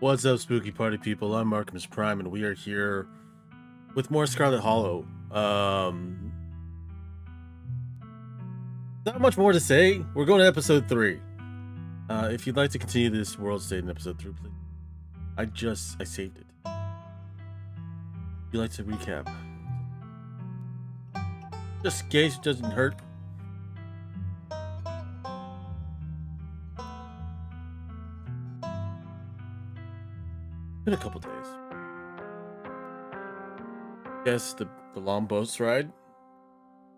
What's up, spooky party people? I'm Markimus Prime, and we are here with more Scarlet Hollow. Not much more to say. We're going to episode 3. If you'd like to continue this world state in episode 3, please. I saved it. If you'd like to recap, just in case it doesn't hurt. Been a couple days. Yes, the long boat ride.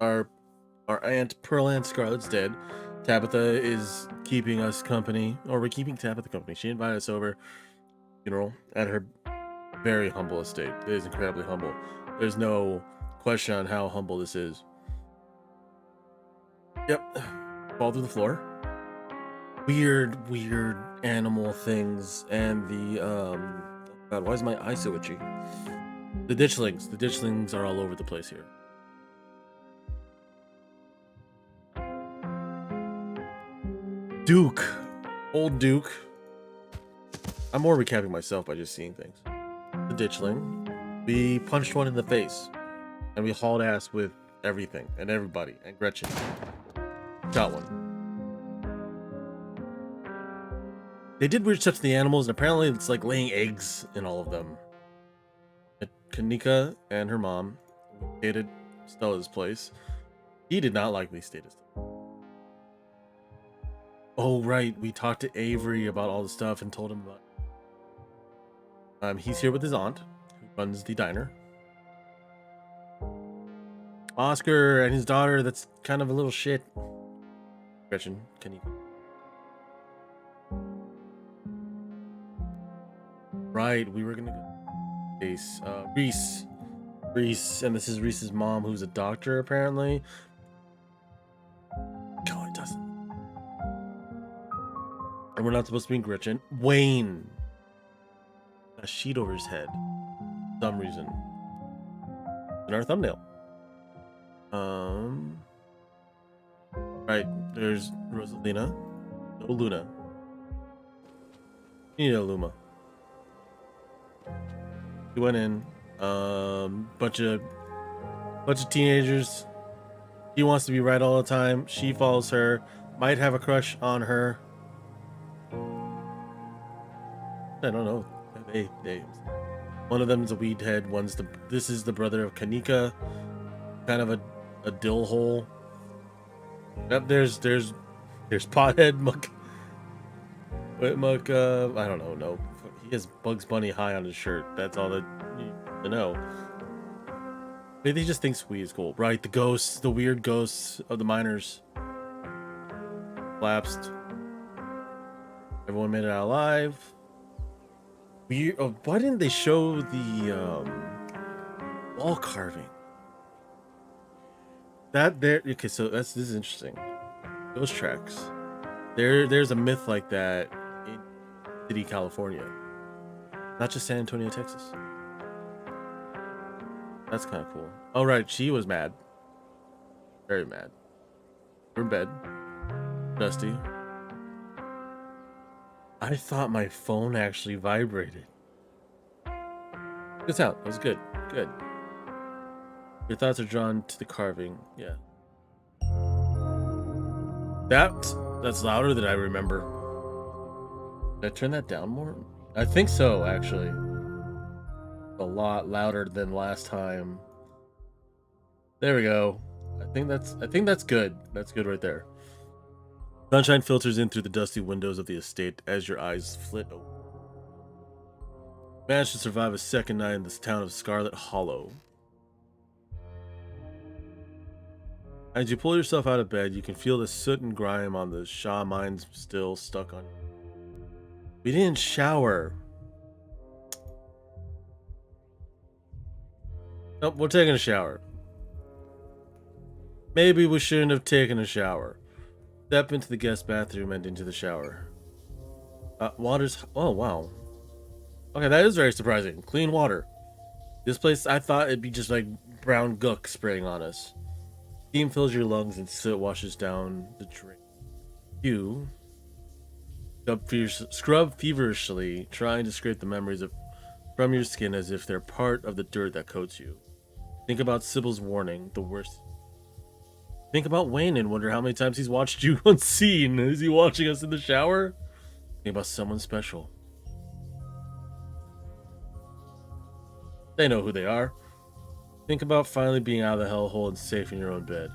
Our aunt Pearl Aunt Scarlet's dead. Tabitha is keeping us company, or we're keeping Tabitha company. She invited us over funeral at her very humble estate. It is incredibly humble. There's no question on how humble this is. Yep. Fall through the floor. Weird animal things, and the God, why is my eye so itchy? The ditchlings are all over the place here. Duke, old Duke. I'm more recapping myself by just seeing things. The ditchling. We punched one in the face, and we hauled ass with everything and everybody, and Gretchen got one. They did weird stuff to the animals, and apparently it's like laying eggs in all of them. Kanika and her mom stayed at Stella's place. He did not like me stayed at Stella. Oh right, we talked to Avery about all the stuff and told him about. He's here with his aunt, who runs the diner. Oscar and his daughter. That's kind of a little shit. Gretchen, Kanika. Right, we were gonna go. Reese, and this is Reese's mom, who's a doctor apparently. No, it doesn't. And we're not supposed to be in Gretchen. Wayne, a sheet over his head, for some reason. In our thumbnail. Right, there's Rosalina. No Luna. You need a Luma. He went in, bunch of teenagers. He wants to be right all the time. She follows her, might have a crush on her. I don't know. They one of them is a weed head. This is the brother of Kanika, kind of a dill hole. Yep, there's pothead Muck. Muck, I don't know. No, he has Bugs Bunny high on his shirt. That's all that you need to know. Maybe he just thinks weed is cool, right? The ghosts, the weird ghosts of the miners, collapsed. Everyone made it out alive. Weird. Oh, why didn't they show the wall carving? That there. Okay, so this is interesting. Those tracks. There's a myth like that in City, California, not just San Antonio, Texas. That's kind of cool. Oh right, she was mad, very mad. We're in bed, Dusty. I thought my phone actually vibrated. Good sound. That was good. Good. Your thoughts are drawn to the carving. Yeah. That's louder than I remember. Did I turn that down more? I think so, actually. A lot louder than last time. There we go. I think that's good. That's good right there. Sunshine filters in through the dusty windows of the estate as your eyes flit open. Managed to survive a second night in this town of Scarlet Hollow. As you pull yourself out of bed, you can feel the soot and grime on the Shaw mines still stuck on you. We didn't shower. Nope, we're taking a shower. Maybe we shouldn't have taken a shower. Step into the guest bathroom and into the shower. Water's... Oh, wow. Okay, that is very surprising. Clean water. This place, I thought it'd be just like brown gook spraying on us. Steam fills your lungs and soot washes down the drain. You Scrub feverishly, trying to scrape the memories from your skin as if they're part of the dirt that coats you. Think about Sybil's warning, the worst. Think about Wayne and wonder how many times he's watched you unseen. Is he watching us in the shower? Think about someone special. They know who they are. Think about finally being out of the hellhole and safe in your own bed.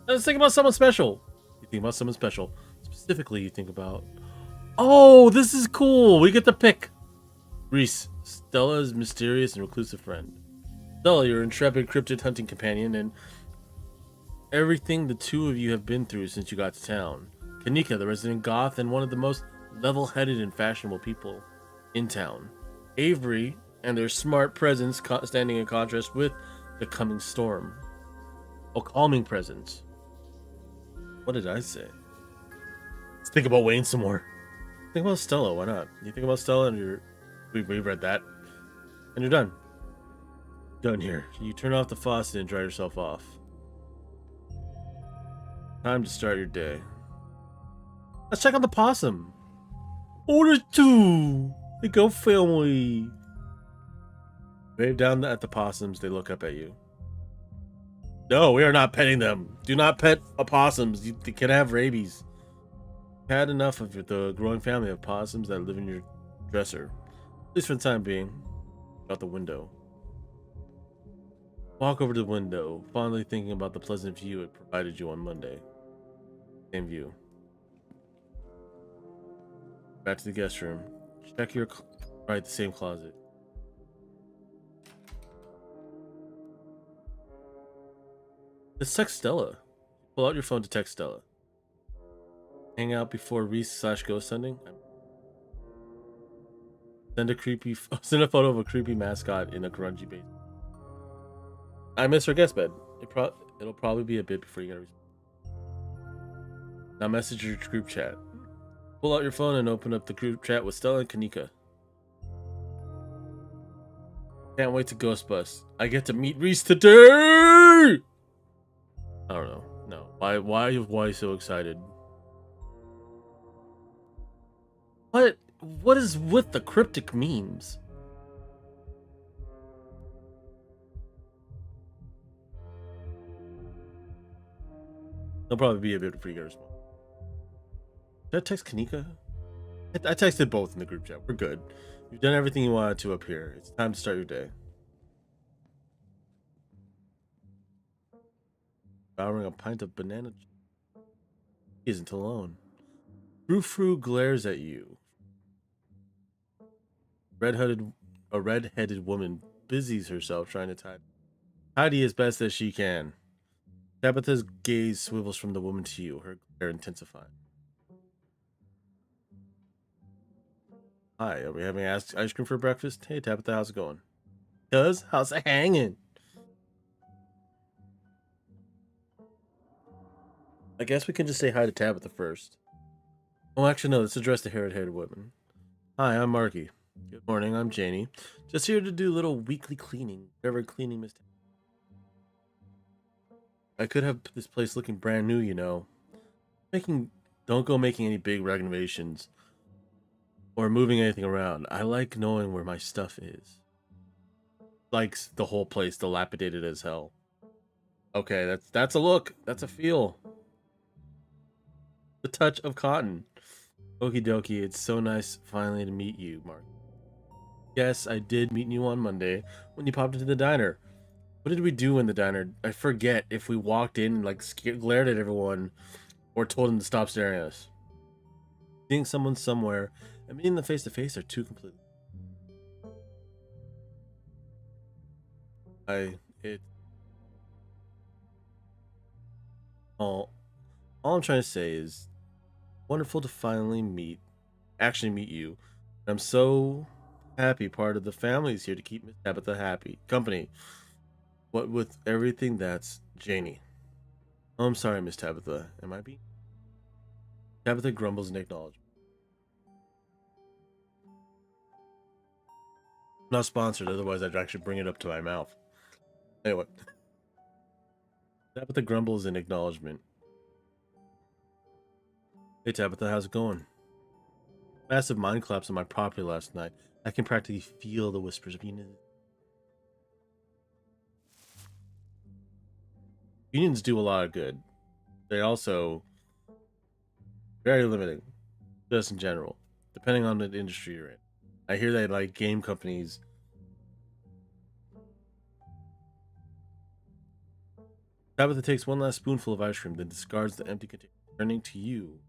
Let's think about someone special. You think about someone special. Specifically, you think about... Oh, this is cool. We get to pick. Reese, Stella's mysterious and reclusive friend. Stella, your intrepid cryptid hunting companion, and everything the two of you have been through since you got to town. Kanika, the resident goth and one of the most level-headed and fashionable people in town. Avery, and their smart presence standing in contrast with the coming storm. A calming presence. What did I say? Let's think about Wayne some more. Think about Stella, why not? You think about Stella and we've read that. And you're done. Done here. You turn off the faucet and dry yourself off. Time to start your day. Let's check out the possum. Order 2. They go family. Wave down at the possums. They look up at you. No, we are not petting them. Do not pet opossums. They can have rabies. You've had enough of the growing family of possums that live in your dresser. At least for the time being. Out the window. Walk over to the window, fondly thinking about the pleasant view it provided you on Monday. Same view. Back to the guest room. Check your... Right, the same closet. Let's text Stella. Pull out your phone to text Stella. Hang out before Reese/ghost hunting. Send a photo of a creepy mascot in a grungy base. I miss her guest bed. It'll probably be a bit before you get a response. Now message your group chat. Pull out your phone and open up the group chat with Stella and Kanika. Can't wait to ghost bust. I get to meet Reese today! I don't know. No. Why so excited? What is with the cryptic memes? They'll probably be a bit pretty good response. Did I text Kanika? I texted both in the group chat. We're good. You've done everything you wanted to up here. It's time to start your day. Devouring a pint of banana. He isn't alone. Frou-Frou glares at you. A red-headed woman busies herself trying to tidy as best as she can. Tabitha's gaze swivels from the woman to you, her glare intensifying. Hi, are we having ice cream for breakfast? Hey, Tabitha, how's it going? Cuz, how's it hanging? I guess we can just say hi to Tabitha first. Oh, actually, no, let's address the haired woman. Hi, I'm Marky. Good morning, I'm Janie. Just here to do a little weekly cleaning. Whatever cleaning Miss. I could have this place looking brand new, you know. Don't go making any big renovations or moving anything around. I like knowing where my stuff is. Like the whole place dilapidated as hell. Okay, that's a look. That's a feel. The touch of cotton. Okie dokie, it's so nice finally to meet you, Mark. Yes, I did meet you on Monday when you popped into the diner. What did we do in the diner? I forget if we walked in and like glared at everyone or told them to stop staring at us. Seeing someone somewhere and meeting them face to face are two completely. All I'm trying to say is wonderful to finally actually meet you. I'm so happy part of the family is here to keep Miss Tabitha happy. Company. What with everything that's Janie. Oh, I'm sorry, Miss Tabitha. Am I being? Tabitha grumbles in acknowledgement. Not sponsored, otherwise I'd actually bring it up to my mouth. Anyway. Tabitha grumbles in acknowledgement. Hey Tabitha, how's it going? Massive mind collapse on my property last night. I can practically feel the whispers of union. Unions do a lot of good. They also very limiting, just in general, depending on the industry you're in. I hear that like game companies. Tabitha takes one last spoonful of ice cream, then discards the empty container, turning to you.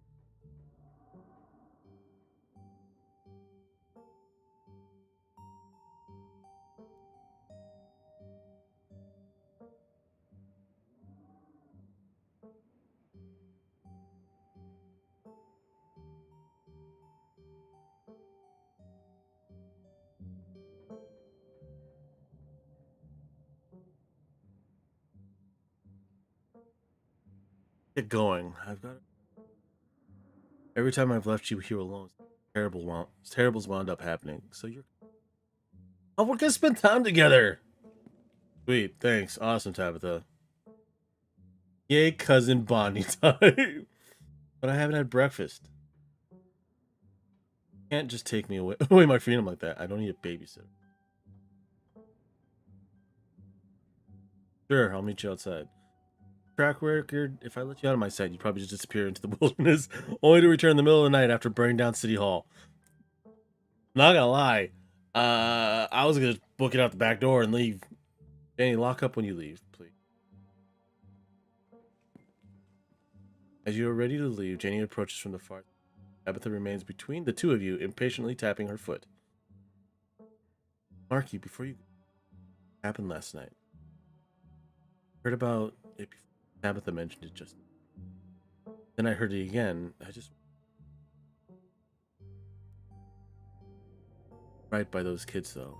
Get going. I've got. Every time I've left you here alone, terrible's wound up happening. So you're. Oh, we're gonna spend time together. Sweet, thanks. Awesome, Tabitha. Yay, cousin bonding time. But I haven't had breakfast. You can't just take me away my freedom like that. I don't need a babysitter. Sure, I'll meet you outside. Track record, if I let you out of my sight, you'd probably just disappear into the wilderness, only to return in the middle of the night after burning down City Hall. Not gonna lie, I was gonna book it out the back door and leave. Danny, lock up when you leave, please. As you are ready to leave, Jenny approaches from the far. Tabitha remains between the two of you, impatiently tapping her foot. Marky, before you happened last night. Heard about it before. Tabitha mentioned it just. Then I heard it again. I just right by those kids though.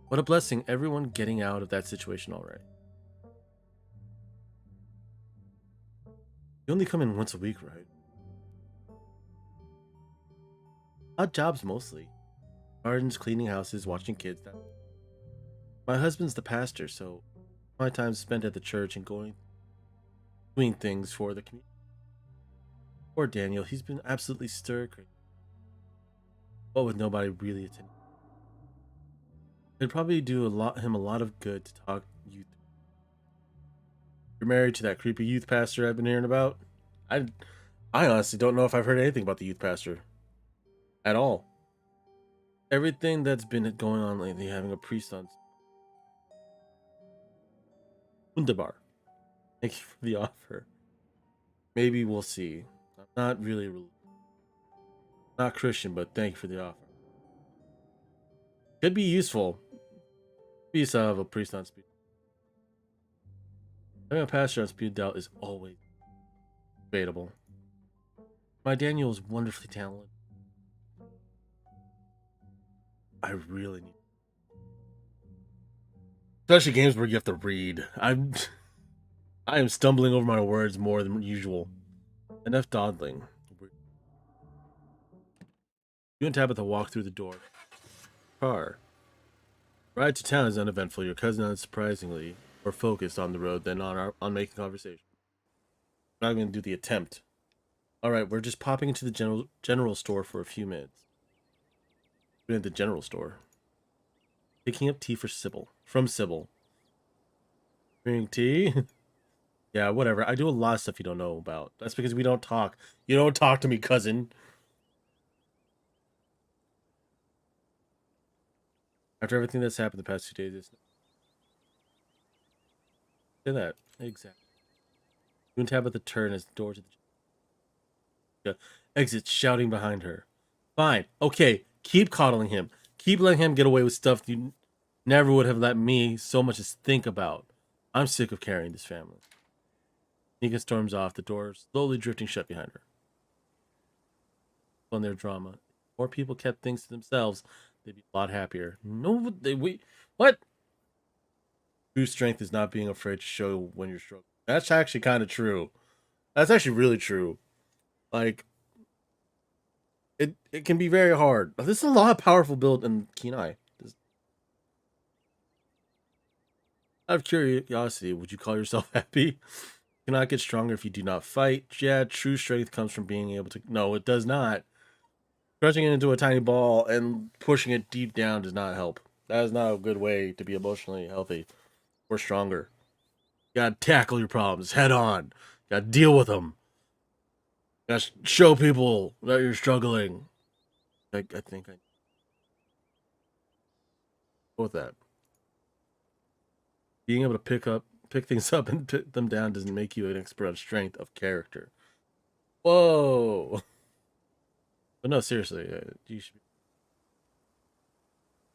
What a blessing, everyone getting out of that situation all right. You only come in once a week, right? Odd jobs mostly. Gardens, cleaning houses, watching kids. My husband's the pastor, so my time spent at the church and doing things for the community. Poor Daniel, he's been absolutely stir crazy. But with nobody really attending. It'd probably do him a lot of good to talk youth. You're married to that creepy youth pastor I've been hearing about? I I honestly don't know if I've heard anything about the youth pastor at all. Everything that's been going on lately, having a priest on Wunderbar. Thank you for the offer. Maybe we'll see. I'm not Christian, but thank you for the offer. Could be useful. Peace out of a priest on speed. Having a pastor on speed dial is always debatable. My Daniel is wonderfully talented. I really need, especially games where you have to read. I am stumbling over my words more than usual. Enough dawdling. You and Tabitha walk through the door. Car. Ride to town is uneventful. Your cousin, unsurprisingly, more focused on the road than on making conversation. I'm not going to do the attempt. All right, we're just popping into the general store for a few minutes. We're in the general store. Picking up tea for Sybil. From Sybil. Drinking tea? Yeah, whatever. I do a lot of stuff you don't know about. That's because we don't talk. You don't talk to me, cousin. After everything that's happened the past 2 days, it's... Look at that. Exactly. You and Tabitha turn as the door to the exits, shouting behind her. Fine. Okay. Keep coddling him. Keep letting him get away with stuff you never would have let me so much as think about. I'm sick of carrying this family. Nika storms off, the door slowly drifting shut behind her. On their drama. If more people kept things to themselves, they'd be a lot happier. No, what? True strength is not being afraid to show when you're struggling. That's actually kind of true. That's actually really true. Like, it can be very hard. This is a lot of powerful build in Kenai. Out of curiosity, would you call yourself happy? cannot get stronger if you do not fight. Yeah, true strength comes from being able to. No, it does not. Crushing it into a tiny ball and pushing it deep down does not help. That is not a good way to be emotionally healthy or stronger. You gotta tackle your problems head on. You gotta deal with them. You gotta show people that you're struggling. I think I go with that. Being able to pick things up and put them down doesn't make you an expert on strength of character. Whoa. But no, seriously, you should.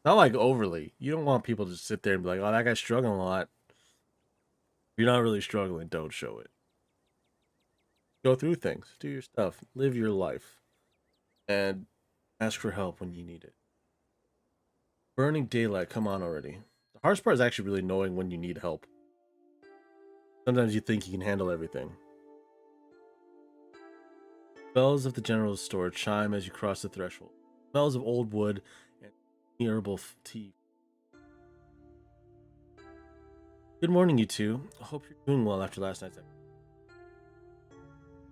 Not like overly. You don't want people to sit there and be like, "Oh, that guy's struggling a lot." If you're not really struggling, don't show it. Go through things, do your stuff, live your life, and ask for help when you need it. Burning daylight, come on already. The hardest part is actually really knowing when you need help. Sometimes you think you can handle everything. Bells of the general store chime as you cross the threshold. Smells of old wood and herbal tea. Good morning, you two. I hope you're doing well after last night's episode.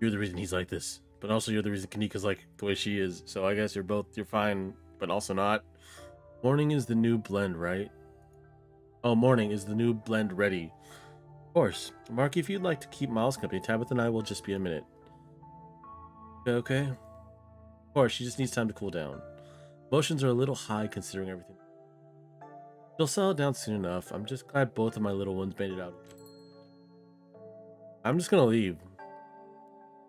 You're the reason he's like this, but also you're the reason Kanika's like the way she is. So I guess you're fine, but also not. Morning is the new blend, right? Oh, morning is the new blend ready. Of course. Marky, if you'd like to keep Miles company, Tabitha and I will just be a minute. Okay. Of course, she just needs time to cool down. Emotions are a little high considering everything. She'll settle down soon enough. I'm just glad both of my little ones made it out. I'm just gonna leave.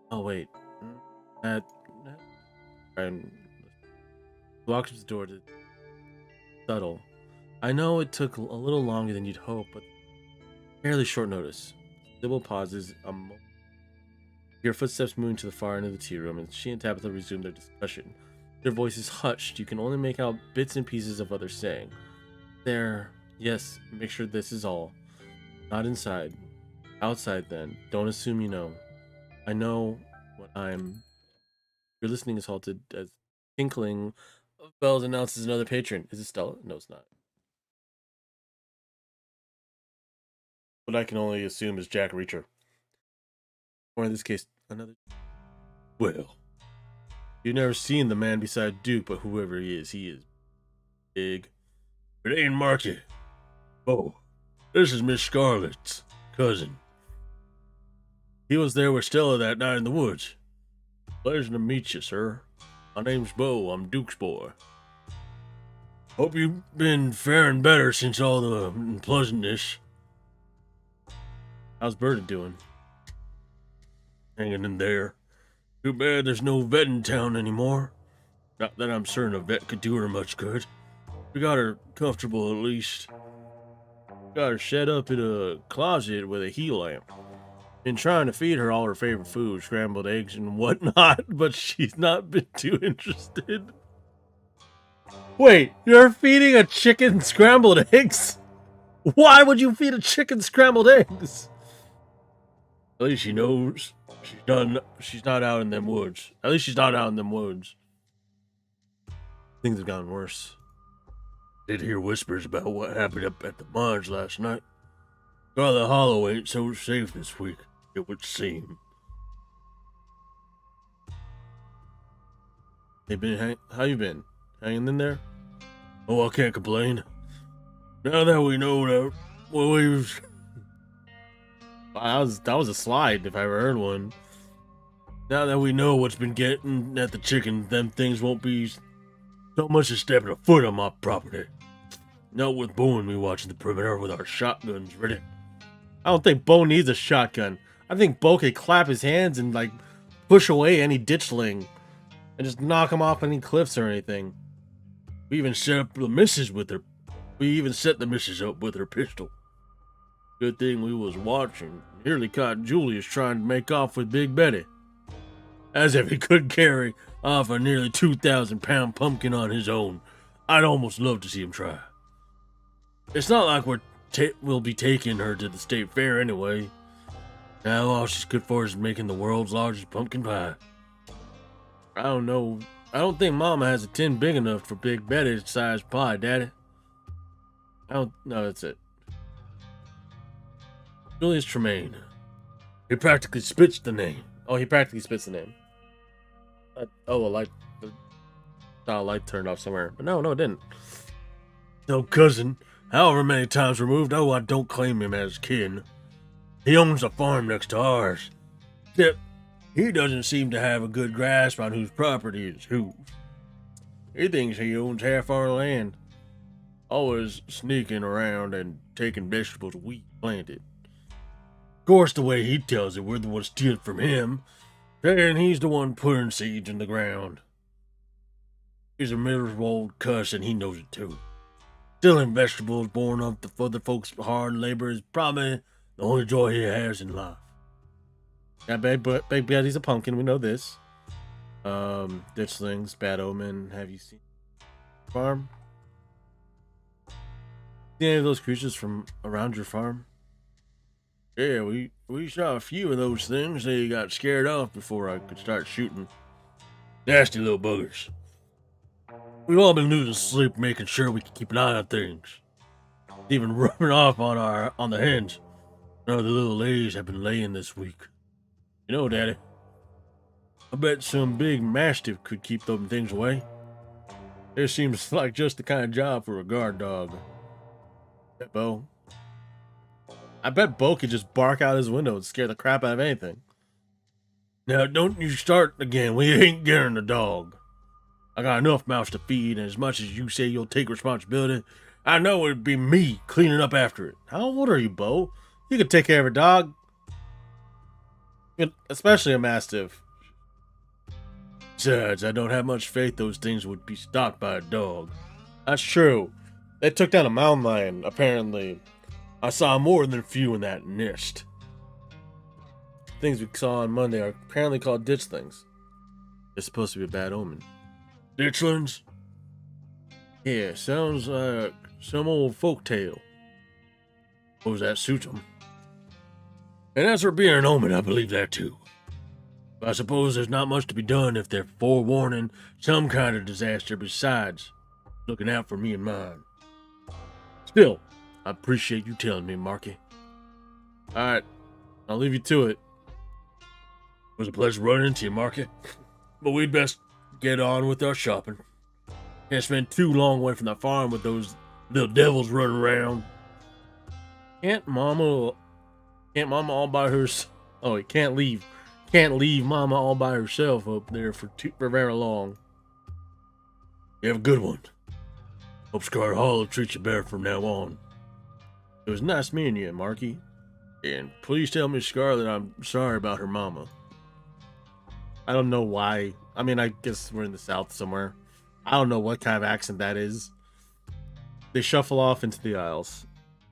Oh wait. And walked up the door to subtle. I know it took a little longer than you'd hope, but fairly short notice. Sybil pauses. Your footsteps moving to the far end of the tea room, and she and Tabitha resume their discussion. Their voices hushed. You can only make out bits and pieces of what they're saying. There. Yes, make sure this is all. Not inside. Outside, then. Don't assume you know. I know what I'm... Your listening is halted as tinkling of bells announces another patron. Is it Stella? No, it's not. What I can only assume is Jack Reacher. Or in this case, another... Well... You've never seen the man beside Duke, but whoever he is big. It ain't Marky. Oh, this is Miss Scarlet's cousin. He was there with Stella that night in the woods. Pleasure to meet you, sir. My name's Bo. I'm Duke's boy. Hope you've been faring better since all the unpleasantness. How's Berta doing? Hanging in there. Too bad there's no vet in town anymore. Not that I'm certain a vet could do her much good. We got her comfortable at least. Got her set up in a closet with a heat lamp. Been trying to feed her all her favorite food, scrambled eggs and whatnot, but she's not been too interested. Wait, you're feeding a chicken scrambled eggs? Why would you feed a chicken scrambled eggs? At least she knows she's not out in them woods. At least she's not out in them woods. Things have gotten worse. Did hear whispers about what happened up at the mines last night. Scarlet Hollow ain't so safe this week, it would seem. How you been? Hanging in there? Oh, I can't complain. Now that we know that, well, we've... That was a slide, if I ever heard one. Now that we know what's been getting at the chicken, them things won't be so much as stepping a foot on my property. Not with Bo and me watching the perimeter with our shotguns ready. I don't think Bo needs a shotgun. I think Bo could clap his hands and, like, push away any ditchling and just knock him off any cliffs or anything. We even set the missus up with her pistol. Good thing we was watching. Nearly caught Julius trying to make off with Big Betty. As if he could carry off a nearly 2,000-pound pumpkin on his own. I'd almost love to see him try. It's not like we'll be taking her to the state fair anyway. Now all she's good for is making the world's largest pumpkin pie. I don't know. I don't think Mama has a tin big enough for Big Betty's size pie, Daddy. I don't know, that's it. Julius Tremaine. He practically spits the name. Oh, he practically spits the name. Oh, a light. A light turned off somewhere. But no, it didn't. No, cousin. However many times removed, I don't claim him as kin. He owns a farm next to ours. Except, he doesn't seem to have a good grasp on whose property is whose. He thinks he owns half our land. Always sneaking around and taking vegetables we planted. Of course, the way he tells it, we're the ones stealing from him. And he's the one putting seeds in the ground. He's a miserable old cuss, and he knows it too. Stealing vegetables born of the other folks' hard labor is probably the only joy he has in life. Yeah, Big Betty's a pumpkin, we know this. Ditchlings, Bad Omen, have you seen farm? See any of those creatures from around your farm? Yeah, we saw a few of those things. They got scared off before I could start shooting. Nasty little buggers. We've all been losing sleep making sure we can keep an eye on things. Even rubbing off on the hens. None of the little ladies have been laying this week. You know, Daddy, I bet some big mastiff could keep those things away. It seems like just the kind of job for a guard dog. Yeah, Bo. I bet Bo could just bark out his window and scare the crap out of anything. Now, don't you start again. We ain't getting a dog. I got enough mouths to feed, and as much as you say you'll take responsibility, I know it'd be me cleaning up after it. How old are you, Bo? You could take care of a dog. Especially a mastiff. Besides, I don't have much faith those things would be stopped by a dog. That's true. They took down a mountain lion, apparently. I saw more than a few in that nest. Things we saw on Monday are apparently called ditchlings. They're supposed to be a bad omen. Ditchlings? Yeah, sounds like some old folk tale. Suppose that suits them. And as for being an omen, I believe that too. But I suppose there's not much to be done if they're forewarning some kind of disaster besides looking out for me and mine. Still, I appreciate you telling me, Marky. Alright, I'll leave you to it. It was a pleasure running into you, Marky. But we'd best get on with our shopping. Can't spend too long away from that farm with those little devils running around. Can't Mama all by herself? Oh, he can't leave. Can't leave Mama all by herself up there for very long. You have a good one. Hope Scarlet Hollow treats you better from now on. It was nice meeting you, Marky. And please tell Miss Scarlet I'm sorry about her mama. I don't know why. I mean, I guess we're in the South somewhere. I don't know what kind of accent that is. They shuffle off into the aisles.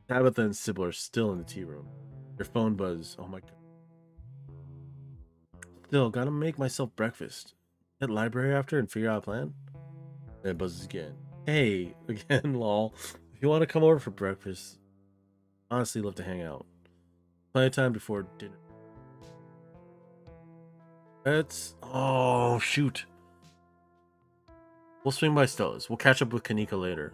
Tabitha and Sybil are still in the tea room. Their phone buzz. Oh my god. Still, gotta make myself breakfast. Hit library after and figure out a plan. Then it buzzes again. Hey, again, lol. If you want to come over for breakfast, honestly love to hang out. Plenty of time before dinner. Oh, shoot. We'll swing by Stella's. We'll catch up with Kanika later.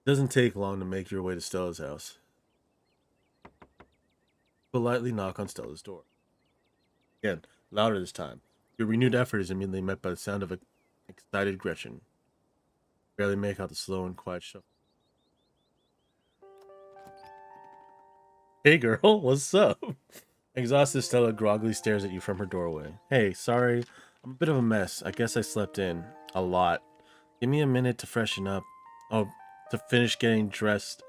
It doesn't take long to make your way to Stella's house. Politely knock on Stella's door. Again, louder this time. Your renewed effort is immediately met by the sound of an excited Gretchen. Barely make out the slow and quiet shuffle. Hey girl, what's up? Exhausted Stella groggily stares at you from her doorway. Hey, sorry, I'm a bit of a mess. I guess I slept in. A lot. Give me a minute to freshen up. Oh, to finish getting dressed,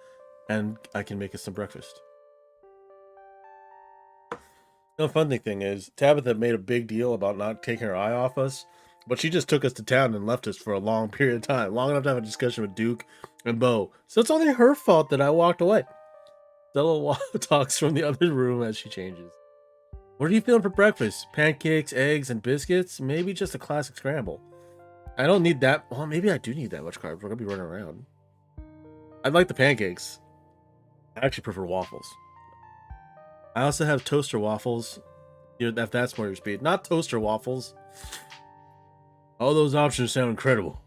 and I can make us some breakfast. The funny thing is, Tabitha made a big deal about not taking her eye off us, but she just took us to town and left us for a long period of time. Long enough to have a discussion with Duke and Bo. So it's only her fault that I walked away. Stella talks from the other room as she changes. What are you feeling for breakfast? Pancakes, eggs, and biscuits? Maybe just a classic scramble. I don't need that. Well, maybe I do need that much carbs. We're going to be running around. I'd like the pancakes. I actually prefer waffles. I also have toaster waffles. If that's more your speed. Not toaster waffles. All those options sound incredible.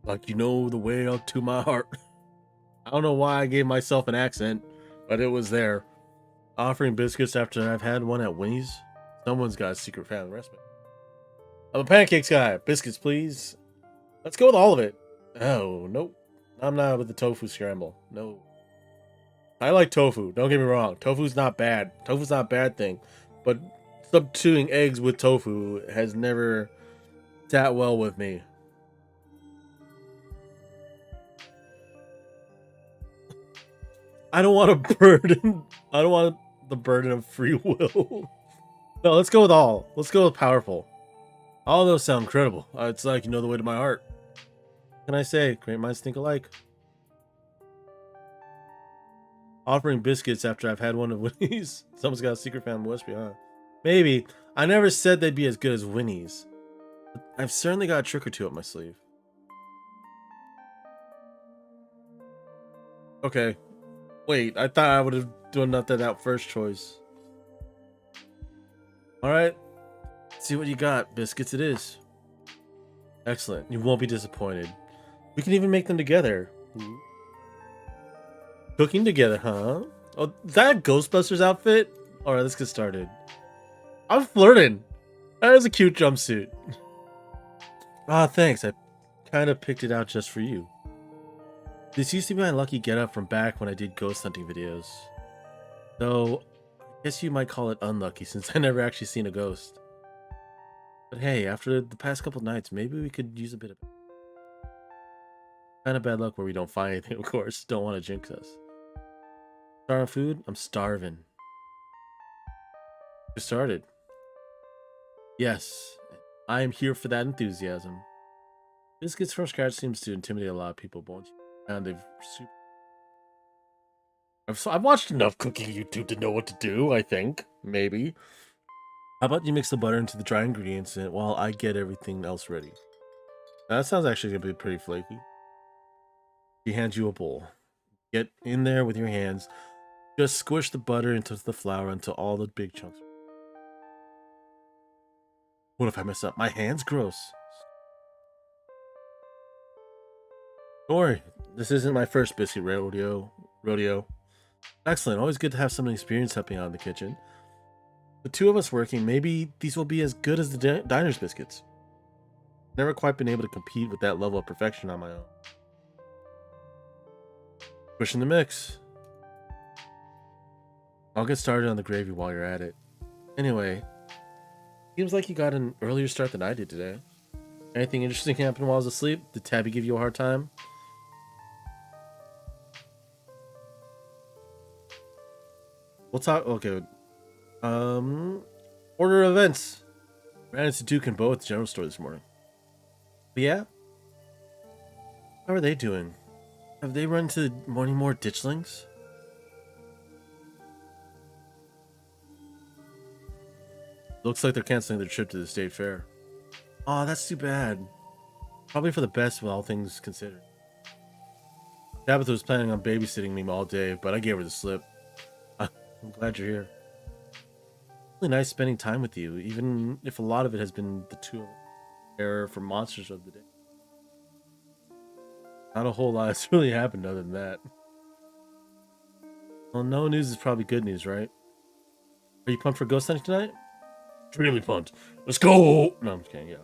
Like you know the way up to my heart. I don't know why I gave myself an accent, but it was there. Offering biscuits after I've had one at Winnie's. Someone's got a secret family recipe. I'm a pancakes guy. Biscuits, please. Let's go with all of it. Oh, nope. I'm not with the tofu scramble. No. I like tofu. Don't get me wrong. Tofu's not bad. Tofu's not a bad thing. But substituting eggs with tofu has never sat well with me. I don't want a burden. I don't want the burden of free will. No, let's go with all. Let's go with powerful. All of those sound incredible. It's like you know the way to my heart. What can I say? Great minds think alike. Offering biscuits after I've had one of Winnie's. Someone's got a secret family recipe, huh? Maybe. I never said they'd be as good as Winnie's. I've certainly got a trick or two up my sleeve. Okay. Wait, I thought I would have done that first choice. Alright. See what you got. Biscuits it is. Excellent. You won't be disappointed. We can even make them together. Cooking together, huh? Oh, is that a Ghostbusters outfit? Alright, let's get started. I'm flirting. That is a cute jumpsuit. Ah, thanks. I kind of picked it out just for you. This used to be my lucky getup from back when I did ghost hunting videos. Though, I guess you might call it unlucky since I never actually seen a ghost. But hey, after the past couple nights, maybe we could use a bit of... Kind of bad luck where we don't find anything, of course. Don't want to jinx us. Starving food? I'm starving. Just started. Yes, I am here for that enthusiasm. Biscuits from scratch seems to intimidate a lot of people, but and I've watched enough cooking YouTube to know what to do, I think. Maybe. How about you mix the butter into the dry ingredients while I get everything else ready? Now, that sounds actually going to be pretty flaky. He hands you a bowl. Get in there with your hands. Just squish the butter into the flour until all the big chunks. What if I mess up? My hand's gross. Don't worry. This isn't my first biscuit rodeo. Excellent. Always good to have some experience helping out in the kitchen. The two of us working, maybe these will be as good as the diner's biscuits. Never quite been able to compete with that level of perfection on my own. Pushing the mix. I'll get started on the gravy while you're at it. Anyway, seems like you got an earlier start than I did today. Anything interesting happened while I was asleep? Did Tabby give you a hard time? We'll talk. Okay. Order of events. Ran into Duke and Bo at the general store this morning. But yeah? How are they doing? Have they run into any more ditchlings? Looks like they're canceling their trip to the state fair. Oh, that's too bad. Probably for the best with all things considered. Tabitha was planning on babysitting me all day, but I gave her the slip. I'm glad you're here. Really nice spending time with you, even if a lot of it has been the two error for monsters of the day. Not a whole lot has really happened other than that. Well, no news is probably good news, right? Are you pumped for ghost hunting tonight? Really pumped. Let's go! No, I'm just kidding. Yeah,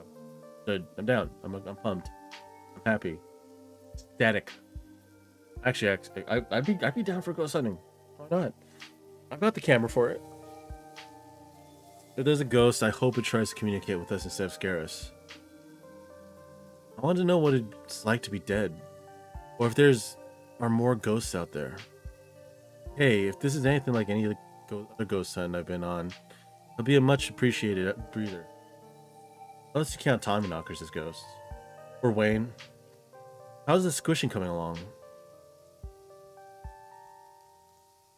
good. I'm down. I'm pumped. I'm happy. Static. Actually, I'd be down for ghost hunting. Why not? I've got the camera for it. If there's a ghost, I hope it tries to communicate with us instead of scare us. I want to know what it's like to be dead, or if are more ghosts out there. Hey, if this is anything like any of the other ghost hunt I've been on, it'll be a much appreciated breather. Unless you count Tommy Knockers as ghosts. Or Wayne. How's the squishing coming along?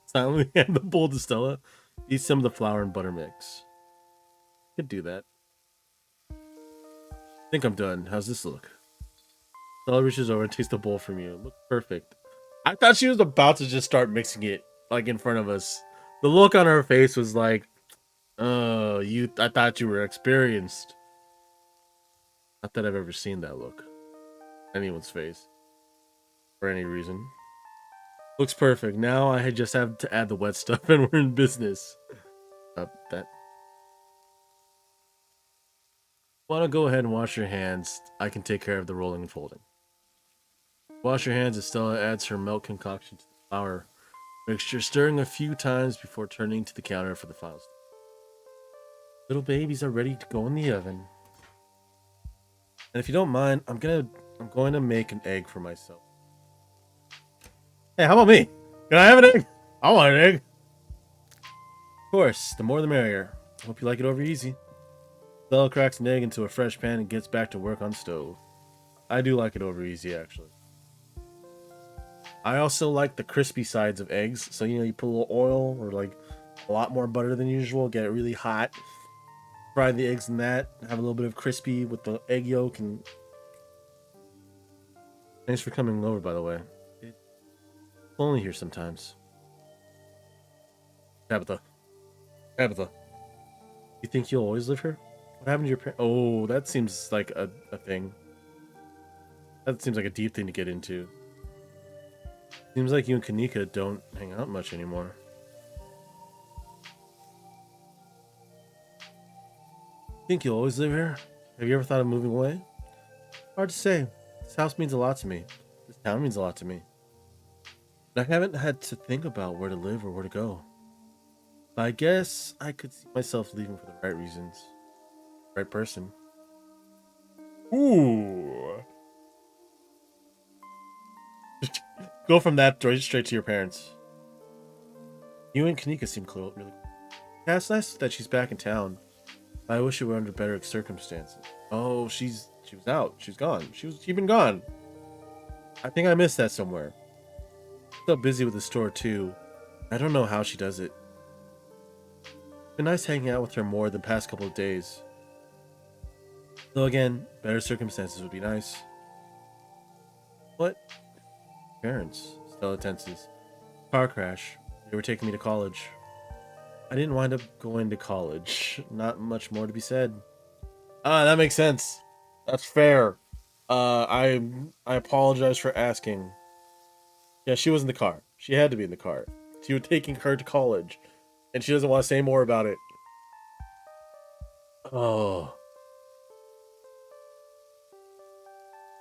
Silently hand the bowl to Stella. Eat some of the flour and butter mix. Could do that. Think I'm done. How's this look? Stella reaches over and takes the bowl from you. Look perfect. I thought she was about to just start mixing it like in front of us. The look on her face was like, oh, I thought you were experienced. Not that I've ever seen that look. Anyone's face. For any reason. Looks perfect. Now I just have to add the wet stuff and we're in business. That. Want to go ahead and wash your hands? I can take care of the rolling and folding. Wash your hands as Stella adds her milk concoction to the flour mixture, stirring a few times before turning to the counter for the final step. Little babies are ready to go in the oven. And if you don't mind, I'm going to make an egg for myself. Hey, how about me? Can I have an egg? I want an egg. Of course, the more the merrier. Hope you like it over easy. Stella cracks an egg into a fresh pan and gets back to work on the stove. I do like it over easy, actually. I also like the crispy sides of eggs. So, you put a little oil or like a lot more butter than usual, get it really hot. Fry the eggs in that, have a little bit of crispy with the egg yolk. And thanks for coming over, by the way. It's lonely here sometimes. Tabitha. You think you'll always live here? What happened to your parents? Oh, that seems like a thing. That seems like a deep thing to get into. Seems like you and Kanika don't hang out much anymore. Think you'll always live here? Have you ever thought of moving away? Hard to say. This house means a lot to me. This town means a lot to me. But I haven't had to think about where to live or where to go. But I guess I could see myself leaving for the right reasons. Right person. Ooh. Go from that straight to your parents. You and Kanika seem really cool. Yeah, it's nice that she's back in town. I wish it were under better circumstances. Oh, she was out. She's gone. She's been gone. I think I missed that somewhere. So busy with the store too. I don't know how she does it. It's been nice hanging out with her more the past couple of days. Though again, better circumstances would be nice. What? Parents. Stella tenses. Car crash. They were taking me to college. I didn't wind up going to college. Not much more to be said. That makes sense. That's fair. I apologize for asking. Yeah, she was in the car. She had to be in the car. She was taking her to college. And she doesn't want to say more about it. Oh.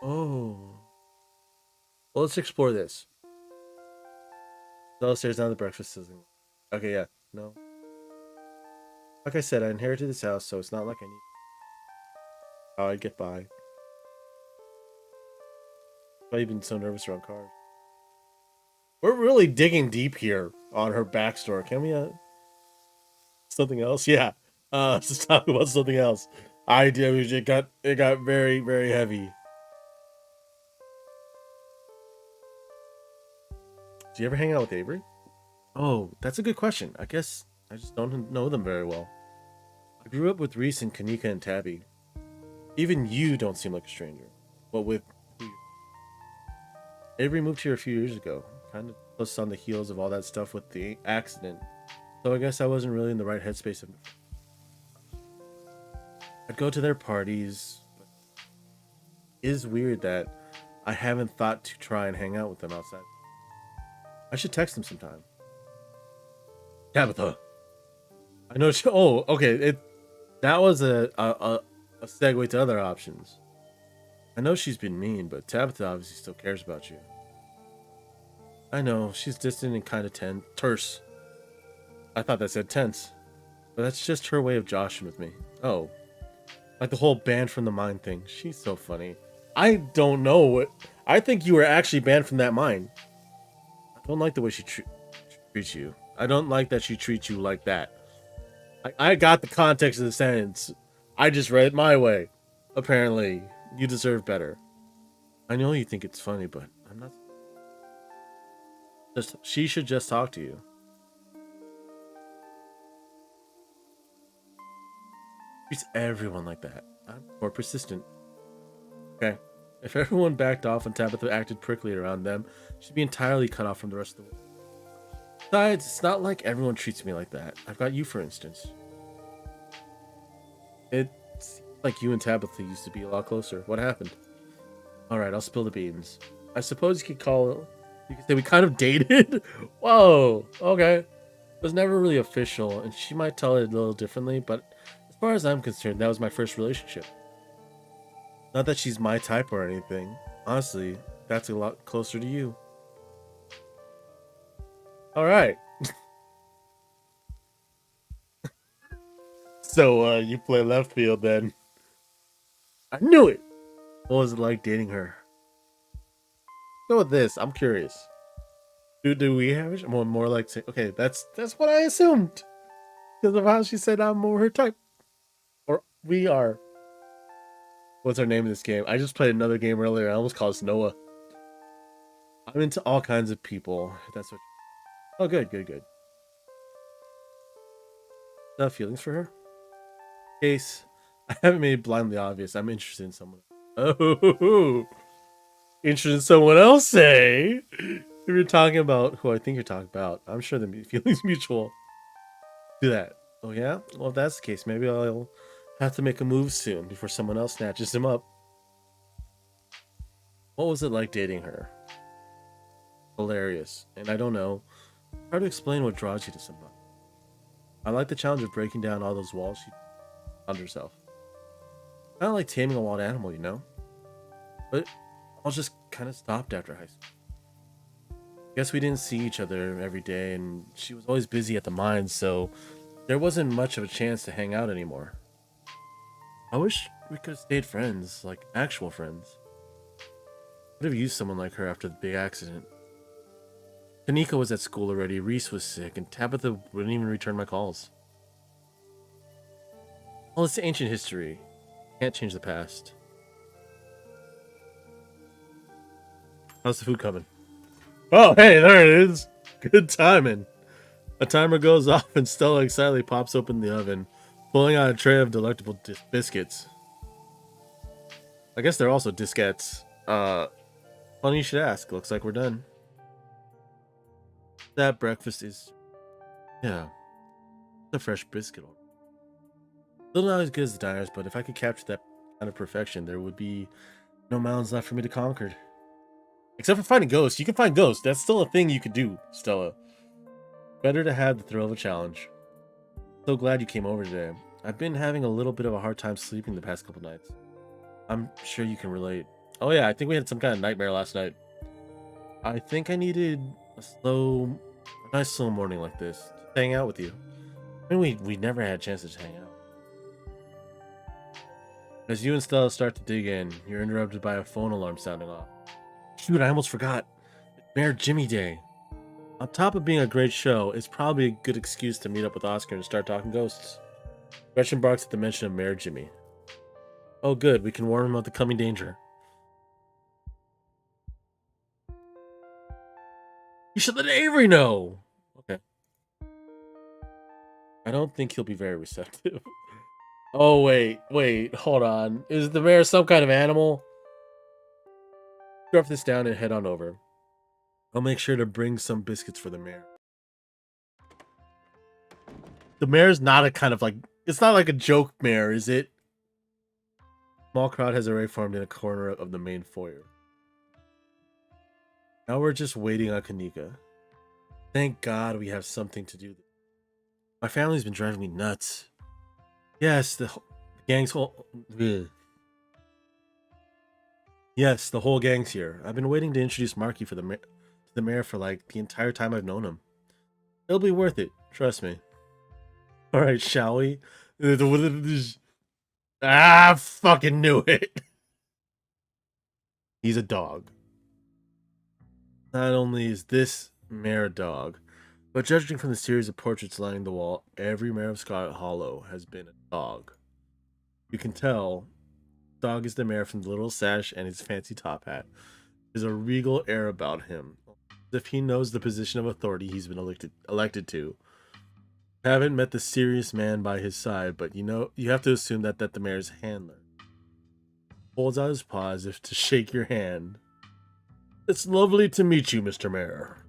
Oh. Well, let's explore this. Stella stares down the breakfast sizzling. Okay, yeah. No. Like I said, I inherited this house, so it's not like I need how I'd get by. Why you been so nervous around cars? We're really digging deep here on her backstory. Can we something else? Yeah. Let's talk about something else. It got very, very heavy. Do you ever hang out with Avery? Oh, that's a good question. I guess I just don't know them very well. I grew up with Reese and Kanika and Tabby. Even you don't seem like a stranger. But with Avery moved here a few years ago, kind of close on the heels of all that stuff with the accident. So I guess I wasn't really in the right headspace. I'd go to their parties. But it is weird that I haven't thought to try and hang out with them outside. I should text them sometime. Tabitha. I know she. Oh, okay. That was a segue to other options. I know she's been mean, but Tabitha obviously still cares about you. I know she's distant and kind of terse. I thought that said tense, but that's just her way of joshing with me. Oh, like the whole banned from the mine thing. She's so funny. I don't know what. I think you were actually banned from that mine. I don't like the way she treats you. I don't like that she treats you like that. I got the context of the sentence. I just read it my way. Apparently, you deserve better. I know you think it's funny, but I'm not. She should just talk to you. Treats everyone like that. I'm more persistent. Okay. If everyone backed off and Tabitha acted prickly around them, she'd be entirely cut off from the rest of the world. Besides, it's not like everyone treats me like that. I've got you, for instance. It seems like you and Tabitha used to be a lot closer. What happened? Alright, I'll spill the beans. I suppose you You can say we kind of dated. Whoa. Okay. It was never really official, and she might tell it a little differently, but as far as I'm concerned, that was my first relationship. Not that she's my type or anything. Honestly, that's a lot closer to you. All right. So, you play left field then. I knew it. What was it like dating her? Go with this. I'm curious. Do we have it? More like say, okay, that's what I assumed because of how she said I'm more her type, or we are. What's her name in this game? I just played another game earlier. I almost called it Noah. I'm into all kinds of people. That's what. Oh, good. Have feelings for her? Case, I haven't made it blindly obvious. I'm interested in someone. Oh, interested in someone else, eh? If you're talking about who I think you're talking about, I'm sure the feelings mutual. Do that. Oh yeah? Well, if that's the case, maybe I'll have to make a move soon before someone else snatches him up. What was it like dating her? Hilarious. And I don't know. Hard to explain what draws you to somebody. I like the challenge of breaking down all those walls she found herself. Kind of like taming a wild animal, you know? But I was just kind of stopped after high school. Guess we didn't see each other every day, and she was always busy at the mine, so there wasn't much of a chance to hang out anymore. I wish we could have stayed friends, like actual friends. Could have used someone like her after the big accident. Tanika was at school already, Reese was sick, and Tabitha wouldn't even return my calls. Well, it's ancient history. Can't change the past. How's the food coming? Oh, hey, there it is. Good timing. A timer goes off and Stella excitedly pops open the oven, pulling out a tray of delectable biscuits. I guess they're also diskettes. Funny you should ask. Looks like we're done. That breakfast is... yeah. It's a fresh biscuit. Still not as good as the diners, but if I could capture that kind of perfection, there would be no mountains left for me to conquer. Except for finding ghosts. You can find ghosts. That's still a thing you could do, Stella. Better to have the thrill of a challenge. So glad you came over today. I've been having a little bit of a hard time sleeping the past couple nights. I'm sure you can relate. Oh yeah, I think we had some kind of nightmare last night. I think I needed a nice slow morning like this to hang out with you. I mean, we never had a chance to just hang out. As you and Stella start to dig in, you're interrupted by a phone alarm sounding off. Shoot, I almost forgot. It's Mayor Jimmy Day. On top of being a great show, it's probably a good excuse to meet up with Oscar and start talking ghosts. Gretchen barks at the mention of Mayor Jimmy. Oh good, we can warn him of the coming danger. You should let Avery know! Okay. I don't think he'll be very receptive. Oh wait, hold on. Is the mayor some kind of animal? Drop this down and head on over. I'll make sure to bring some biscuits for the mayor. The mayor's not a kind of like... it's not like a joke mayor, is it? Small crowd has already formed in a corner of the main foyer. Now we're just waiting on Kanika. Thank God we have something to do. My family's been driving me nuts. Yes, the gang's whole... yes, the whole gang's here. I've been waiting to introduce Marky for the mayor for like the entire time I've known him. It'll be worth it, trust me. All right, shall we? Ah, fucking knew it. He's a dog. Not only is this mayor a dog, but judging from the series of portraits lining the wall, every mayor of Scarlet Hollow has been a dog. You can tell, dog is the mayor from the little sash and his fancy top hat. There's a regal air about him, as if he knows the position of authority he's been elected to. Haven't met the serious man by his side, but you have to assume that the mayor's handler holds out his paw as if to shake your hand. It's lovely to meet you, Mr. Mayor.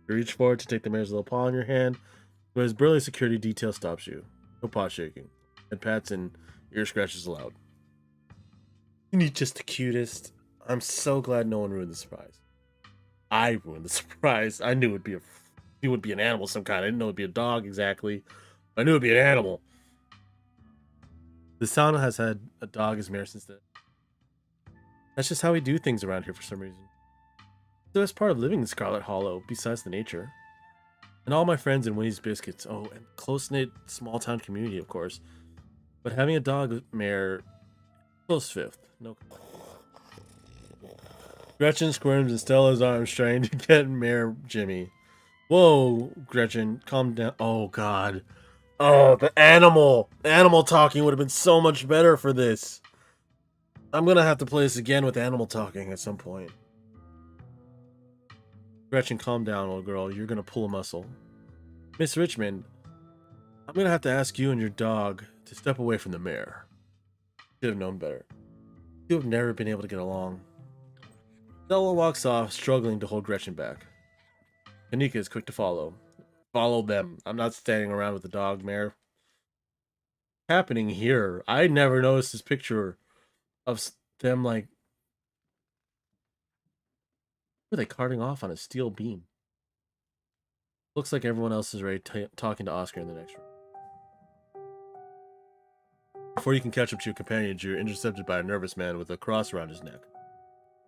You reach forward to take the mayor's little paw in your hand, but his burly security detail stops you. No paw shaking. Head pats and ear scratches allowed. You're just the cutest. I'm so glad no one ruined the surprise. I ruined the surprise. I knew it would be an animal of some kind. I didn't know it'd be a dog exactly. I knew it'd be an animal. The town has had a dog as mayor since then. That's just how we do things around here for some reason. The best part of living in Scarlet Hollow, besides the nature. And all my friends in Winnie's Biscuits. Oh, and close-knit small town community, of course. But having a dog mayor, close fifth. No. Gretchen squirms and Stella's arms trying to get Mayor Jimmy. Whoa, Gretchen, calm down. Oh, God. Oh, the animal. Animal talking would have been so much better for this. I'm going to have to play this again with animal talking at some point. Gretchen, calm down, old girl. You're going to pull a muscle. Miss Richmond, I'm going to have to ask you and your dog to step away from the mayor. Should have known better. You have never been able to get along. Stella walks off, struggling to hold Gretchen back. Kanika is quick to follow. Follow them. I'm not standing around with the dog, mayor. Happening here? I never noticed this picture of them, like... Who are they carting off on a steel beam? Looks like everyone else is already talking to Oscar in the next room. Before you can catch up to your companions, you're intercepted by a nervous man with a cross around his neck.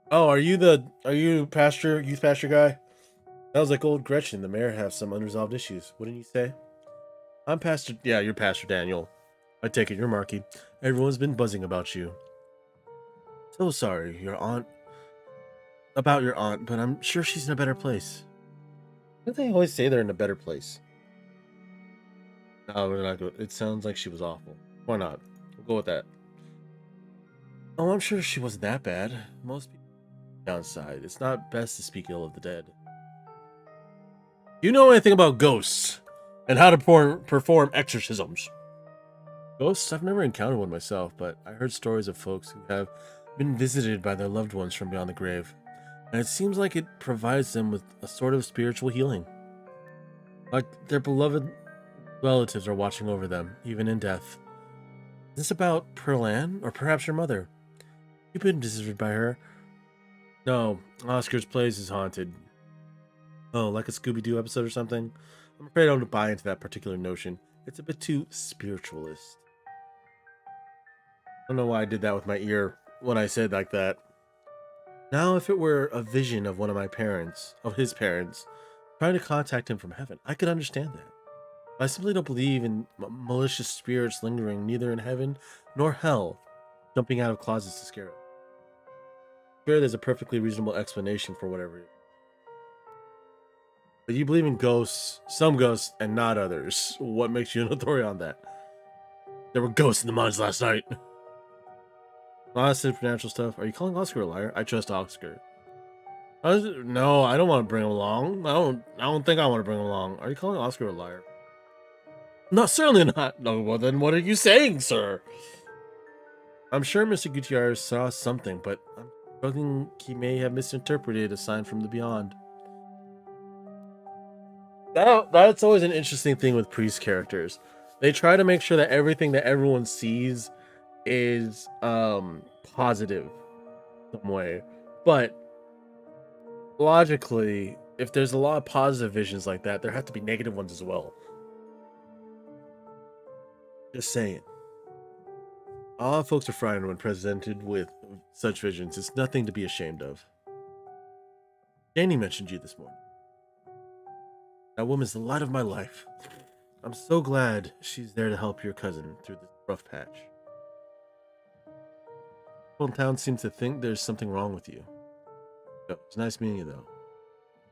Oh, are you youth pastor guy? Sounds like old Gretchen. The mayor has some unresolved issues. Wouldn't you say? I'm Pastor... Yeah, you're Pastor Daniel. I take it you're Marky. Everyone's been buzzing about you. So sorry, about your aunt, but I'm sure she's in a better place. Don't they always say they're in a better place? No, we're not good. It sounds like she was awful. Why not? We'll go with that. Oh, I'm sure she wasn't that bad. Most people downside. It's not best to speak ill of the dead. Do you know anything about ghosts and how to perform exorcisms? Ghosts? I've never encountered one myself, but I heard stories of folks who have been visited by their loved ones from beyond the grave, and it seems like it provides them with a sort of spiritual healing. Like their beloved relatives are watching over them, even in death. Is this about Pearl Ann, or perhaps your mother? You've been visited by her. No, Oscar's place is haunted. Oh, like a Scooby-Doo episode or something? I'm afraid I don't buy into that particular notion. It's a bit too spiritualist. I don't know why I did that with my ear when I said like that. Now, if it were a vision of one of his parents, trying to contact him from heaven, I could understand that. But I simply don't believe in malicious spirits lingering neither in heaven nor hell, jumping out of closets to scare him. Sure, there's a perfectly reasonable explanation for whatever it is. But you believe in ghosts, some ghosts, and not others. What makes you an authority on that? There were ghosts in the mines last night. A lot of supernatural stuff. Are you calling Oscar a liar? I trust Oscar. No, I don't want to bring him along. I don't think I want to bring him along. Are you calling Oscar a liar? No, certainly not. No, well then what are you saying, sir? I'm sure Mr. Gutierrez saw something, but I'm struggling he may have misinterpreted a sign from the beyond. That's always an interesting thing with priest characters. They try to make sure that everything that everyone sees is positive some way. But logically, if there's a lot of positive visions like that, there have to be negative ones as well. Just saying. A lot of folks are frightened when presented with such visions. It's nothing to be ashamed of. Janie mentioned you this morning. That woman's the light of my life. I'm so glad she's there to help your cousin through this rough patch. People in town seem to think there's something wrong with you. It's nice meeting you, though.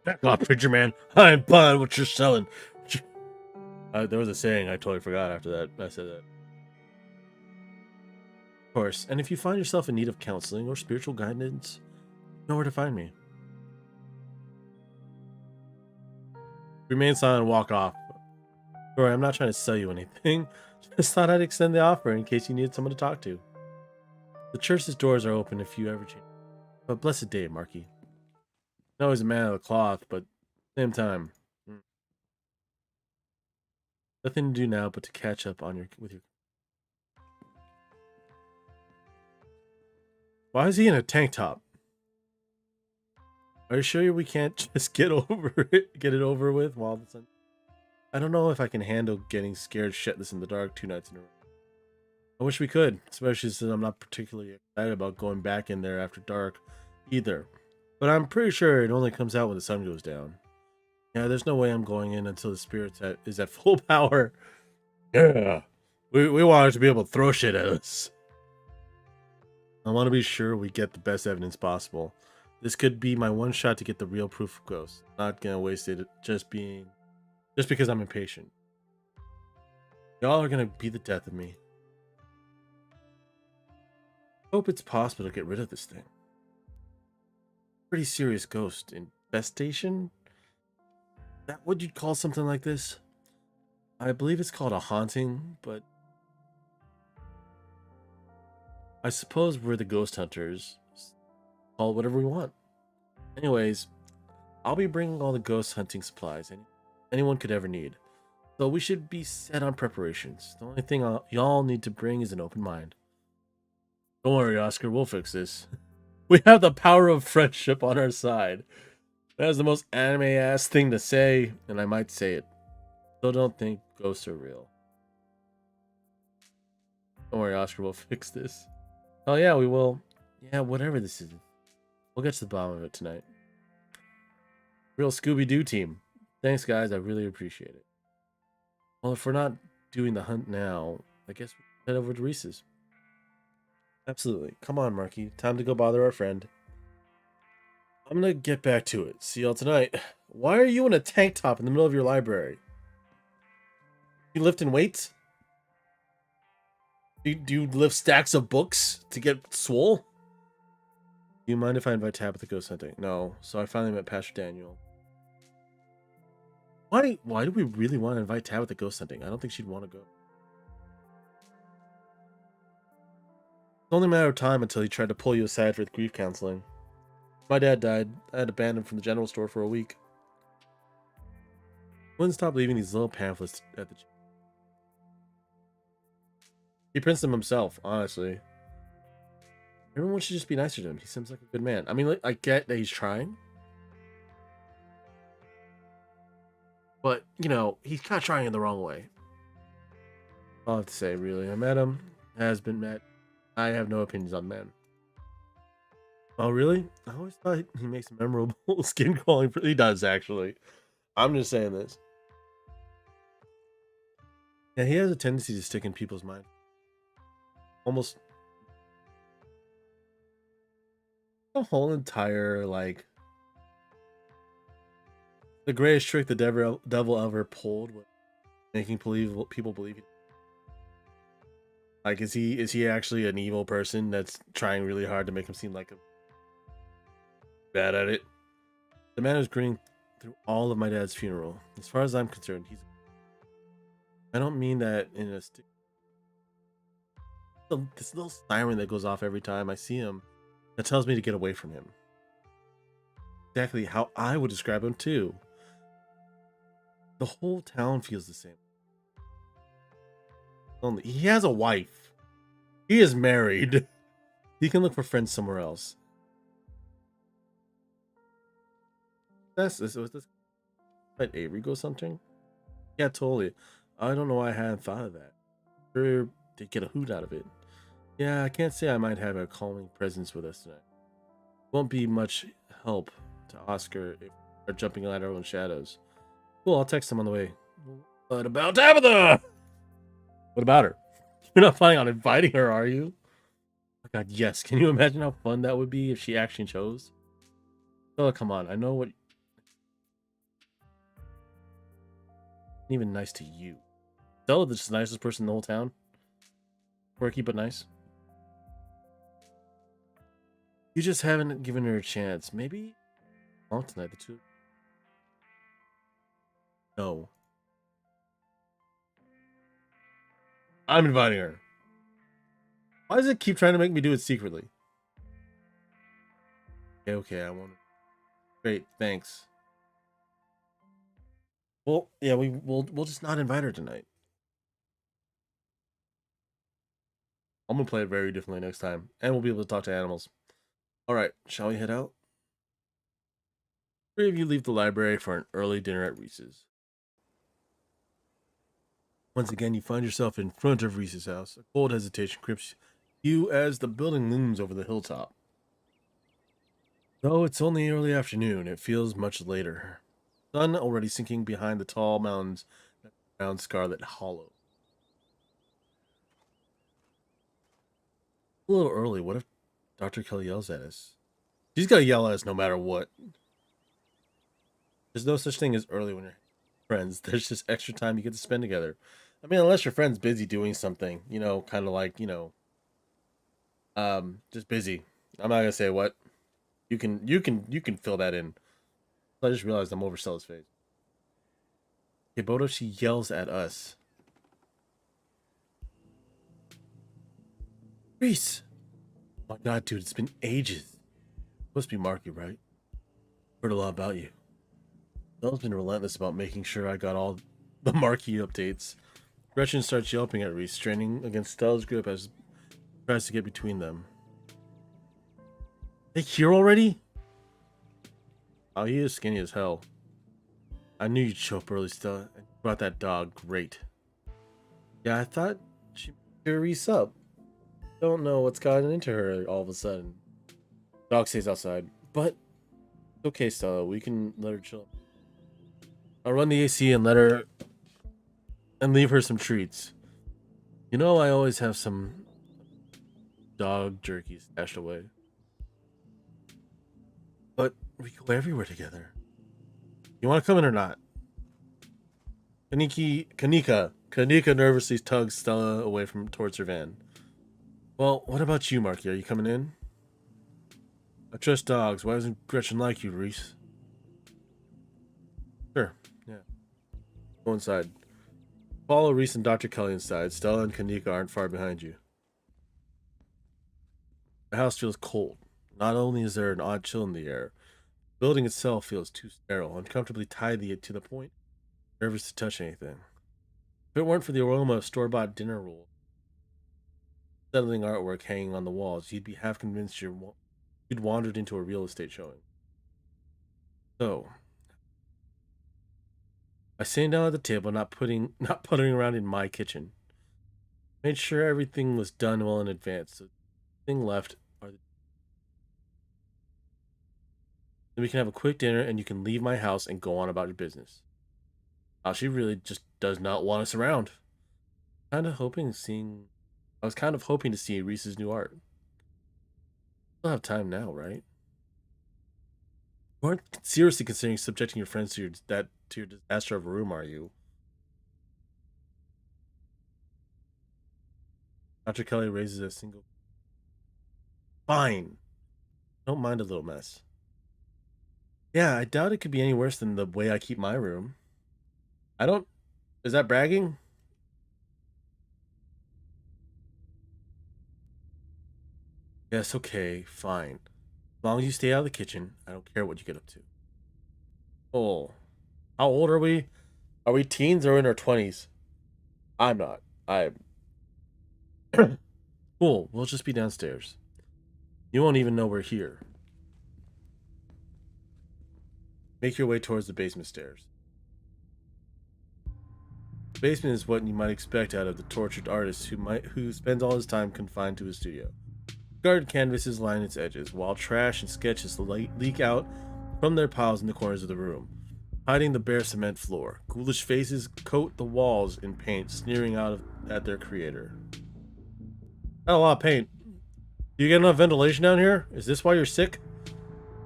Back off, preacher man. I ain't buying what you're selling. There was a saying I totally forgot after that. I said that. Of course, and if you find yourself in need of counseling or spiritual guidance, you know where to find me. Remain silent and walk off. Sorry, I'm not trying to sell you anything. Just thought I'd extend the offer in case you needed someone to talk to. The church's doors are open if you ever change. But blessed day, Marky. I'm always a man of the cloth, but at the same time, nothing to do now but to catch up on with your. Why is he in a tank top? Are you sure we can't just get it over with while the sun? I don't know if I can handle getting scared shitless in the dark 2 nights in a row. I wish we could, especially since I'm not particularly excited about going back in there after dark either. But I'm pretty sure it only comes out when the sun goes down. Yeah, there's no way I'm going in until the is at full power. Yeah. We want it to be able to throw shit at us. I want to be sure we get the best evidence possible. This could be my one shot to get the real proof of ghosts. Not gonna waste it just because I'm impatient. Y'all are gonna be the death of me. Hope it's possible to get rid of this thing. Pretty serious ghost infestation? That what you'd call something like this? I believe it's called a haunting, but I suppose we're the ghost hunters. Call it whatever we want. Anyways, I'll be bringing all the ghost hunting supplies anyone could ever need. So we should be set on preparations. The only thing y'all need to bring is an open mind. Don't worry, Oscar, we'll fix this. We have the power of friendship on our side. That is the most anime-ass thing to say, and I might say it. Still don't think ghosts are real. Don't worry, Oscar, we'll fix this. Oh yeah, we will. Yeah, whatever this is. We'll get to the bottom of it tonight. Real Scooby-Doo team. Thanks, guys. I really appreciate it. Well, if we're not doing the hunt now, I guess we can head over to Reese's. Absolutely. Come on, Marky. Time to go bother our friend. I'm gonna get back to it. See y'all tonight. Why are you in a tank top in the middle of your library? You lifting weights? Do you lift stacks of books to get swole? Do you mind if I invite Tabitha ghost hunting? No. So I finally met Pastor Daniel. Why do we really want to invite Tabitha ghost hunting? I don't think she'd want to go. It's only a matter of time until he tried to pull you aside for grief counseling. My dad died. I had to ban him from the general store for a week. Wouldn't stop leaving these little pamphlets at the gym. He prints them himself, honestly. Everyone should just be nicer to him. He seems like a good man. I mean, I get that he's trying. But, you know, he's kind of trying in the wrong way. All I have to say, really. I met him. Has been met. I have no opinions on men. Oh, really? I always thought he makes a memorable skin crawling. He does, actually. I'm just saying this. Yeah, he has a tendency to stick in people's minds. Almost the whole entire, like, the greatest trick the devil ever pulled was making people believe. Like, is he actually an evil person that's trying really hard to make him seem like a bad at it? The man was grinning through all of my dad's funeral. As far as I'm concerned, I don't mean that in a this little siren that goes off every time I see him that tells me to get away from him. Exactly how I would describe him too. The whole town feels the same. Only he has a wife. He is married. He can look for friends somewhere else. Was this at Avery go something? Yeah, totally. I don't know why I hadn't thought of that. Sure, to get a hoot out of it. Yeah, I can't say I might have a calming presence with us tonight. Won't be much help to Oscar if we're jumping at our own shadows. Cool, I'll text him on the way. What about Tabitha? What about her? You're not planning on inviting her, are you? Oh God, yes. Can you imagine how fun that would be if she actually chose? Oh, come on. I know what... Even nice to you. Stella, the nicest person in the whole town. Quirky, but nice. You just haven't given her a chance. Maybe... Oh, tonight, the two... No. I'm inviting her. Why does it keep trying to make me do it secretly? Okay, I won't. Great, thanks. Well, yeah, we'll just not invite her tonight. I'm gonna play it very differently next time, and we'll be able to talk to animals. All right, shall we head out? Three of you leave the library for an early dinner at Reese's. Once again, you find yourself in front of Reese's house. A cold hesitation grips you as the building looms over the hilltop. Though it's only early afternoon, it feels much later. Sun already sinking behind the tall mountains that surround Scarlet Hollow. A little early. What if Dr. Kelly yells at us? She's gonna yell at us no matter what. There's no such thing as early when you're friends. There's just extra time you get to spend together. I mean, unless your friend's busy doing something, kind of like, just busy. I'm not gonna say what. You can fill that in. I just realized I'm over Stella's face. Okay, but what if she yells at us? Reese! Oh my god, dude, it's been ages. Must be Marky, right? Heard a lot about you. Stella's been relentless about making sure I got all the Marky updates. Gretchen starts yelping at Reese, straining against Stella's grip as he tries to get between them. They here already? Oh, he is skinny as hell. I knew you'd show up early, Stella. And you brought that dog. Great. Yeah, I thought she'd cheer Reese up. Don't know what's gotten into her all of a sudden. Dog stays outside. But it's okay, Stella. We can let her chill. I'll run the AC and leave her some treats. I always have some dog jerky stashed away. But we go everywhere together. You want to come in or not? Kanika nervously tugs Stella away towards her van. Well, what about you, Marky? Are you coming in? I trust dogs. Why doesn't Gretchen like you, Reese? Sure, yeah. Go inside. Follow Reese and Dr. Kelly inside. Stella and Kanika aren't far behind you. The house feels cold. Not only is there an odd chill in the air, the building itself feels too sterile, uncomfortably tidy to the point, nervous to touch anything. If it weren't for the aroma of store-bought dinner rolls, settling artwork hanging on the walls, you'd be half convinced you'd wandered into a real estate showing. So, I sat down at the table, not puttering around in my kitchen. Made sure everything was done well in advance. So the thing left are then we can have a quick dinner and you can leave my house and go on about your business. She really just does not want us around. I was kind of hoping to see Reese's new art. We'll have time now, right? You aren't seriously considering subjecting your friends to your disaster of a room, are you? Dr. Kelly raises a single. Fine. Don't mind a little mess. Yeah, I doubt it could be any worse than the way I keep my room. I don't. Is that bragging? Yes, okay, fine. As long as you stay out of the kitchen, I don't care what you get up to. Oh. How old are we? Are we teens or in our 20s? I'm not. I'm. Cool, we'll just be downstairs. You won't even know we're here. Make your way towards the basement stairs. The basement is what you might expect out of the tortured artist who spends all his time confined to his studio. Garden canvases line its edges, while trash and sketches leak out from their piles in the corners of the room, hiding the bare cement floor. Ghoulish faces coat the walls in paint, sneering at their creator. Not a lot of paint. Do you get enough ventilation down here? Is this why you're sick?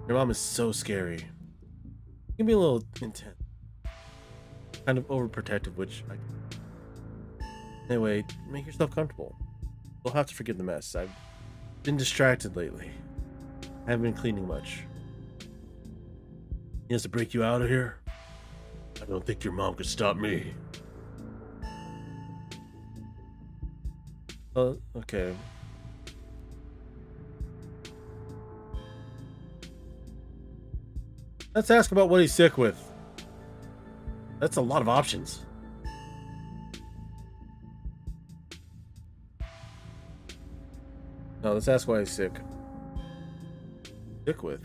Your mom is so scary. It can be a little intense. Kind of overprotective, Anyway, make yourself comfortable. You'll have to forgive the mess. I've been distracted lately. I haven't been cleaning much. He has to break you out of here? I don't think your mom could stop me. Okay. Let's ask about what he's sick with. That's a lot of options. No, let's ask why he's sick. Sick with?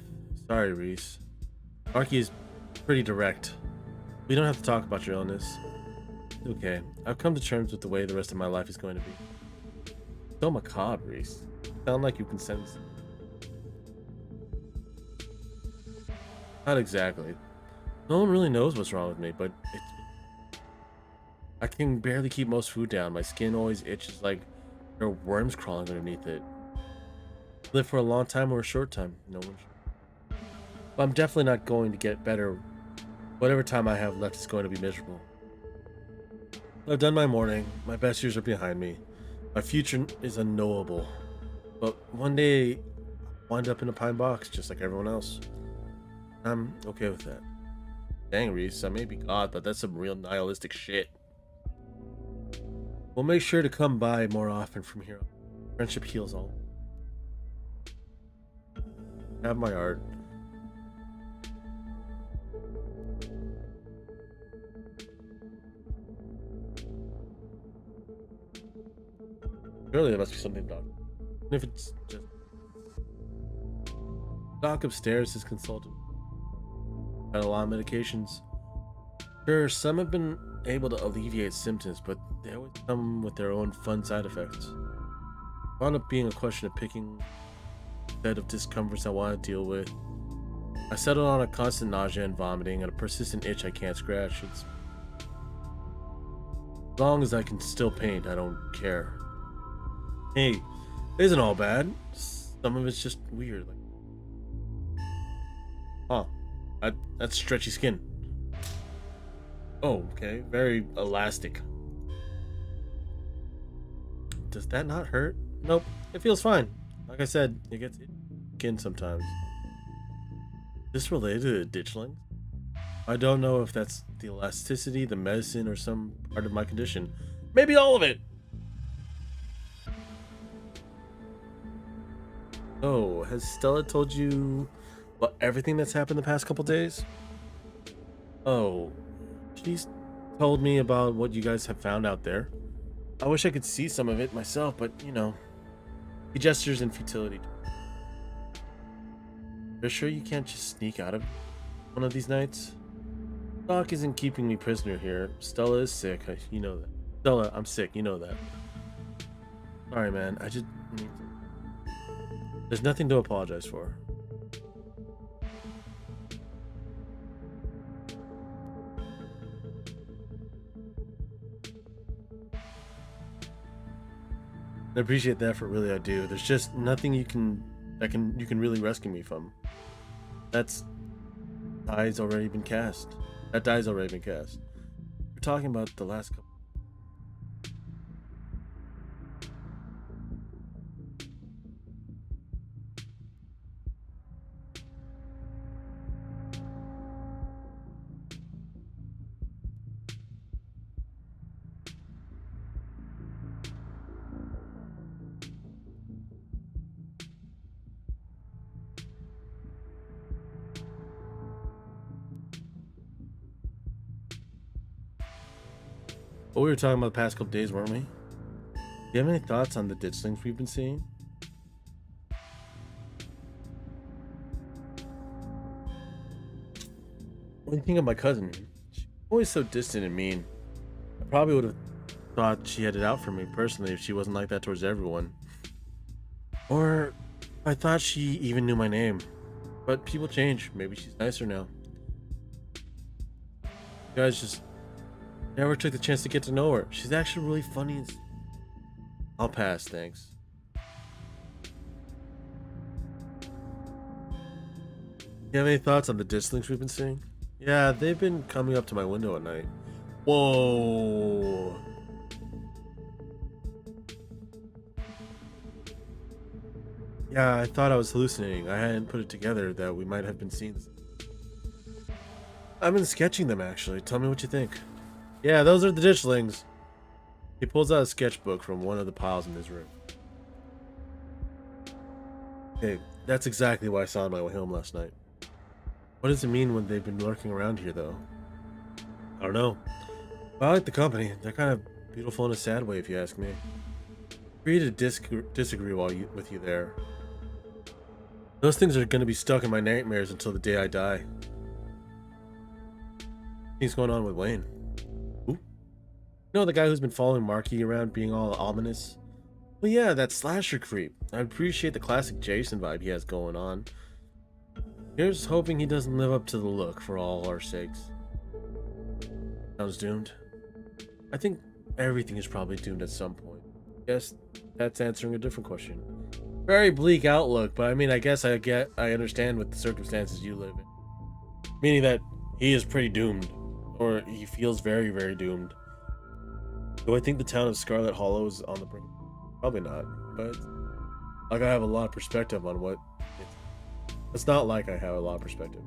Sorry, Reese. Arky is pretty direct. We don't have to talk about your illness. Okay, I've come to terms with the way the rest of my life is going to be. So macabre, Reese. Sound like you can sense. Not exactly. No one really knows what's wrong with me, but I can barely keep most food down. My skin always itches like there are worms crawling underneath it. Live for a long time or a short time, no one. But I'm definitely not going to get better. Whatever time I have left is going to be miserable. I've done my morning. My best years are behind me. My future is unknowable. But one day, I'll wind up in a pine box, just like everyone else. I'm okay with that. Dang, Reese, I may be God, but that's some real nihilistic shit. We'll make sure to come by more often from here on. Friendship heals all. Have my art. Surely there must be something about it. Even if it's just... Doc upstairs is consulted. Had a lot of medications. Sure, some have been able to alleviate symptoms, but they always come with their own fun side effects. It wound up being a question of picking a set of discomforts I want to deal with. I settled on a constant nausea and vomiting and a persistent itch I can't scratch. As long as I can still paint, I don't care. Hey, it isn't all bad. Some of it's just weird. Huh. That's stretchy skin. Oh, okay. Very elastic. Does that not hurt? Nope. It feels fine. Like I said, it gets skin sometimes. Is this related to the ditchlings? I don't know if that's the elasticity, the medicine, or some part of my condition. Maybe all of it! Oh, has Stella told you about everything that's happened the past couple days? Oh, she's told me about what you guys have found out there. I wish I could see some of it myself, but you know, he gestures in futility. You're sure you can't just sneak out of one of these nights? Doc isn't keeping me prisoner here. Stella is sick, you know that. Stella, I'm sick, you know that. Sorry, man, I just... There's nothing to apologize for. I appreciate the effort, really I do. There's just nothing you can really rescue me from. That die's already been cast. We're talking about the last couple. But we were talking about the past couple days, weren't we? Do you have any thoughts on the ditchlings we've been seeing? What do you think of my cousin? She's always so distant and mean. I probably would have thought she had it out for me personally if she wasn't like that towards everyone. Or I thought she even knew my name. But people change. Maybe she's nicer now. You guys just never took the chance to get to know her. She's actually really funny. I'll pass, thanks. You have any thoughts on the ditchlings we've been seeing? Yeah, they've been coming up to my window at night. Whoa. Yeah, I thought I was hallucinating. I hadn't put it together that we might have been seeing this. I've been sketching them, actually. Tell me what you think. Yeah, those are the ditchlings. He pulls out a sketchbook from one of the piles in his room. Hey, that's exactly what I saw on my way home last night. What does it mean when they've been lurking around here, though? I don't know. But I like the company. They're kind of beautiful in a sad way, if you ask me. Free to disagree with you there. Those things are going to be stuck in my nightmares until the day I die. What's going on with Wayne? Who? You know, the guy who's been following Marky around being all ominous? Well, yeah, that slasher creep. I appreciate the classic Jason vibe he has going on. Here's hoping he doesn't live up to the look for all our sakes. Sounds doomed. I think everything is probably doomed at some point. Guess that's answering a different question. Very bleak outlook, but I mean, I guess I understand with the circumstances you live in. Meaning that he is pretty doomed, or he feels very, very doomed. Do I think the town of Scarlet Hollow is on the brink? Probably not, but like I have a lot of perspective on what it's not like I have a lot of perspective.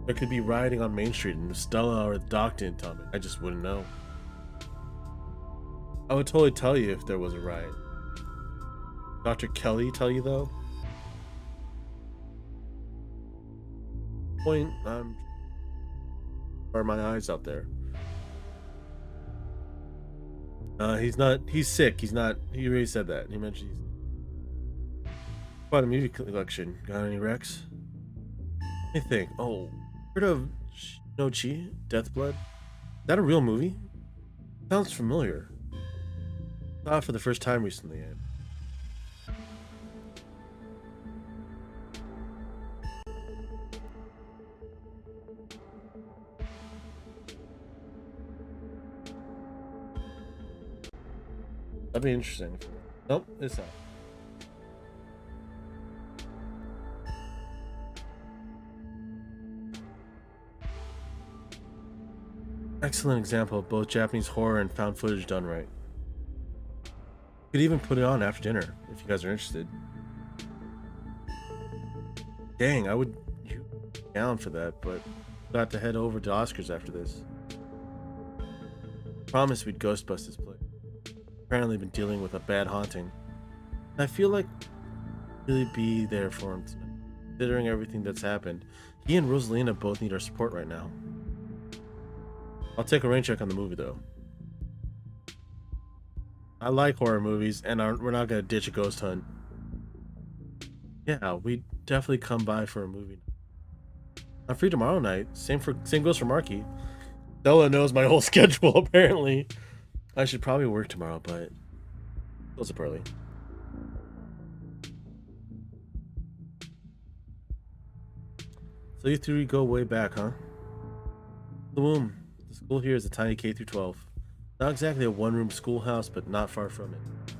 There could be rioting on Main Street and Stella or the doc didn't tell me. I just wouldn't know. I would totally tell you if there was a riot. Dr. Kelly tell you though? Point, are my eyes out there? He's sick. He already said that. He mentioned he's bought a movie collection. Got any Rex? I think. Oh, heard of No Chi? Death Blood? Is that a real movie? Sounds familiar. Saw it for the first time recently. That'd be interesting. Nope, it's not. Excellent example of both Japanese horror and found footage done right. Could even put it on after dinner if you guys are interested. Dang, I would be down for that, but got to head over to Oscar's after this. Promised we'd ghost bust this place. Apparently been dealing with a bad haunting. I feel like really be there for him tonight. Considering everything that's happened, he and Rosalina both need our support right now. I'll take a rain check on the movie though. I like horror movies, and we're not gonna ditch a ghost hunt. Yeah, we definitely come by for a movie. I'm free tomorrow night. Same goes for Marky. Stella knows my whole schedule apparently. I should probably work tomorrow, but close up early. So you three go way back, huh? The womb. The school here is a tiny K through 12. Not exactly a one-room schoolhouse, but not far from it.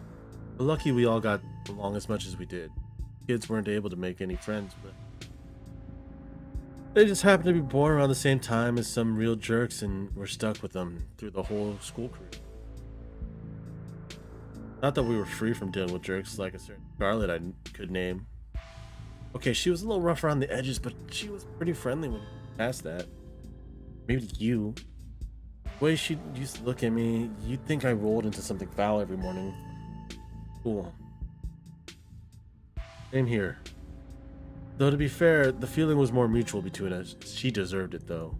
We're lucky we all got along as much as we did. Kids weren't able to make any friends, but they just happened to be born around the same time as some real jerks, and we're stuck with them through the whole school career. Not that we were free from dealing with jerks like a certain Scarlet I could name. Okay, she was a little rough around the edges, but she was pretty friendly when past that. Maybe you. The way she used to look at me, you'd think I rolled into something foul every morning. Cool. Same here. Though to be fair, the feeling was more mutual between us. She deserved it though.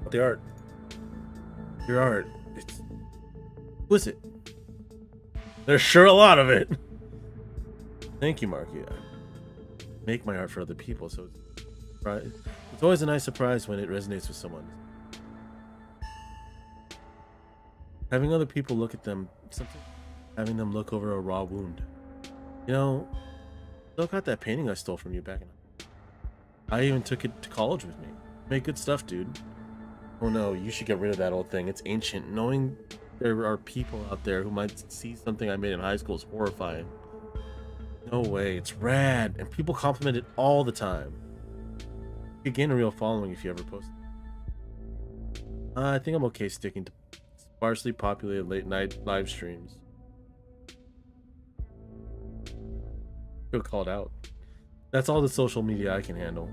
But the art. Your art. It's exquisite. There's sure a lot of it. Thank you, Marky. I make my art for other people, so it's always a nice surprise when it resonates with someone. Having other people look at them, something having them look over a raw wound. You know, still got that painting I stole from you back in. I even took it to college with me. Made good stuff, dude. Oh no, you should get rid of that old thing. It's ancient. Knowing there are people out there who might see something I made in high school is horrifying. No way, it's rad, and people compliment it all the time. You could gain a real following if you ever post it. I think I'm okay sticking to sparsely populated late night live streams. Feel called out. That's all the social media I can handle.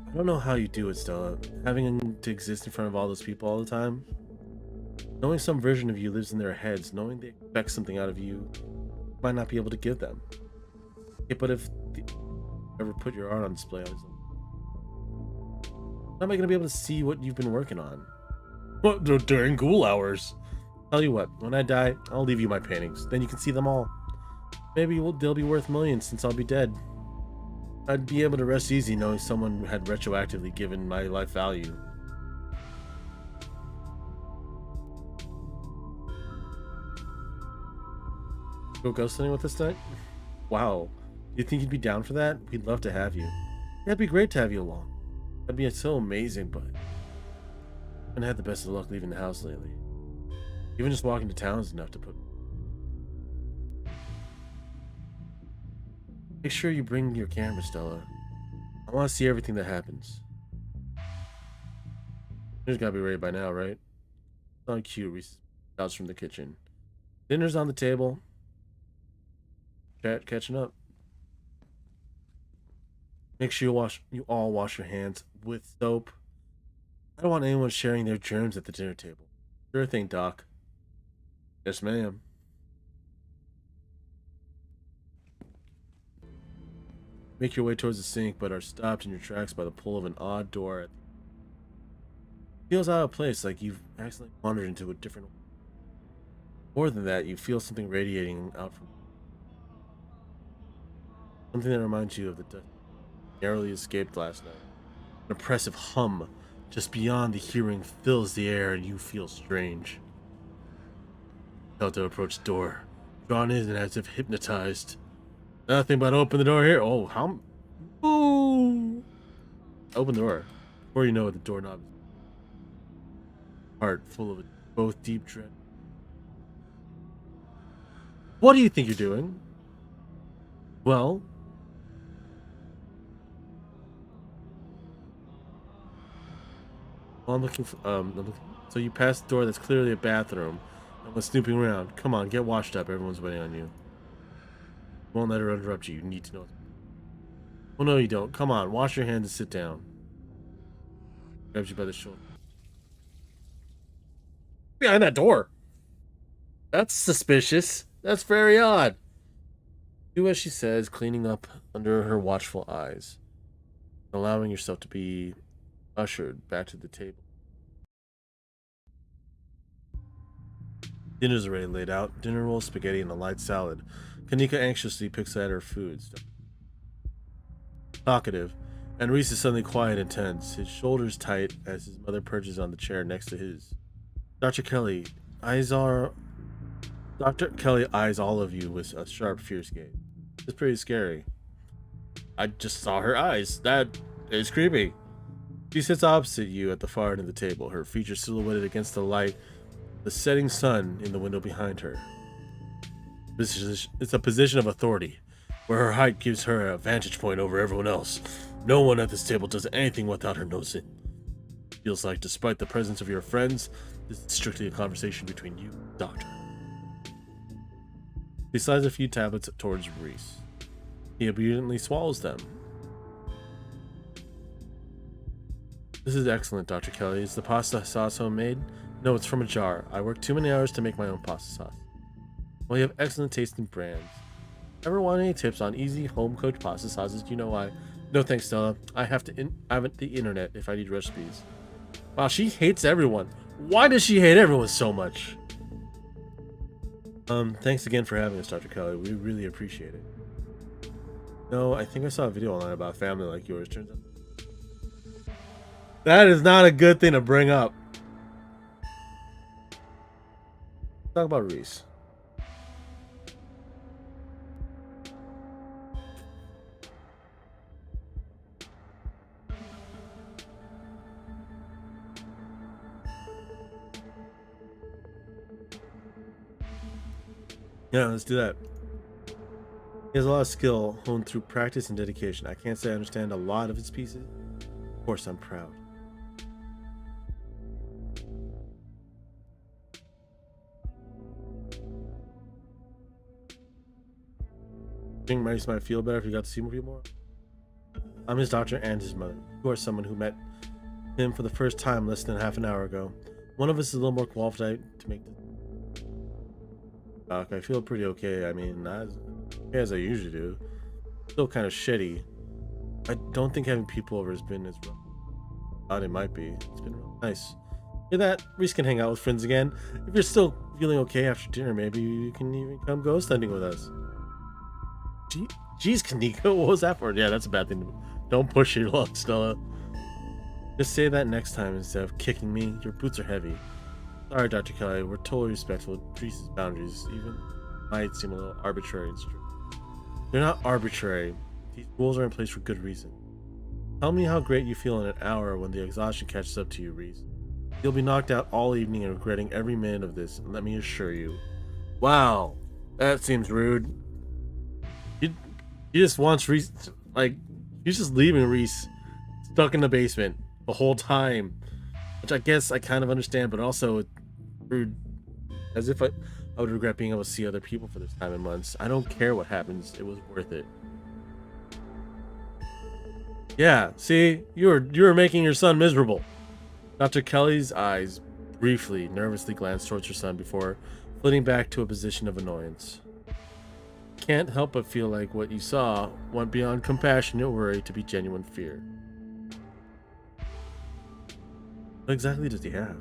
I don't know how you do it, Stella. Having to exist in front of all those people all the time. Knowing some version of you lives in their heads, knowing they expect something out of you, might not be able to give them. Yeah, but if you ever put your art on display, how am I going to be able to see what you've been working on? What, during ghoul hours? Tell you what, when I die, I'll leave you my paintings. Then you can see them all. Maybe they'll be worth millions since I'll be dead. I'd be able to rest easy knowing someone had retroactively given my life value. Go ghost hunting with us tonight? Wow. Do you think you'd be down for that? We'd love to have you. Yeah, it'd be great to have you along. That'd be so amazing, but I haven't had the best of luck leaving the house lately. Even just walking to town is enough to put. Make sure you bring your camera, Stella. I want to see everything that happens. Dinner's gotta be ready by now, right? It's on cue. Reese shouts from the kitchen. Dinner's on the table. Chat catching up. Make sure you all wash your hands with soap. I don't want anyone sharing their germs at the dinner table. Sure thing, Doc. Yes, ma'am. Make your way towards the sink, but are stopped in your tracks by the pull of an odd door. Feels out of place, like you've accidentally wandered into a different. More than that, you feel something radiating out from. Something that reminds you of the death narrowly escaped last night. An oppressive hum just beyond the hearing fills the air, and you feel strange. Felt to approach the door, drawn in and as if hypnotized. Nothing but open the door here. Oh, how? Ooh! Open the door. Before you know it, the doorknob is heart full of both deep dread. What do you think you're doing? Well, I'm looking for. So you pass the door that's clearly a bathroom, and was snooping around. Come on, get washed up. Everyone's waiting on you. Won't let her interrupt you. You need to know. Well, no, you don't. Come on, wash your hands and sit down. Grabs you by the shoulder. Behind that door. That's suspicious. That's very odd. Do as she says, cleaning up under her watchful eyes, allowing yourself to be ushered back to the table. Dinner's already laid out. Dinner roll, spaghetti, and a light salad. Kanika anxiously picks at her foods. Talkative, and Reese is suddenly quiet and tense, his shoulders tight as his mother perches on the chair next to his. Dr. Kelly eyes all of you with a sharp, fierce gaze. It's pretty scary. I just saw her eyes. That is creepy. She sits opposite you at the far end of the table, her features silhouetted against the light, the setting sun in the window behind her. It's a position of authority, where her height gives her a vantage point over everyone else. No one at this table does anything without her noticing. Feels like, despite the presence of your friends, this is strictly a conversation between you and the doctor. He slides a few tablets towards Reese. He obediently swallows them. This is excellent, Dr. Kelly. Is the pasta sauce homemade? No, it's from a jar. I worked too many hours to make my own pasta sauce. Well, you have excellent tasting brands. Ever want any tips on easy home-cooked pasta sauces? You know why? No thanks, Stella. I have the internet if I need recipes. Wow, she hates everyone. Why does she hate everyone so much? Thanks again for having us, Dr. Kelly. We really appreciate it. No, I think I saw a video online about a family like yours. Turns out that is not a good thing to bring up. Talk about Reese. Yeah, let's do that. He has a lot of skill honed through practice and dedication. I can't say I understand a lot of his pieces. Of course, I'm proud. I think Maurice might feel better if he got to see you more. I'm his doctor and his mother. You are someone who met him for the first time less than half an hour ago. One of us is a little more qualified to make this. Doc, I feel pretty okay. I mean, not as I usually do. Still kind of shitty. I don't think having people over has been as rough. Thought it might be. It's been real nice. Hear that? Reese can hang out with friends again. If you're still feeling okay after dinner, maybe you can even come ghost hunting with us. Jeez, Kanika, what was that for? Yeah, that's a bad thing. Don't push your luck, Stella. Just say that next time instead of kicking me. Your boots are heavy. Sorry, Dr. Kelly. We're totally respectful of Reese's boundaries, even might seem a little arbitrary and strict. They're not arbitrary. These rules are in place for good reason. Tell me how great you feel in an hour when the exhaustion catches up to you, Reese. You'll be knocked out all evening and regretting every minute of this, and let me assure you. Wow, that seems rude. He just wants Reese, like, he's just leaving Reese stuck in the basement the whole time, which I guess I kind of understand, but also it's rude. As if I would regret being able to see other people for this time in months. I don't care what happens. It was worth it. Yeah, see, you were making your son miserable. Dr. Kelly's eyes briefly, nervously glanced towards her son before flitting back to a position of annoyance. Can't help but feel like what you saw went beyond compassionate worry to be genuine fear. What exactly does he have?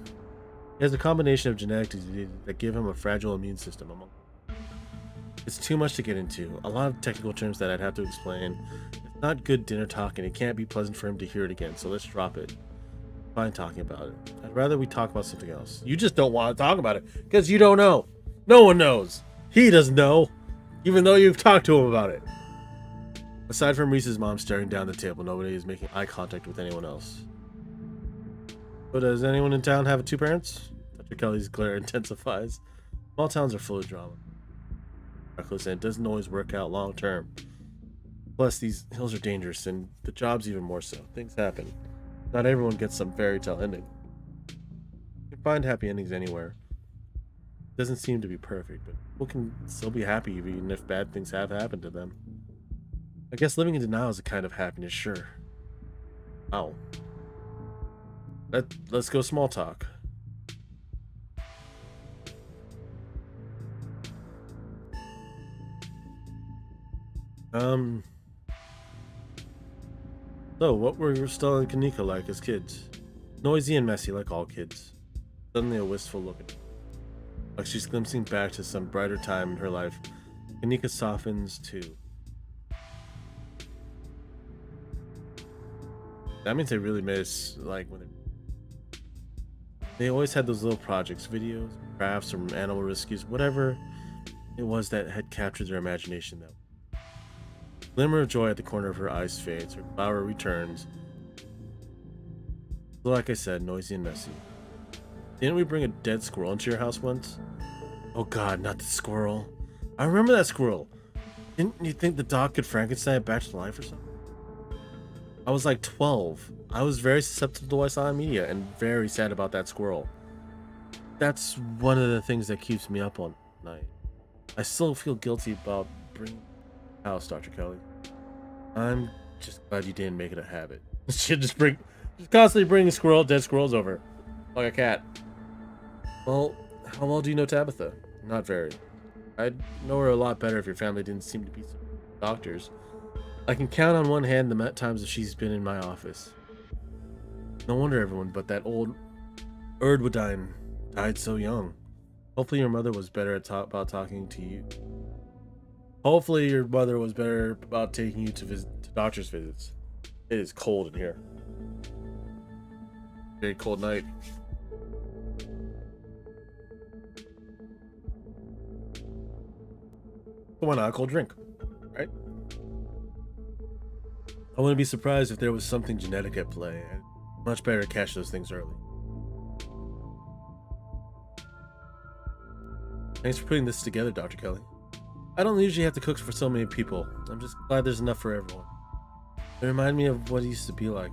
He has a combination of genetic diseases that give him a fragile immune system. It's too much to get into. A lot of technical terms that I'd have to explain. It's not good dinner talk, and it can't be pleasant for him to hear it again, so let's drop it. Fine talking about it. I'd rather we talk about something else. You just don't want to talk about it because you don't know. No one knows. He doesn't know, even though you've talked to him about it. Aside from Reese's mom staring down the table, nobody is making eye contact with anyone else. So does anyone in town have two parents? Dr. Kelly's glare intensifies. Small towns are full of drama. Reckless, and it doesn't always work out long term. Plus, these hills are dangerous, and the job's even more so. Things happen. Not everyone gets some fairy tale ending. You can find happy endings anywhere. It doesn't seem to be perfect, but people can still be happy even if bad things have happened to them. I guess living in denial is a kind of happiness, sure. Wow. Let's go small talk. So, what were Stella and Kanika like as kids? Noisy and messy like all kids. Suddenly a wistful look at her. Like she's glimpsing back to some brighter time in her life. Kanika softens too. That means they really miss, like, when they always had those little projects, videos, crafts, or animal rescues, whatever it was that had captured their imagination though. Glimmer of joy at the corner of her eyes fades. Her flower returns. So like I said, noisy and messy. Didn't we bring a dead squirrel into your house once? Oh god, not the squirrel. I remember that squirrel. Didn't you think the dog could Frankenstein it back to life or something? I was like 12. I was very susceptible to what I saw in media and very sad about that squirrel. That's one of the things that keeps me up all night. I still feel guilty about bringing house, Dr. Kelly. I'm just glad you didn't make it a habit. just constantly bring dead squirrels over, like a cat. Well, how well do you know Tabitha? Not very. I'd know her a lot better if your family didn't seem to be doctors. I can count on one hand the times that she's been in my office. No wonder everyone but that old Erdwadine died so young. Hopefully your mother was better at about talking to you. Hopefully your mother was better about taking you to doctor's visits. It is cold in here. Very cold night. But why not a cold drink, right? I wouldn't be surprised if there was something genetic at play, and much better to catch those things early. Thanks for putting this together, Dr. Kelly. I don't usually have to cook for so many people. I'm just glad there's enough for everyone. It reminded me of what it used to be like.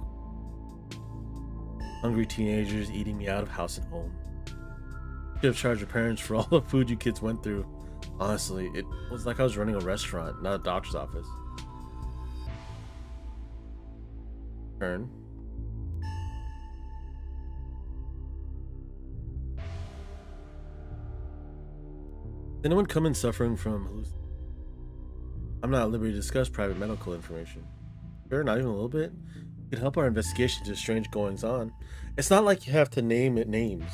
Hungry teenagers eating me out of house and home. Should have charged your parents for all the food you kids went through. Honestly, it was like I was running a restaurant, not a doctor's office. Turn. Did anyone come in suffering from hallucinations? I'm not at liberty to discuss private medical information. Sure, not even a little bit. It could help our investigation into strange goings on. It's not like you have to name it names.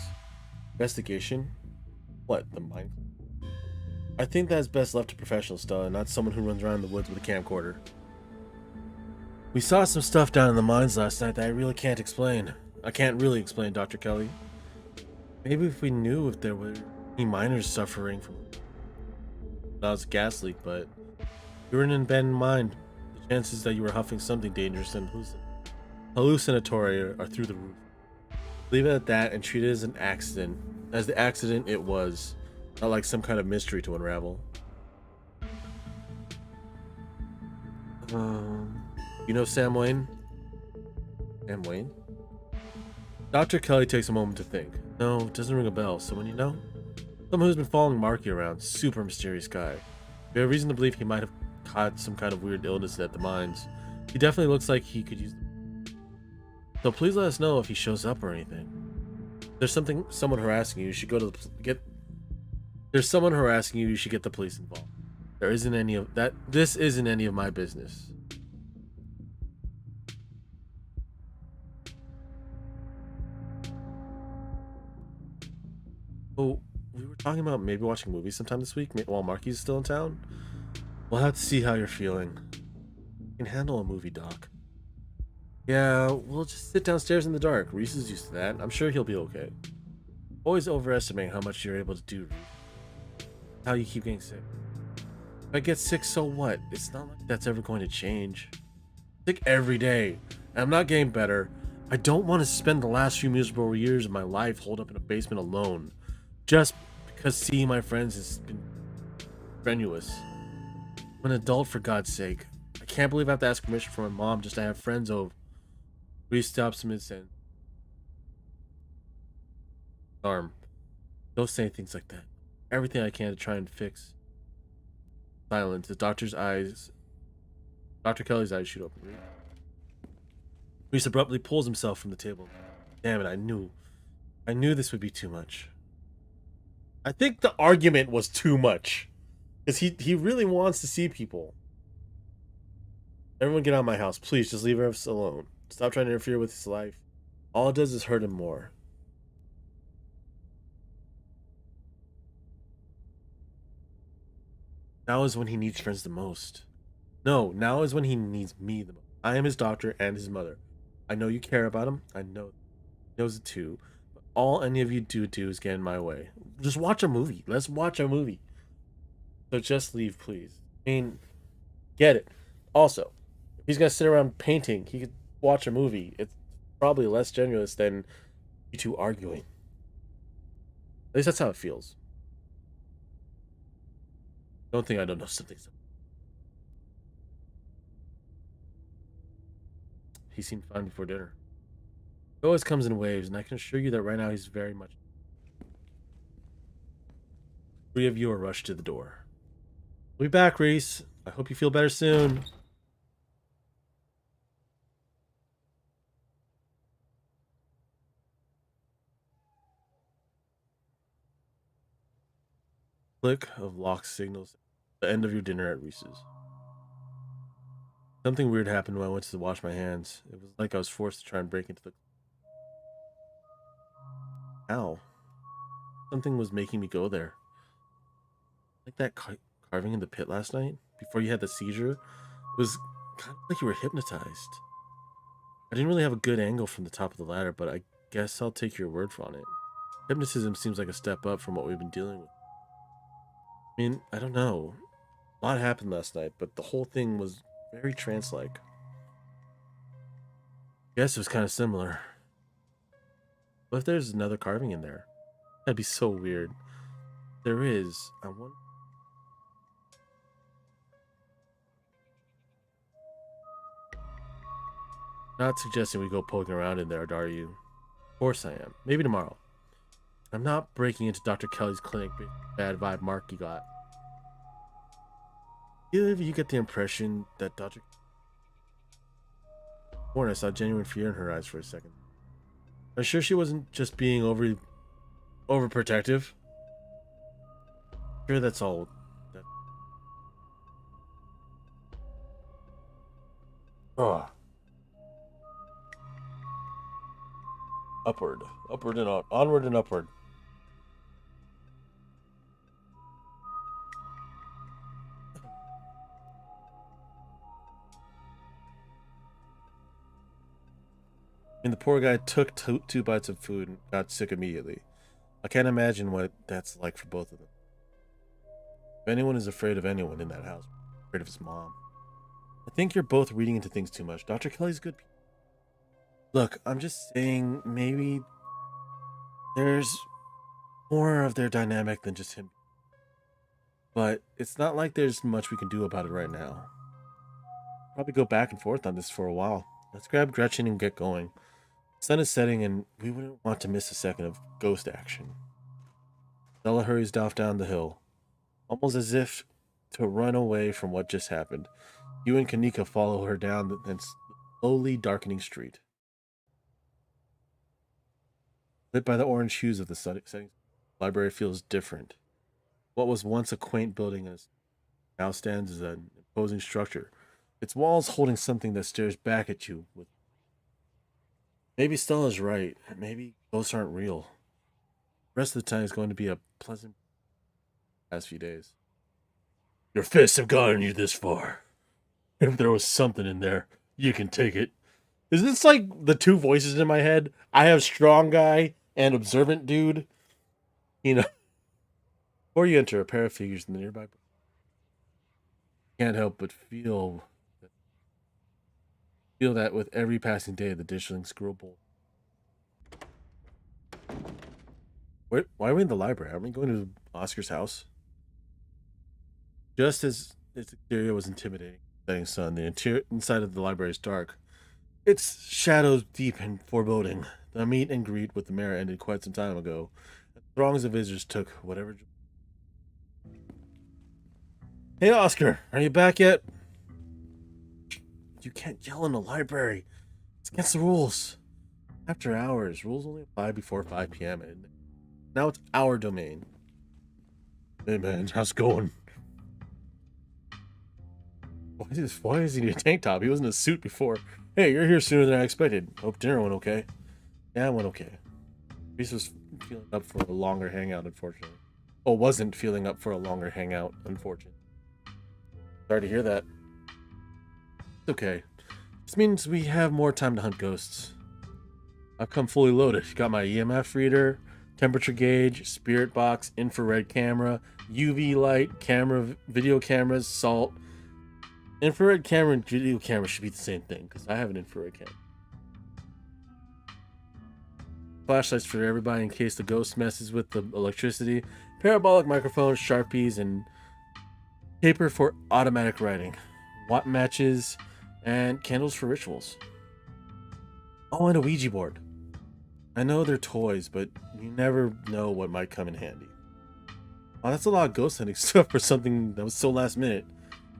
Investigation? What, the mind? I think that's best left to professionals, Stella, not someone who runs around in the woods with a camcorder. We saw some stuff down in the mines last night that I really can't explain. I can't really explain, Dr. Kelly. Maybe if we knew if there were any miners suffering from that was a gas leak, but you were in an abandoned mine. The chances that you were huffing something dangerous and hallucinatory are through the roof. Leave it at that and treat it as an accident. As the accident it was. Not like some kind of mystery to unravel. You know Sam Wayne? Sam Wayne? Dr. Kelly takes a moment to think. No, it doesn't ring a bell. Someone you know? Someone who's been following Marky around. Super mysterious guy. We have reason to believe he might have caught some kind of weird illness at the mines. He definitely looks like he could use them. So please let us know if he shows up or anything. There's someone harassing you. You should go to There's someone harassing you. You should get the police involved. There isn't any of that. This isn't any of my business. Oh, we were talking about maybe watching movies sometime this week while Marky's still in town. We'll have to see how you're feeling. You can handle a movie, Doc. Yeah, we'll just sit downstairs in the dark. Reese is used to that. I'm sure he'll be okay. Always overestimating how much you're able to do, Reese. How you keep getting sick. If I get sick, so what? It's not like that's ever going to change. Sick every day. And I'm not getting better. I don't want to spend the last few miserable years of my life holed up in a basement alone. Just because seeing my friends has been strenuous. I'm an adult, for God's sake. I can't believe I have to ask permission from my mom just to have friends over. Reese stops mid-sentence. Arm. Don't say things like that. Everything I can to try and fix. Silence. The Dr. Kelly's eyes shoot open. Reese abruptly pulls himself from the table. Damn it, I knew this would be too much. I think the argument was too much. Because he really wants to see people. Everyone get out of my house. Please, just leave us alone. Stop trying to interfere with his life. All it does is hurt him more. Now is when he needs friends the most. No, now is when he needs me the most. I am his doctor and his mother. I know you care about him. I know he knows it too. But all any of you do is get in my way. Just watch a movie. Let's watch a movie. So just leave, please. I mean, get it. Also, if he's gonna sit around painting, he could watch a movie. It's probably less strenuous than you two arguing. At least that's how it feels. Don't think I don't know something. He seemed fine before dinner. It always comes in waves, and I can assure you that right now he's very much. Three of you are rushed to the door. We'll be back, Reese. I hope you feel better soon. Click of lock signals the end of your dinner at Reese's. Something weird happened when I went to wash my hands. It was like I was forced to try and break into the... Ow. Something was making me go there. Like that carving in the pit last night? Before you had the seizure? It was kind of like you were hypnotized. I didn't really have a good angle from the top of the ladder, but I guess I'll take your word on it. Hypnotism seems like a step up from what we've been dealing with. I mean, I don't know. A lot happened last night, but the whole thing was very trance-like. I guess it was kind of similar. What if there's another carving in there? That'd be so weird. There is. I want. Not suggesting we go poking around in there, are you? Of course I am. Maybe tomorrow. I'm not breaking into Dr. Kelly's clinic, bad vibe Marky got. Either of you get the impression that Dr. Warren, I saw genuine fear in her eyes for a second. I'm sure she wasn't just being overprotective. Sure, that's all. Oh. Upward and onward and upward. And the poor guy took two bites of food and got sick immediately. I can't imagine what that's like for both of them. If anyone is afraid of anyone in that house, afraid of his mom. I think you're both reading into things too much. Dr. Kelly's good. Look, I'm just saying maybe there's more of their dynamic than just him. But it's not like there's much we can do about it right now. Probably go back and forth on this for a while. Let's grab Gretchen and get going. The sun is setting and we wouldn't want to miss a second of ghost action. Stella hurries off down the hill, almost as if to run away from what just happened. You and Kanika follow her down the slowly darkening street. Lit by the orange hues of the setting, the library feels different. What was once a quaint building now stands as an imposing structure, its walls holding something that stares back at you with. Maybe Stella's right. Maybe ghosts aren't real. The rest of the time is going to be a pleasant past few days. Your fists have gotten you this far. If there was something in there, you can take it. Is this like the two voices in my head? I have strong guy and observant dude. You know. Before you enter, a pair of figures in the nearby. Can't help but feel that with every passing day of the Dishling Squirrel Bowl. Wait, why are we in the library? Aren't we going to Oscar's house? Just as its exterior was intimidating, setting sun, the inside of the library is dark. Its shadows deep and foreboding. The meet and greet with the mayor ended quite some time ago. Throngs of visitors took whatever. Hey, Oscar, are you back yet? You can't yell in the library. It's against the rules. After hours, rules only apply before 5 p.m. and now it's our domain. Hey man, how's it going? Why is he in a tank top? He was in a suit before. Hey, you're here sooner than I expected. Hope dinner went okay. Yeah, it went okay. Reese was feeling up for a longer hangout, unfortunately. Oh, wasn't feeling up for a longer hangout, unfortunately. Sorry to hear that. It's okay. This means we have more time to hunt ghosts. I've come fully loaded. Got my EMF reader, temperature gauge, spirit box, infrared camera, UV light, camera, video cameras, salt. Infrared camera and video camera should be the same thing, because I have an infrared camera. Flashlights for everybody in case the ghost messes with the electricity. Parabolic microphones, Sharpies, and paper for automatic writing. Watt matches, and candles for rituals. Oh, and a Ouija board. I know they're toys, but you never know what might come in handy. Oh, that's a lot of ghost hunting stuff for something that was so last minute.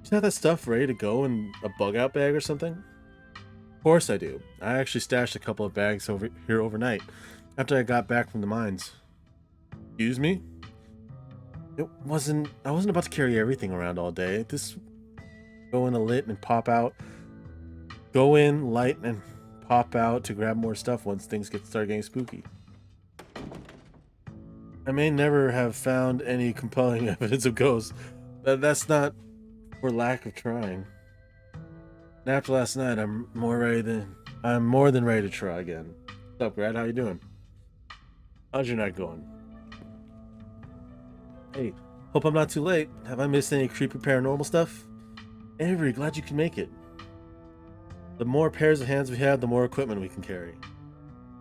Do you have that stuff ready to go in a bug out bag or something? Of course I do. I actually stashed a couple of bags over here overnight after I got back from the mines. Excuse me? I wasn't about to carry everything around all day. This go in a lit and pop out. Go in, light, and pop out to grab more stuff once things start getting spooky. I may never have found any compelling evidence of ghosts. That's not for lack of trying. And after last night, I'm more than ready to try again. What's up, Brad? How you doing? How's your night going? Hey, hope I'm not too late. Have I missed any creepy paranormal stuff? Avery, glad you can make it. The more pairs of hands we have, the more equipment we can carry.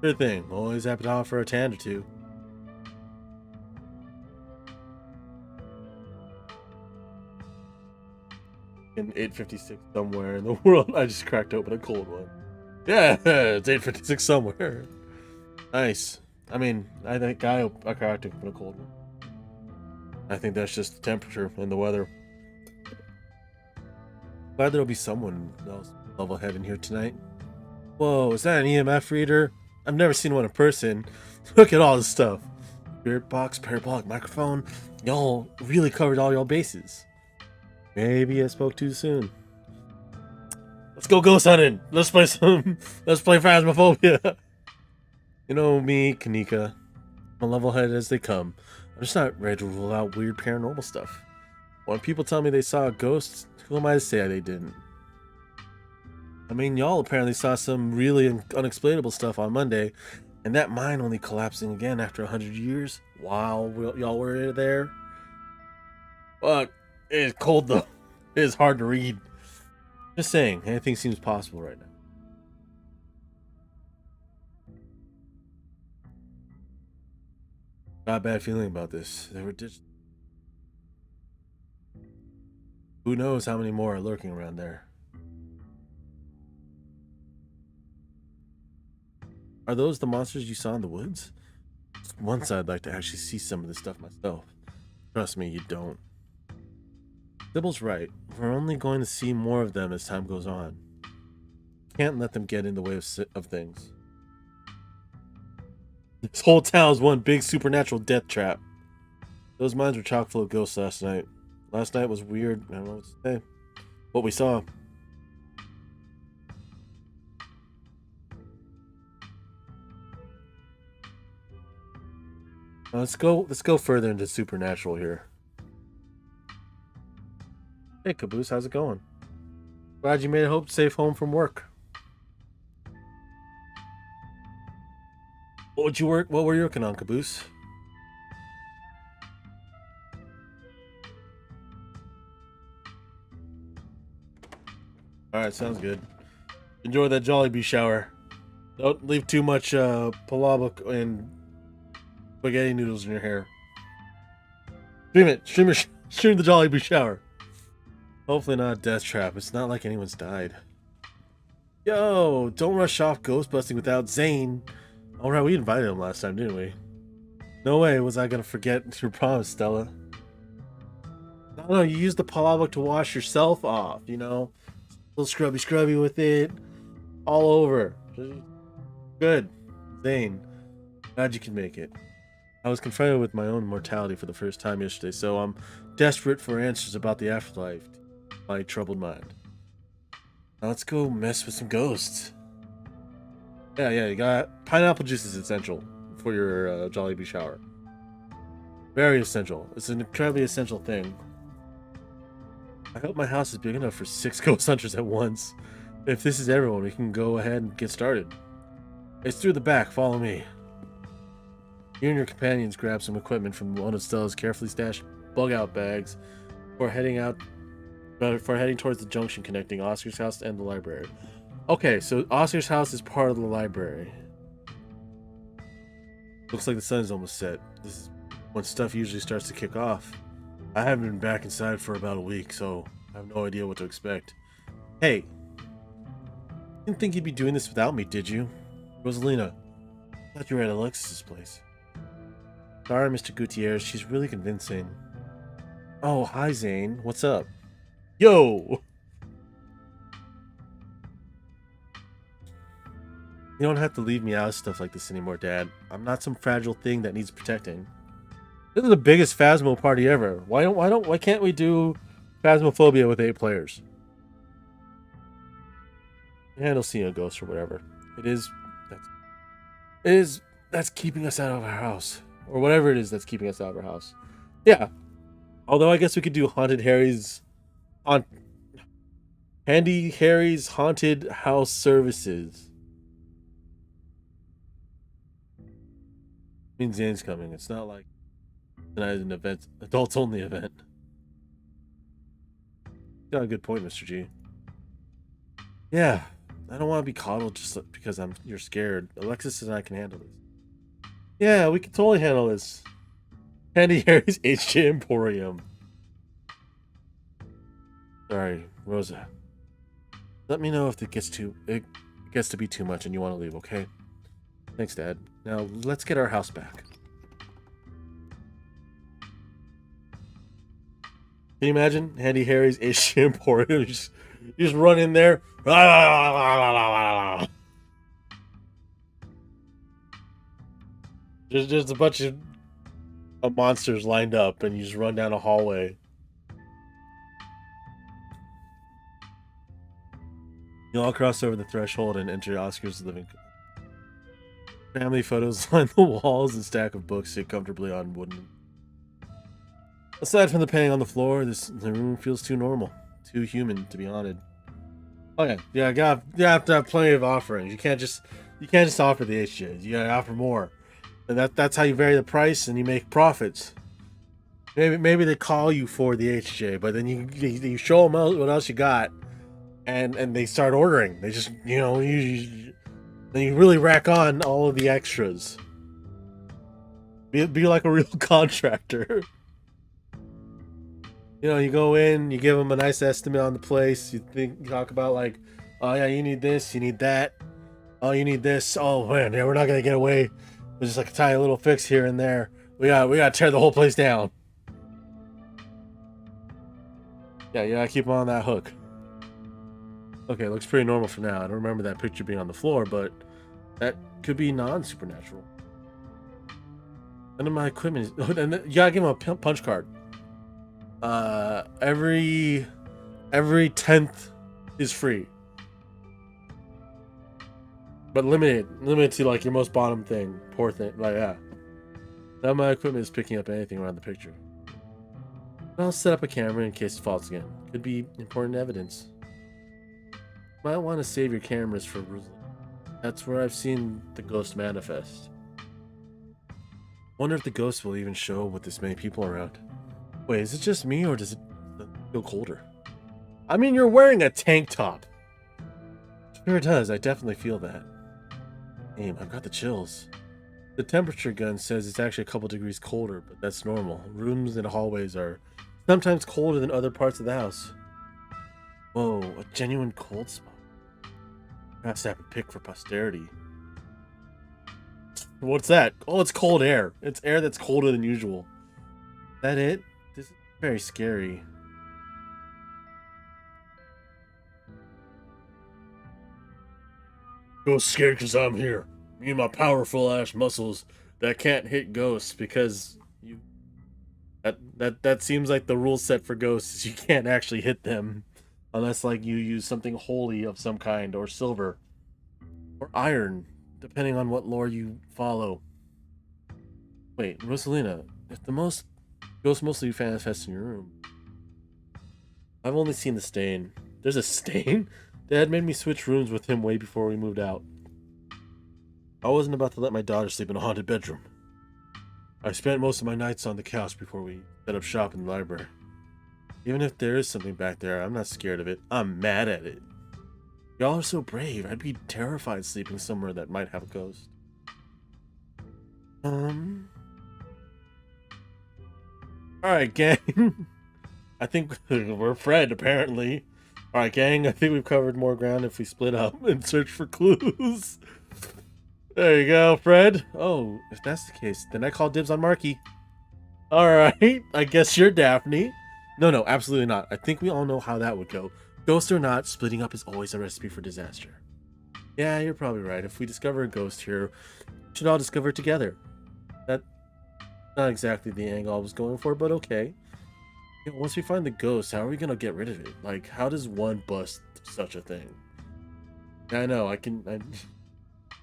Sure thing. Always happy to offer a hand or two. In 8:56 somewhere in the world. I just cracked open a cold one. Yeah, it's 8:56 somewhere. Nice. I mean, I think I cracked open a cold one. I think that's just the temperature and the weather. Glad there'll be someone else level-head in here tonight. Whoa, is that an EMF reader? I've never seen one in person. Look at all this stuff. Spirit box, parabolic microphone. Y'all really covered all y'all bases. Maybe I spoke too soon. Let's go ghost hunting. Let's play Phasmophobia. You know me, Kanika. I'm a level-headed as they come. I'm just not ready to rule out weird paranormal stuff. When people tell me they saw a ghost, who am I to say they didn't? I mean, y'all apparently saw some really unexplainable stuff on Monday, and that mine only collapsing again after 100 years while y'all were there. But it's cold though. It is hard to read. Just saying, anything seems possible right now. Not a bad feeling about this. They were just. Who knows how many more are lurking around there? Are those the monsters you saw in the woods? Once I'd like to actually see some of this stuff myself. Trust me, you don't. Sybil's right. We're only going to see more of them as time goes on. Can't let them get in the way of things. This whole town is one big supernatural death trap. Those mines were chock full of ghosts last night. Last night was weird. I don't know what to say. What we saw. Let's go further into supernatural here. Hey Caboose, how's it going? Glad you made it safe home from work. What were you working on, Caboose? Alright, sounds good. Enjoy that Jollibee shower. Don't leave too much palabok and spaghetti noodles in your hair. Stream it. Stream the Jollibee shower. Hopefully not a death trap. It's not like anyone's died. Yo, don't rush off ghost busting without Zane. Alright, we invited him last time, didn't we? No way was I gonna forget your promise, Stella. No, you used the palabok to wash yourself off, you know? A little scrubby with it. All over. Good. Zane. Glad you can make it. I was confronted with my own mortality for the first time yesterday, so I'm desperate for answers about the afterlife. My troubled mind. Now let's go mess with some ghosts. Yeah, you got pineapple juice is essential for your Jollibee shower. Very essential. It's an incredibly essential thing. I hope my house is big enough for 6 ghost hunters at once. If this is everyone, we can go ahead and get started. It's through the back. Follow me. You and your companions grab some equipment from one of Stella's carefully stashed bug-out bags before heading towards the junction connecting Oscar's house and the library. Okay, so Oscar's house is part of the library. Looks like the sun is almost set. This is when stuff usually starts to kick off. I haven't been back inside for about a week, so I have no idea what to expect. Hey, didn't think you'd be doing this without me, did you? Rosalina, I thought you were at Alexis's place. Sorry, Mr. Gutierrez, she's really convincing. Oh, hi, Zane. What's up? Yo! You don't have to leave me out of stuff like this anymore, Dad. I'm not some fragile thing that needs protecting. This is the biggest Phasmo party ever. Why can't we do Phasmophobia with 8 players? Handle seeing a ghost or whatever. That's keeping us out of our house. Or whatever it is that's keeping us out of our house. Yeah. Although I guess we could do Handy Harry's Haunted House Services. Means Zane's coming. It's not like tonight is an adults only event. Got a good point, Mr. G. Yeah, I don't want to be coddled just because you're scared. Alexis and I can handle this. Yeah, we can totally handle this. Handy Harry's HJ Emporium. Sorry, Rosa. Let me know if it gets to be too much and you want to leave, okay? Thanks, Dad. Now, let's get our house back. Can you imagine? Handy Harry's HJ Emporium. You just run in there. There's just a bunch of monsters lined up, and you just run down a hallway. You all cross over the threshold and enter Oscar's living. Family photos line the walls and stack of books sit comfortably on wooden. Aside from the painting on the floor, the room feels too normal, too human to be haunted. Oh yeah, yeah. You have to have plenty of offerings. You can't just offer the HJs. You gotta offer more, and that's how you vary the price and you make profits. Maybe they call you for the HJ, but then you show them what else you got, and they start ordering. They just then you really rack on all of the extras. Be like a real contractor. You go in, you give them a nice estimate on the place. You talk about like, oh yeah, you need this, you need that. Oh, you need this. Oh man, yeah, we're not gonna get away. There's just like a tiny little fix here and there. We gotta tear the whole place down. Yeah, keep them on that hook. Okay, it looks pretty normal for now. I don't remember that picture being on the floor, but that could be non-supernatural. None of my equipment is... And you gotta give him a punch card. Every 10th is free. But limited to like your most bottom thing. Poor thing. Like, yeah. None of my equipment is picking up anything around the picture. I'll set up a camera in case it falls again. Could be important evidence. Might want to save your cameras for Rosalind. That's where I've seen the ghost manifest. Wonder if the ghost will even show with this many people around. Wait, is it just me or does it feel colder? I mean, you're wearing a tank top. Sure it does. I definitely feel that. Damn, I've got the chills. The temperature gun says it's actually a couple degrees colder, but that's normal. Rooms and hallways are sometimes colder than other parts of the house. Whoa, a genuine cold spot. Perhaps I have a pick for posterity. What's that? Oh, it's cold air. It's air that's colder than usual. Is that it? This is very scary. Ghost scared because I'm here. Me and my powerful ass muscles that can't hit ghosts because you... That seems like the rule set for ghosts is you can't actually hit them. Unless, like, you use something holy of some kind, or silver, or iron, depending on what lore you follow. Wait, Rosalina, if the ghost mostly manifests in your room... I've only seen the stain. There's a stain? Dad made me switch rooms with him way before we moved out. I wasn't about to let my daughter sleep in a haunted bedroom. I spent most of my nights on the couch before we set up shop in the library. Even if there is something back there, I'm not scared of it. I'm mad at it. Y'all are so brave. I'd be terrified sleeping somewhere that might have a ghost. Alright, gang. I think we're Fred, apparently. Alright, gang. I think we've covered more ground if we split up and search for clues. There you go, Fred. Oh, if that's the case, then I call dibs on Marky. Alright, I guess you're Daphne. No, absolutely not. I think we all know how that would go. Ghost or not, splitting up is always a recipe for disaster. Yeah, you're probably right. If we discover a ghost here, we should all discover it together. That's not exactly the angle I was going for, but okay. Once we find the ghost, how are we gonna get rid of it? Like, how does one bust such a thing? Yeah, I know,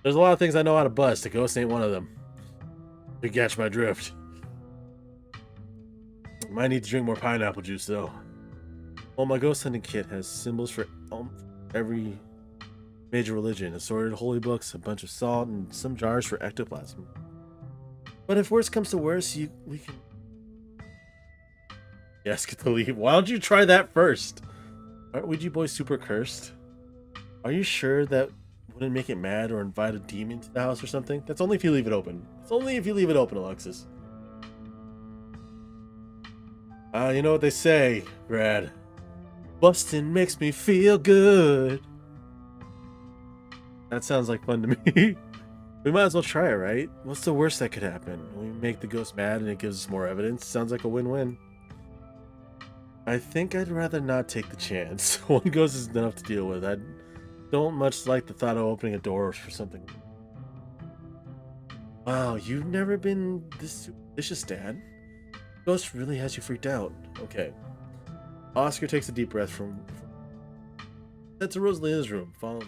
there's a lot of things I know how to bust. A ghost ain't one of them. You catch my drift. Might need to drink more pineapple juice, though. Well, my ghost hunting kit has symbols for every major religion, assorted holy books, a bunch of salt, and some jars for ectoplasm. But if worse comes to worse, we can... Yes, get the leave. Why don't you try that first? Aren't Ouija boys super cursed? Are you sure that wouldn't make it mad or invite a demon to the house or something? That's only if you leave it open. It's only if you leave it open, Alexis. You know what they say, Brad. Bustin' makes me feel good. That sounds like fun to me. We might as well try it, right? What's the worst that could happen? We make the ghost mad and it gives us more evidence. Sounds like a win-win. I think I'd rather not take the chance. One ghost is enough to deal with. I don't much like the thought of opening a door for something. Wow, you've never been this superstitious, Dad? Ghost really has you freaked out. Okay. Oscar takes a deep breath from... That's Rosalina's room. Follow me.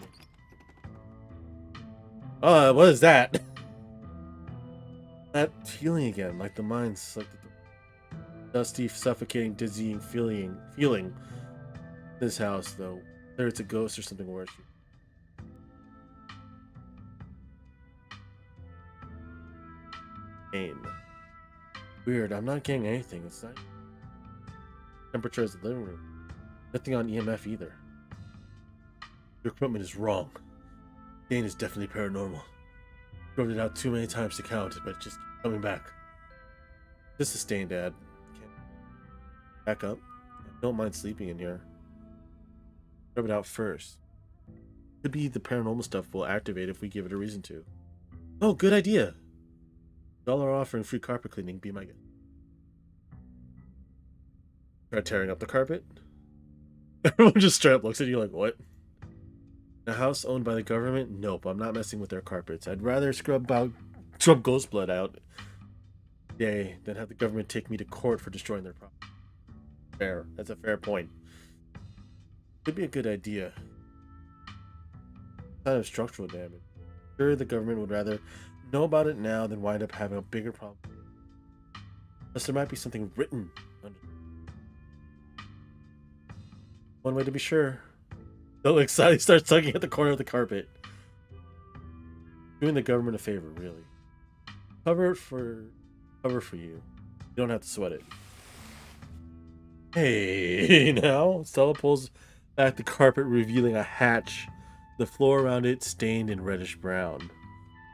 What is that? That feeling again, like the mind's like the dusty, suffocating, dizzying feeling. This house, though. Whether it's a ghost or something worse. Pain. Weird, I'm not getting anything. It's not temperature as the living room. Nothing on EMF either. Your equipment is wrong. Gain is definitely paranormal. Wrote it out too many times to count, but it just keeps coming back. Just a stain, Dad. Can't back up. I don't mind sleeping in here. Rub it out first. Could be the paranormal stuff will activate if we give it a reason to. Oh, good idea. Y'all are offering free carpet cleaning. Be my guest. Try tearing up the carpet. Everyone just straight up looks at you like, what? A house owned by the government? Nope, I'm not messing with their carpets. I'd rather scrub ghost blood out. Yay, than have the government take me to court for destroying their property. Fair. That's a fair point. Could be a good idea. Kind of structural damage. Sure, the government would rather know about it now than wind up having a bigger problem. Plus, there might be something written under. One way to be sure. So excited, starts tugging at the corner of the carpet. Doing the government a favor, really. Cover for you. You don't have to sweat it. Hey, now Stella pulls back the carpet, revealing a hatch. The floor around it stained in reddish brown.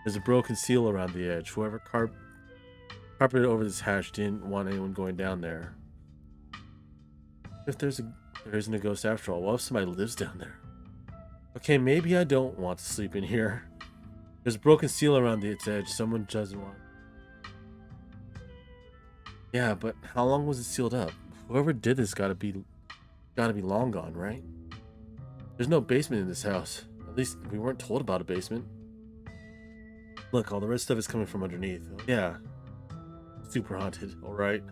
There's a broken seal around the edge. Whoever carpeted over this hatch didn't want anyone going down there. If there isn't a ghost after all, what if somebody lives down there? Okay, maybe I don't want to sleep in here. There's a broken seal around its edge. Someone doesn't want. Yeah, but how long was it sealed up? Whoever did this gotta be long gone, right? There's no basement in this house. At least we weren't told about a basement. Look, all the red stuff is coming from underneath. Yeah. Super haunted, alright.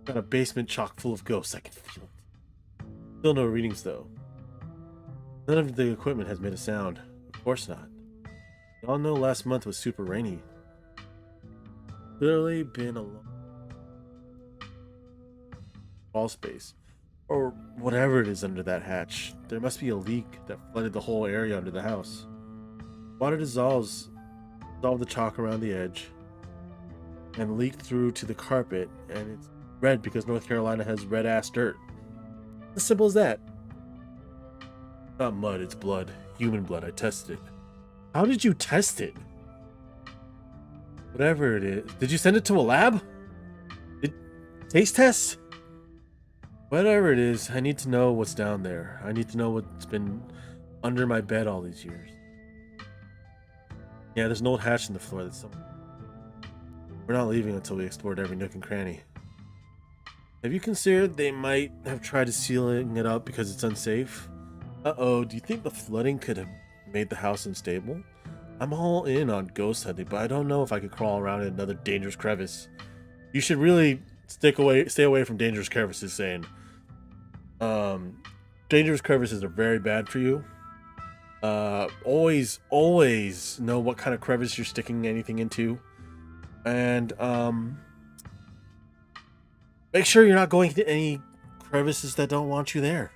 Got a basement chock full of ghosts, I can feel it. Still no readings though. None of the equipment has made a sound. Of course not. You all know last month was super rainy. Clearly been a long crawl space. Or whatever it is under that hatch. There must be a leak that flooded the whole area under the house. Water dissolved the chalk around the edge and leaked through to the carpet, and it's red because North Carolina has red ass dirt. As simple as that. Not mud, it's blood. Human blood. I tested it. How did you test it? Whatever it is. Did you send it to a lab? Taste test? Whatever it is, I need to know what's down there. I need to know what's been under my bed all these years. Yeah, there's an old hatch in the floor. We're not leaving until we explored every nook and cranny. Have you considered they might have tried to sealing it up because it's unsafe? Uh-oh, do you think the flooding could have made the house unstable? I'm all in on ghost hunting, but I don't know if I could crawl around in another dangerous crevice. You should really stay away from dangerous crevices, saying. Dangerous crevices are very bad for you. Always know what kind of crevice you're sticking anything into. And, make sure you're not going into any crevices that don't want you there.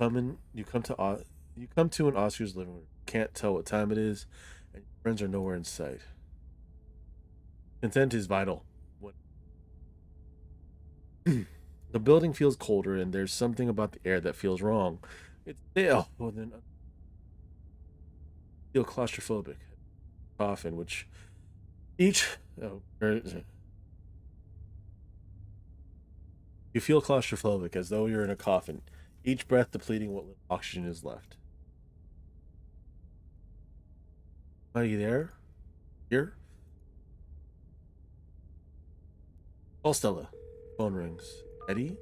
You come to an Oscar's living room. Can't tell what time it is, and your friends are nowhere in sight. Consent is vital. The building feels colder, and there's something about the air that feels wrong. It's stale. Well, then feel claustrophobic. Coffin, which each you feel claustrophobic as though you're in a coffin. Each breath depleting what little oxygen is left. Are you there? Here? Call Stella. Phone rings. Eddie?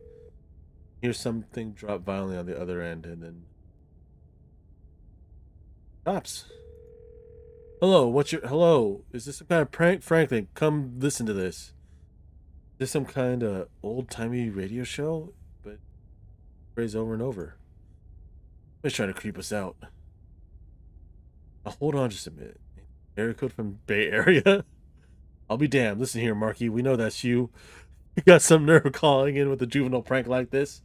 Hear something drop violently on the other end, and then stops. Hello, hello? Is this some kind of prank? Franklin, come listen to this. Is this some kind of old-timey radio show? But phrase over and over. He's trying to creep us out. Now, hold on just a minute. Area code from Bay Area? I'll be damned. Listen here, Marky. We know that's you. You got some nerve calling in with a juvenile prank like this.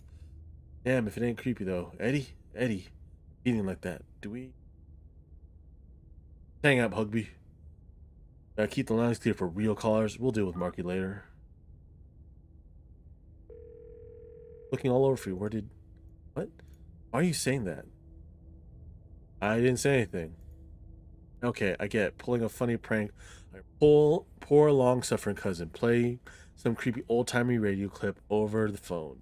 Damn, if it ain't creepy though. Eddie, eating like that. Do we hang up, Hugby? Keep the lines clear for real callers. We'll deal with Marky later. Looking all over for you. Where did... What? Why are you saying that? I didn't say anything. Okay, I get it. Pulling a funny prank. Poor long-suffering cousin. Play some creepy old-timey radio clip over the phone.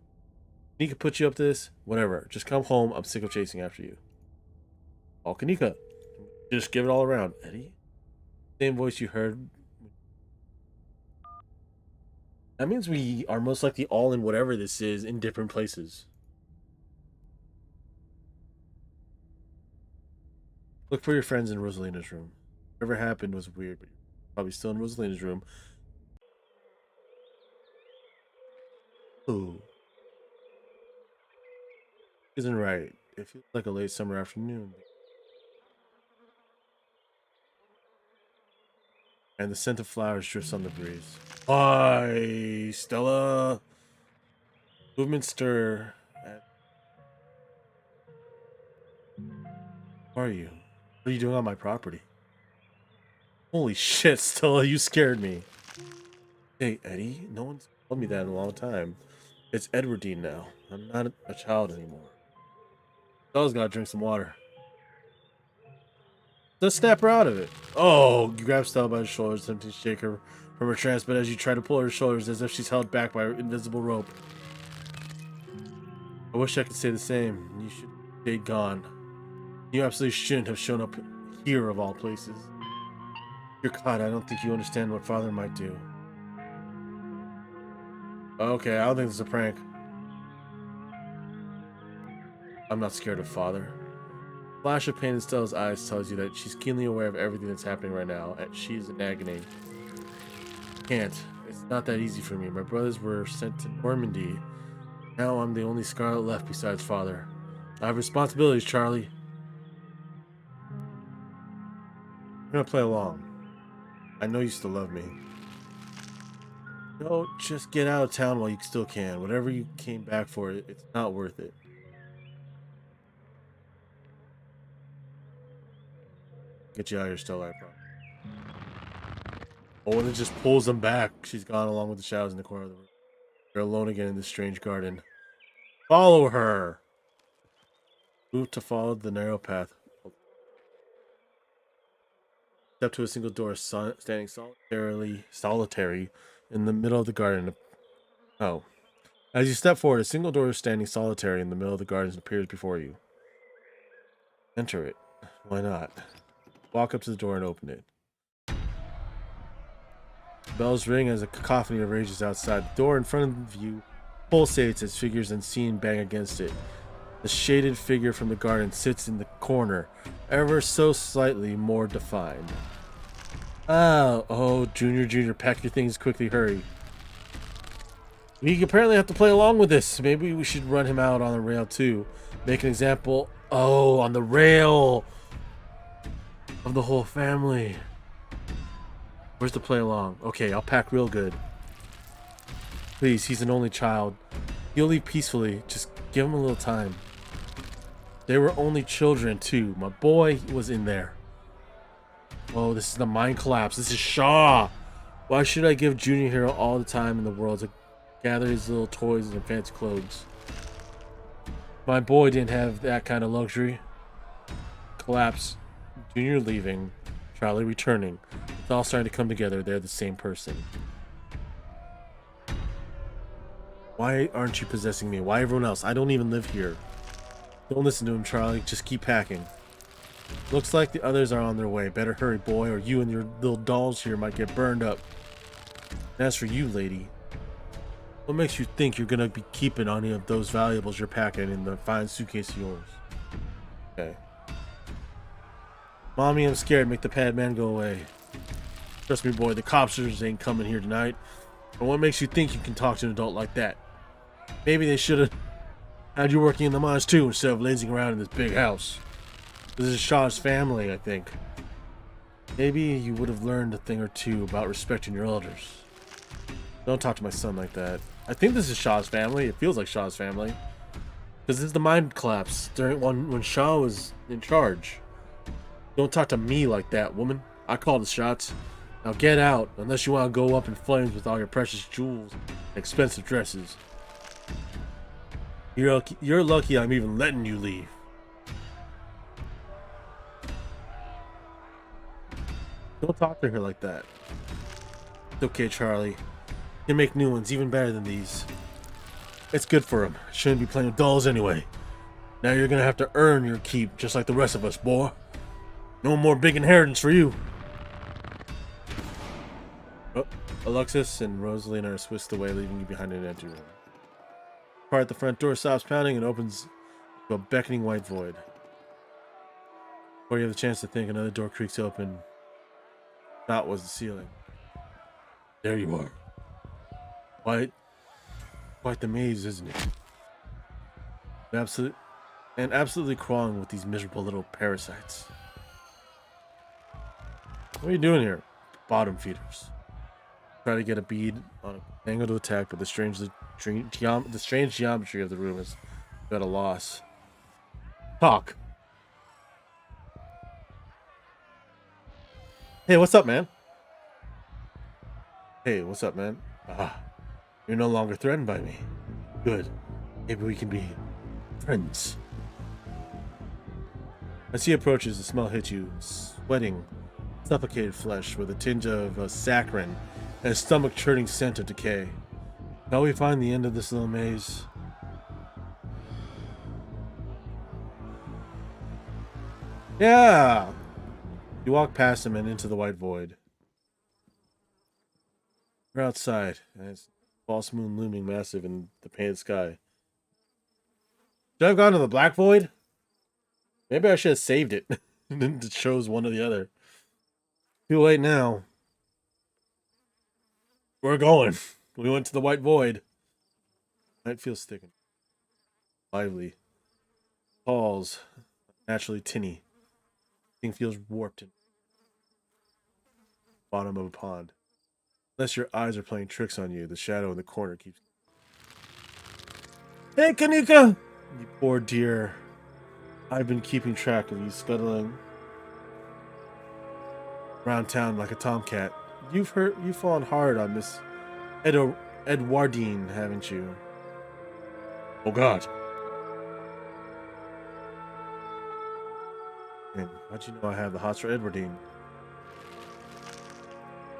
Kanika put you up to this? Whatever. Just come home. I'm sick of chasing after you. Oh, Kanika. Just give it all around. Eddie? Same voice you heard. That means we are most likely all in whatever this is in different places. Look for your friends in Rosalina's room. Whatever happened was weird, but you're probably still in Rosalina's room. Ooh. Isn't right. It feels like a late summer afternoon. And the scent of flowers drifts on the breeze. Hi, Stella. Movement stir. Who are you? What are you doing on my property? Holy shit, Stella, you scared me. Hey, Eddie, no one's told me that in a long time. It's Edwardine now. I'm not a child anymore. Stella's gotta drink some water. Let's snap her out of it. Oh, you grab Stella by the shoulders, attempting to shake her from her trance, but as you try to pull her shoulders as if she's held back by an invisible rope. I wish I could say the same. You should have stayed gone. You absolutely shouldn't have shown up here of all places. You're caught. I don't think you understand what father might do. Okay, I don't think this is a prank. I'm not scared of father. Flash of pain in Stella's eyes tells you that she's keenly aware of everything that's happening right now, and she's in agony. Can't. It's not that easy for me. My brothers were sent to Normandy. Now I'm the only Scarlet left besides father. I have responsibilities, Charlie. I'm gonna play along. I know you still love me. No, just get out of town while you still can. Whatever you came back for, it's not worth it. Get you out of here, Stella, I promise. Oh, and it just pulls them back. She's gone along with the shadows in the corner of the room. You're alone again in this strange garden. Follow her! Move to follow the narrow path. Step to a single door, standing solitary in the middle of the garden. Oh. As you step forward, a single door is standing solitary in the middle of the garden appears before you. Enter it. Why not? Walk up to the door and open it. Bells ring as a cacophony rages outside. The door in front of you pulsates as figures unseen bang against it. The shaded figure from the garden sits in the corner, ever so slightly more defined. Oh, Junior, pack your things quickly, hurry. We apparently have to play along with this. Maybe we should run him out on the rail too. Make an example. Oh, on the rail of the whole family. Where's the play along? Okay, I'll pack real good. Please, he's an only child. He'll leave peacefully. Just give him a little time. They were only children too. My boy was in there. Oh, this is the mind collapse. This is Shaw. Why should I give Junior Hero all the time in the world to gather his little toys and fancy clothes? My boy didn't have that kind of luxury. Collapse. Junior leaving. Charlie returning. It's all starting to come together. They're the same person. Why aren't you possessing me? Why everyone else? I don't even live here. Don't listen to him, Charlie. Just keep packing. Looks like the others are on their way. Better hurry, boy, or you and your little dolls here might get burned up. And as for you, lady, what makes you think you're gonna be keeping any of those valuables you're packing in the fine suitcase of yours? Okay. Mommy, I'm scared. Make the pad man go away. Trust me, boy, the cops ain't coming here tonight. And what makes you think you can talk to an adult like that? Maybe they should have had you working in the mines too, instead of lazing around in this big house. This is Shaw's family, I think. Maybe you would have learned a thing or two about respecting your elders. Don't talk to my son like that. I think this is Shaw's family. It feels like Shaw's family. Because this is the mind collapse during when Shaw was in charge. Don't talk to me like that, woman. I call the shots. Now get out, unless you want to go up in flames with all your precious jewels and expensive dresses. You're lucky I'm even letting you leave. Don't talk to her like that. It's okay, Charlie. You can make new ones even better than these. It's good for him. Shouldn't be playing with dolls anyway. Now you're gonna have to earn your keep, just like the rest of us, boy. No more big inheritance for you. Oh, Alexis and Rosalina are whisked away, leaving you behind in an empty room. Part at the front door stops pounding and opens to a beckoning white void. Before you have the chance to think, another door creaks open. That was the ceiling. There you are. Quite the maze, isn't it? Absolutely crawling with these miserable little parasites. What are you doing here? Bottom feeders. Try to get a bead on an angle to attack, but the strange geometry of the room is at a loss. Talk. Hey, what's up, man? Hey, what's up, man? Ah, you're no longer threatened by me. Good. Maybe we can be friends. As he approaches, the smell hits you, sweating, suffocated flesh with a tinge of saccharine and a stomach-churning scent of decay. Shall we find the end of this little maze? Yeah! You walk past him and into the white void. We're outside, and it's false moon looming massive in the painted sky. Should I have gone to the black void? Maybe I should have saved it. And then it chose one or the other. Too late now. We're going. We went to the white void. Night feels thick and lively. Falls naturally tinny. Thing feels warped and bottom of a pond. Unless your eyes are playing tricks on you, the shadow in the corner keeps. Hey, Kanika! You poor dear. I've been keeping track of you scuttling around town like a tomcat. You've fallen hard on Miss Edwardine, haven't you? Oh God. And how'd you know I have the hots for Edwardine?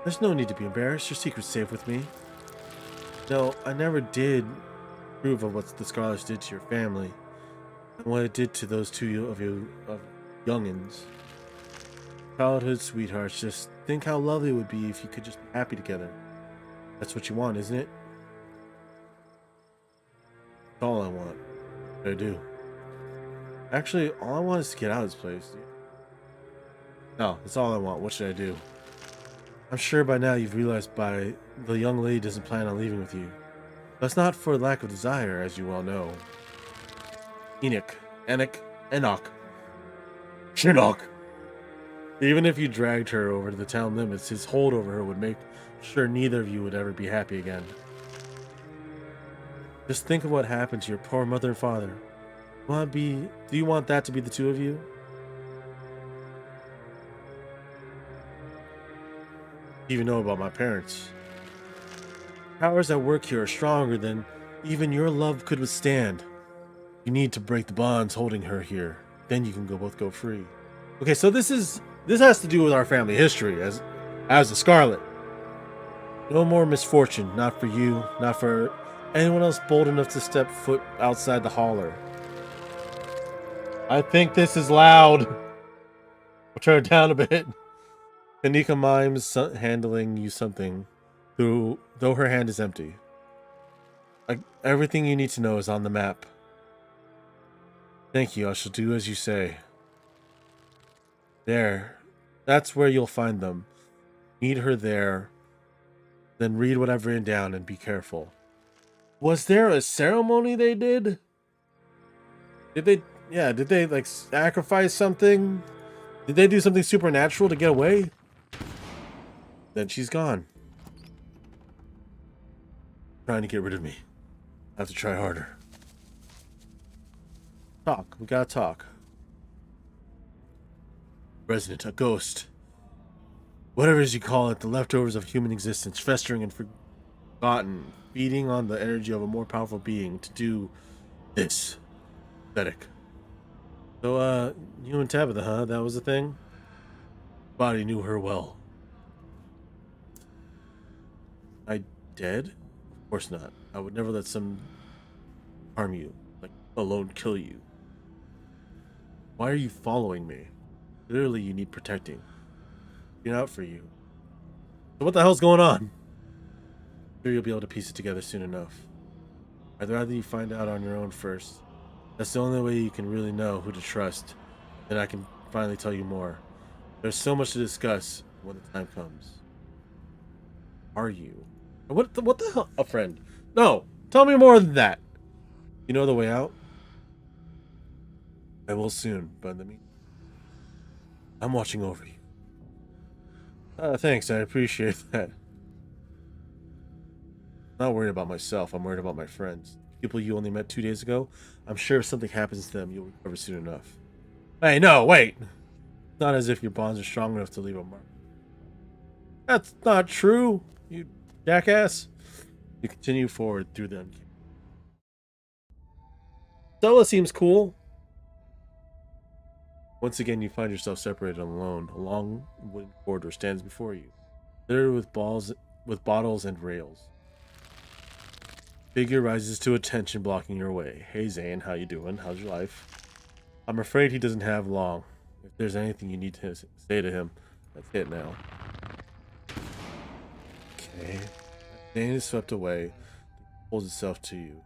There's no need to be embarrassed. Your secret's safe with me. No, I never did approve of what the Scarlets did to your family. And what it did to those two of youngins. Childhood sweethearts, just think how lovely it would be if you could just be happy together. That's what you want, isn't it? That's all I want. What I do. Actually, all I want is to get out of this place. No, that's all I want. What should I do? I'm sure by now you've realized the young lady doesn't plan on leaving with you. That's not for lack of desire, as you well know. Enoch. Shinnok. Even if you dragged her over to the town limits, his hold over her would make sure neither of you would ever be happy again. Just think of what happened to your poor mother and father. Do you want that to be the two of you? Even know about my parents. Powers at work here are stronger than even your love could withstand. You need to break the bonds holding her here. Then you can both go free. Okay, so this has to do with our family history as the Scarlet. No more misfortune, not for you, not for anyone else bold enough to step foot outside the holler. I think this is loud. I'll turn it down a bit. Kanika mimes handling you something, though her hand is empty. Everything you need to know is on the map. Thank you, I shall do as you say. There. That's where you'll find them. Meet her there. Then read what I've written down and be careful. Was there a ceremony they did? Did they like sacrifice something? Did they do something supernatural to get away? Then she's gone. trying to get rid of me. I have to try harder. Talk. We gotta talk. Resident, a ghost. Whatever it is you call it, the leftovers of human existence, festering and forgotten, feeding on the energy of a more powerful being to do this. Pathetic. So, you and Tabitha, huh? That was the thing? Body knew her well. I dead? Of course not. I would never let some harm you, like alone kill you. Why are you following me? Clearly you need protecting. Looking out for you. So what the hell's going on? Sure you'll be able to piece it together soon enough. I'd rather you find out on your own first. That's the only way you can really know who to trust. Then I can finally tell you more. There's so much to discuss when the time comes. Are you? What the hell? A friend? No! Tell me more than that! You know the way out? I will soon, but in the meantime, I'm watching over you. Thanks, I appreciate that. I'm not worried about myself, I'm worried about my friends. People you only met 2 days ago, I'm sure if something happens to them, you'll recover soon enough. Hey, no, wait! It's not as if your bonds are strong enough to leave a mark. That's not true, you jackass. You continue forward through them. Stella seems cool. Once again, you find yourself separated and alone. A long wooden corridor stands before you, littered with bottles and rails. Figure rises to attention, blocking your way. Hey Zane, how you doing? How's your life? I'm afraid he doesn't have long. If there's anything you need to say to him, that's it now. Okay. Zane is swept away. Pulls itself to you.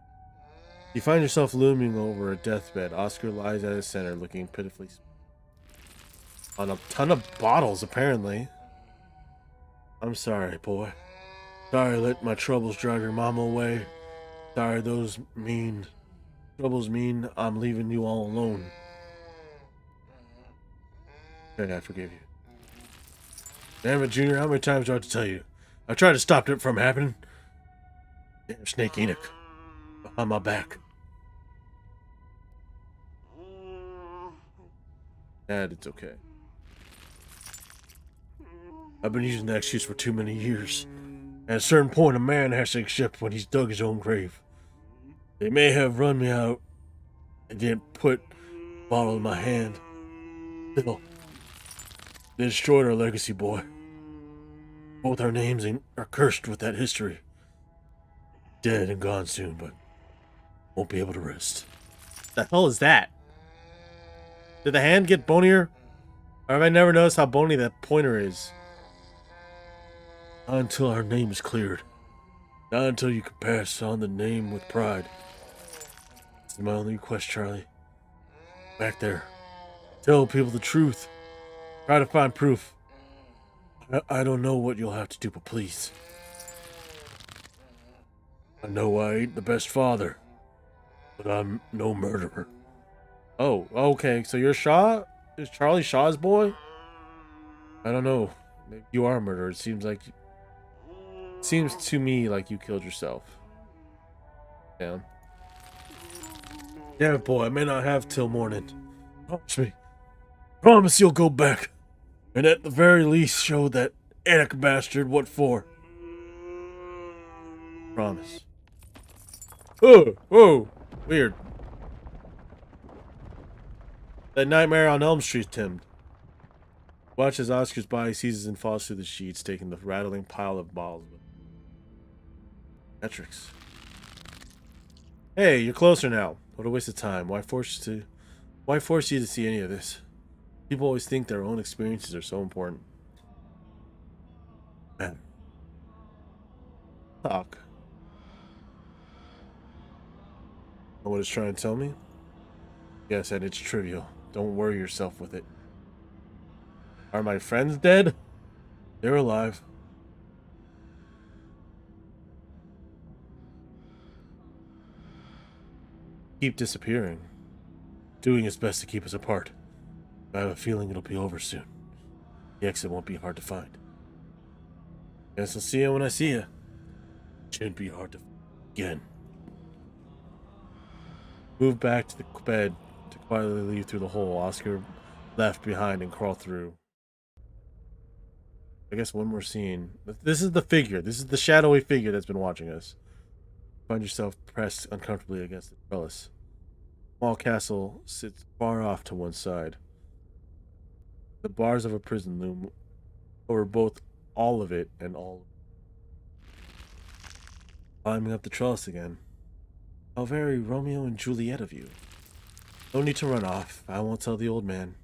You find yourself looming over a deathbed. Oscar lies at his center, looking pitifully on a ton of bottles, apparently. I'm sorry, boy. Sorry I let my troubles drive your mama away. Sorry troubles mean I'm leaving you all alone. Okay, I forgive you. Damn it, Junior, how many times do I have to tell you? I tried to stop it from happening. Damn Snake Enoch. Behind my back. Dad, it's okay. I've been using that excuse for too many years. At a certain point, a man has to accept when he's dug his own grave. They may have run me out and didn't put a bottle in my hand. Still, they destroyed our legacy, boy. Both our names are cursed with that history. Dead and gone soon, but won't be able to rest. The hell is that? Did the hand get bonier? Or have I never noticed how bony that pointer is? Not until our name is cleared. Not until you can pass on the name with pride. This is my only request, Charlie. Back there. Tell people the truth. Try to find proof. I don't know what you'll have to do, but please. I know I ain't the best father, but I'm no murderer. Oh, okay. So you're Shaw? Is Charlie Shaw's boy? I don't know. Maybe you are a murderer. It seems to me like you killed yourself. Down. Damn it, boy. I may not have till morning. Promise me. Promise you'll go back. And at the very least show that Enoch bastard what for. Promise. Oh, weird. That nightmare on Elm Street, Tim. Watch as Oscar's body seizes and falls through the sheets, taking the rattling pile of balls. Metrics. Hey, you're closer now. What a waste of time. Why force you to see any of this? People always think their own experiences are so important. Man. Talk. Know what it's trying to tell me? Yes, and it's trivial. Don't worry yourself with it. Are my friends dead? They're alive. Keep disappearing. Doing its best to keep us apart. I have a feeling it'll be over soon. The exit won't be hard to find. Guess I'll see you when I see you. Shouldn't be hard to find. Again. Move back to the bed to quietly leave through the hole Oscar left behind and crawl through. I guess one more scene. This is the figure. This is the shadowy figure that's been watching us. Find yourself pressed uncomfortably against the trellis. Small castle sits far off to one side. The bars of a prison loom over both all of it and all of it. Climbing up the trellis again. How very Romeo and Juliet of you. No need to run off. I won't tell the old man.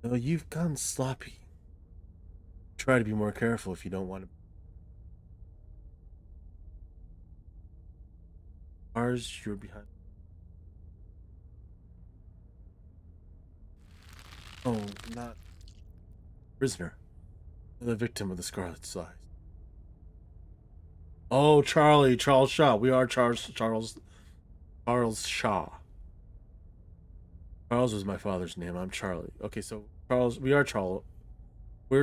No, you've gone sloppy. Try to be more careful if you don't want to. Bars, you're behind. Oh, not prisoner. The victim of the Scarlet Slice. Oh, Charles Shaw. We are Charles Shaw. Charles was my father's name. I'm Charlie. Okay, so Charles, we're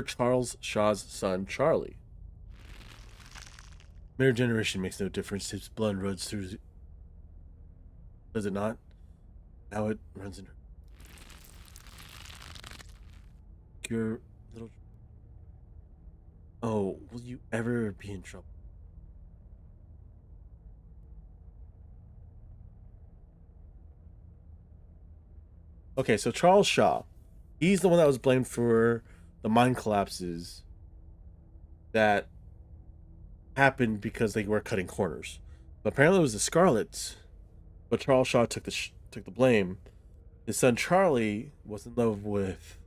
Charles Shaw's son, Charlie. Mere generation makes no difference. His blood runs through. Does it not? Now it runs in her. Your little. Oh, will you ever be in trouble? Okay, so Charles Shaw, he's the one that was blamed for the mine collapses that happened because they were cutting corners. But apparently it was the Scarlets, but Charles Shaw took the blame. His son Charlie was in love with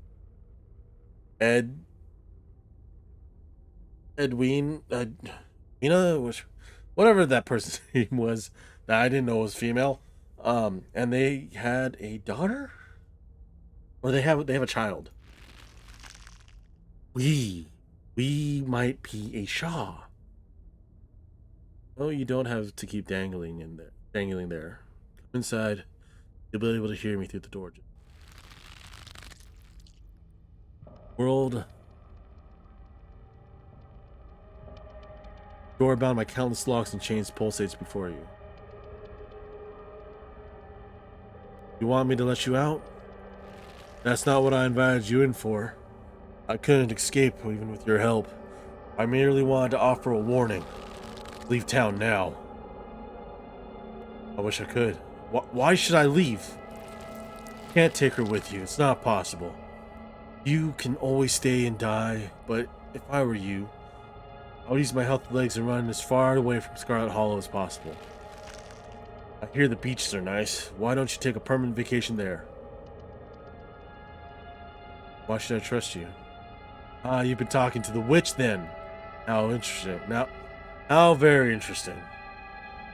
Edwin, whatever that person's name was that I didn't know was female. And they had a daughter, or they have a child. We might be a Shaw. Oh, you don't have to keep dangling there. Come inside. You'll be able to hear me through the door. World. Door bound by countless locks and chains pulsates before you. You want me to let you out? That's not what I invited you in for. I couldn't escape even with your help. I merely wanted to offer a warning. Leave town now. I wish I could. Why should I leave? Can't take her with you. It's not possible. You can always stay and die, but if I were you, I would use my healthy legs and run as far away from Scarlet Hollow as possible. I hear the beaches are nice. Why don't you take a permanent vacation there? Why should I trust you? Ah, you've been talking to the witch then. How interesting. How very interesting.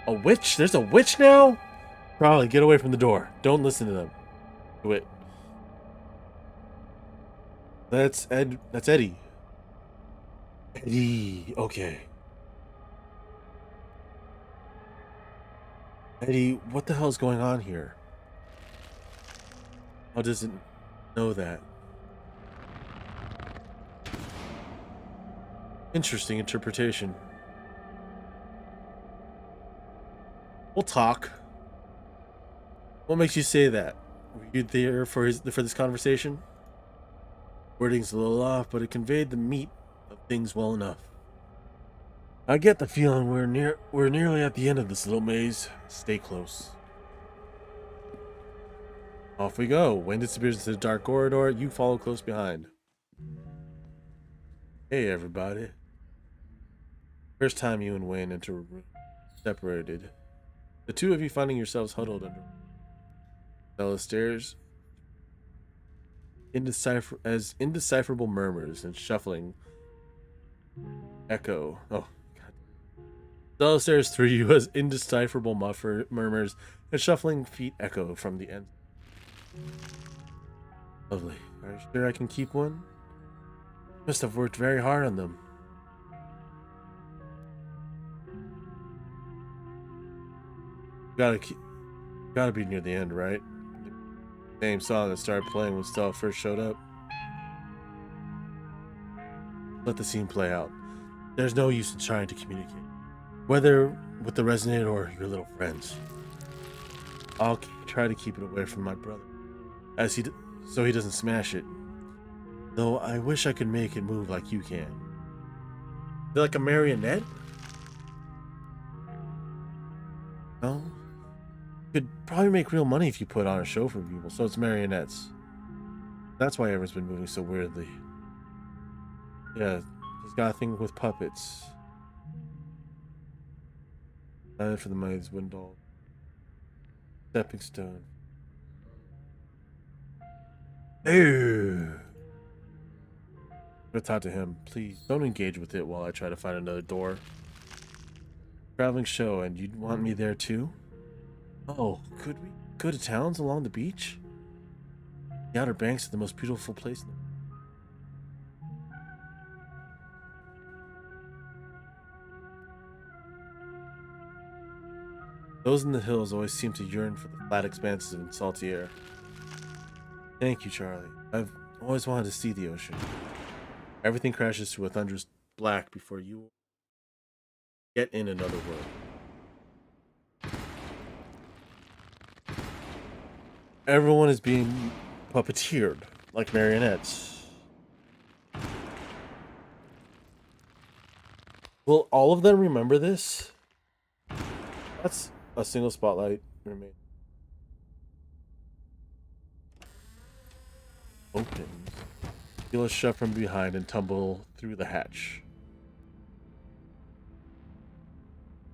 A witch? There's a witch now? Probably get away from the door. Don't listen to them. Do it. That's Eddie. Eddie, okay. Eddie, what the hell is going on here? How does it know that? Interesting interpretation. We'll talk. What makes you say that? Were you there for this conversation? Wording's a little off, but it conveyed the meat of things well enough. I get the feeling we're nearly at the end of this little maze. Stay close. Off we go. Wayne disappears into the dark corridor. You follow close behind. Hey, everybody. First time you and Wayne enter a room separated. The two of you finding yourselves huddled under the stairs. Indecipherable murmurs and shuffling echo. Oh, God. The stairs through you as indecipherable murmurs and shuffling feet echo from the end. Lovely. Are you sure I can keep one? Must have worked very hard on them. Gotta be near the end, right? The same song that started playing when Stella first showed up. Let the scene play out. There's no use in trying to communicate. Whether with the resonator or your little friends. I'll try to keep it away from my brother, so he doesn't smash it. Though I wish I could make it move like you can. They're like a marionette? No? You could probably make real money if you put on a show for people, so it's marionettes. That's why everyone's been moving so weirdly. Yeah, he's got a thing with puppets. For the money's window. Stepping stone. Ew. I'm gonna talk to him. Please don't engage with it while I try to find another door. Traveling show, and you'd want me there too? Oh, could we go to towns along the beach? The Outer Banks are the most beautiful place in the world. Those in the hills always seem to yearn for the flat expanses and salty air. Thank you, Charlie. I've always wanted to see the ocean. Everything crashes to a thunderous black before you get in another world. Everyone is being puppeteered like marionettes. Will all of them remember this? That's a single spotlight remain. Opens. Feel us shove from behind and tumble through the hatch.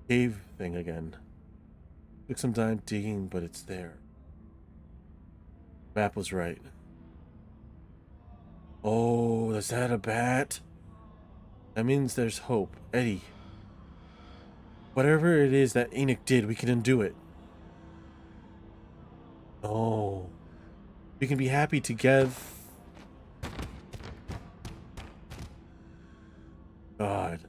Cave thing again. Took some time digging, but it's there. Map was right. Oh, is that a bat? That means there's hope. Eddie. Whatever it is that Enoch did, we can undo it. Oh. We can be happy together. God.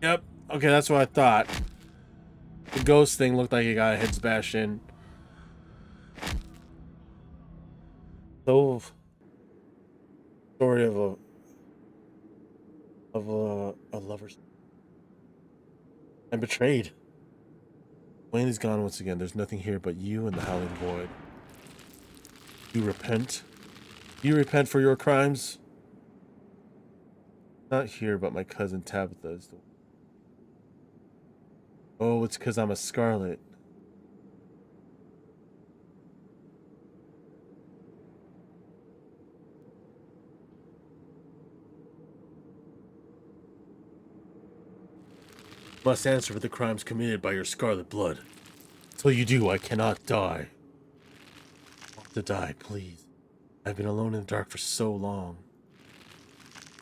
Yep. Okay, that's what I thought. The ghost thing looked like it got a head smashed in. So, story of a lover's and betrayed. Wayne is gone once again. There's nothing here but you and the howling void. You repent? You repent for your crimes? Not here, but my cousin Tabitha is the one. Oh, it's because I'm a Scarlet. Must answer for the crimes committed by your Scarlet blood. Till you do, I cannot die. I want to die, please. I've been alone in the dark for so long.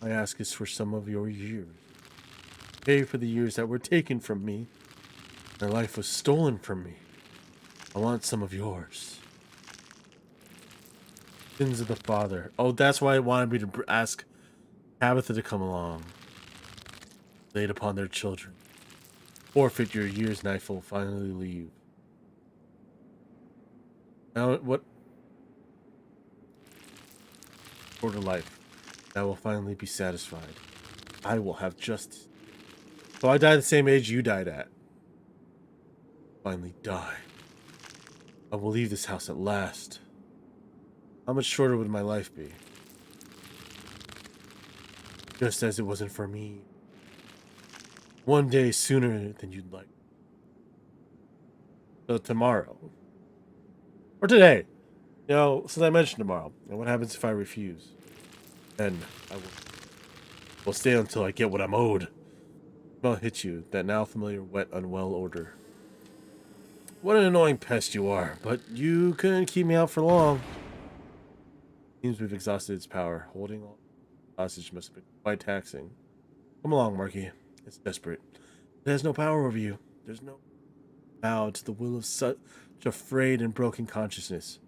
I ask is for some of your years. Pay for the years that were taken from me. My life was stolen from me. I want some of yours. Sins of the father. Oh, that's why I wanted me to ask Tabitha to come along. Laid upon their children. Forfeit your years, and I will finally leave. Now, what? Shorter life. I will finally be satisfied. I will have justice. So I died the same age you died at. Finally die. I will leave this house at last. How much shorter would my life be? Just as it wasn't for me. One day sooner than you'd like. So tomorrow. Or today. You know, since I mentioned tomorrow. And what happens if I refuse? Then I will stay until I get what I'm owed. I'll hit you. That now familiar wet, unwell odor. What an annoying pest you are. But you couldn't keep me out for long. Seems we've exhausted its power. Holding all hostage must have been quite taxing. Come along, Marky. It's desperate. It has no power over you. There's no bow to the will of such a frayed and broken consciousness.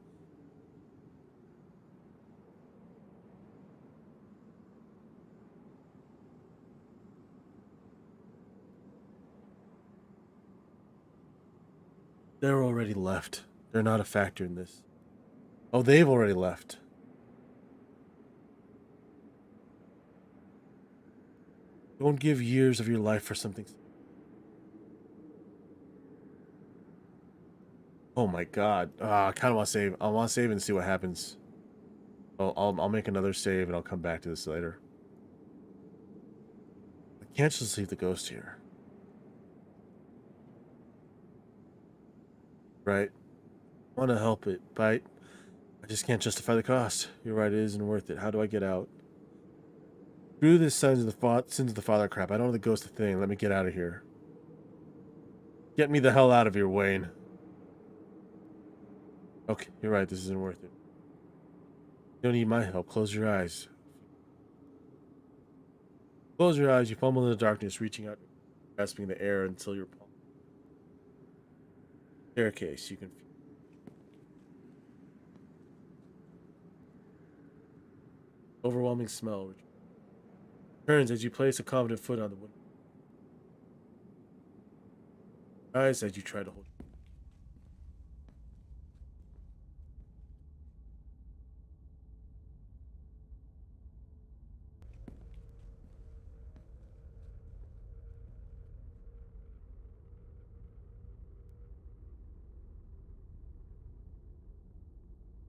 They're already left. They're not a factor in this. Oh, they've already left. Don't give years of your life for something. Oh my god. I kind of want to save. I want to save and see what happens. I'll make another save and I'll come back to this later. I can't just leave the ghost here. Right? I want to help it, but I just can't justify the cost. You're right, it isn't worth it. How do I get out? Screw this sins of the father crap. I don't want the ghost a thing. Let me get out of here. Get me the hell out of here, Wayne. Okay, you're right. This isn't worth it. You don't need my help. Close your eyes. Close your eyes. You fumble in the darkness, reaching out, grasping the air until you're staircase. You can feel overwhelming smell. Which turns as you place a confident foot on the wood. Eyes as you try to hold.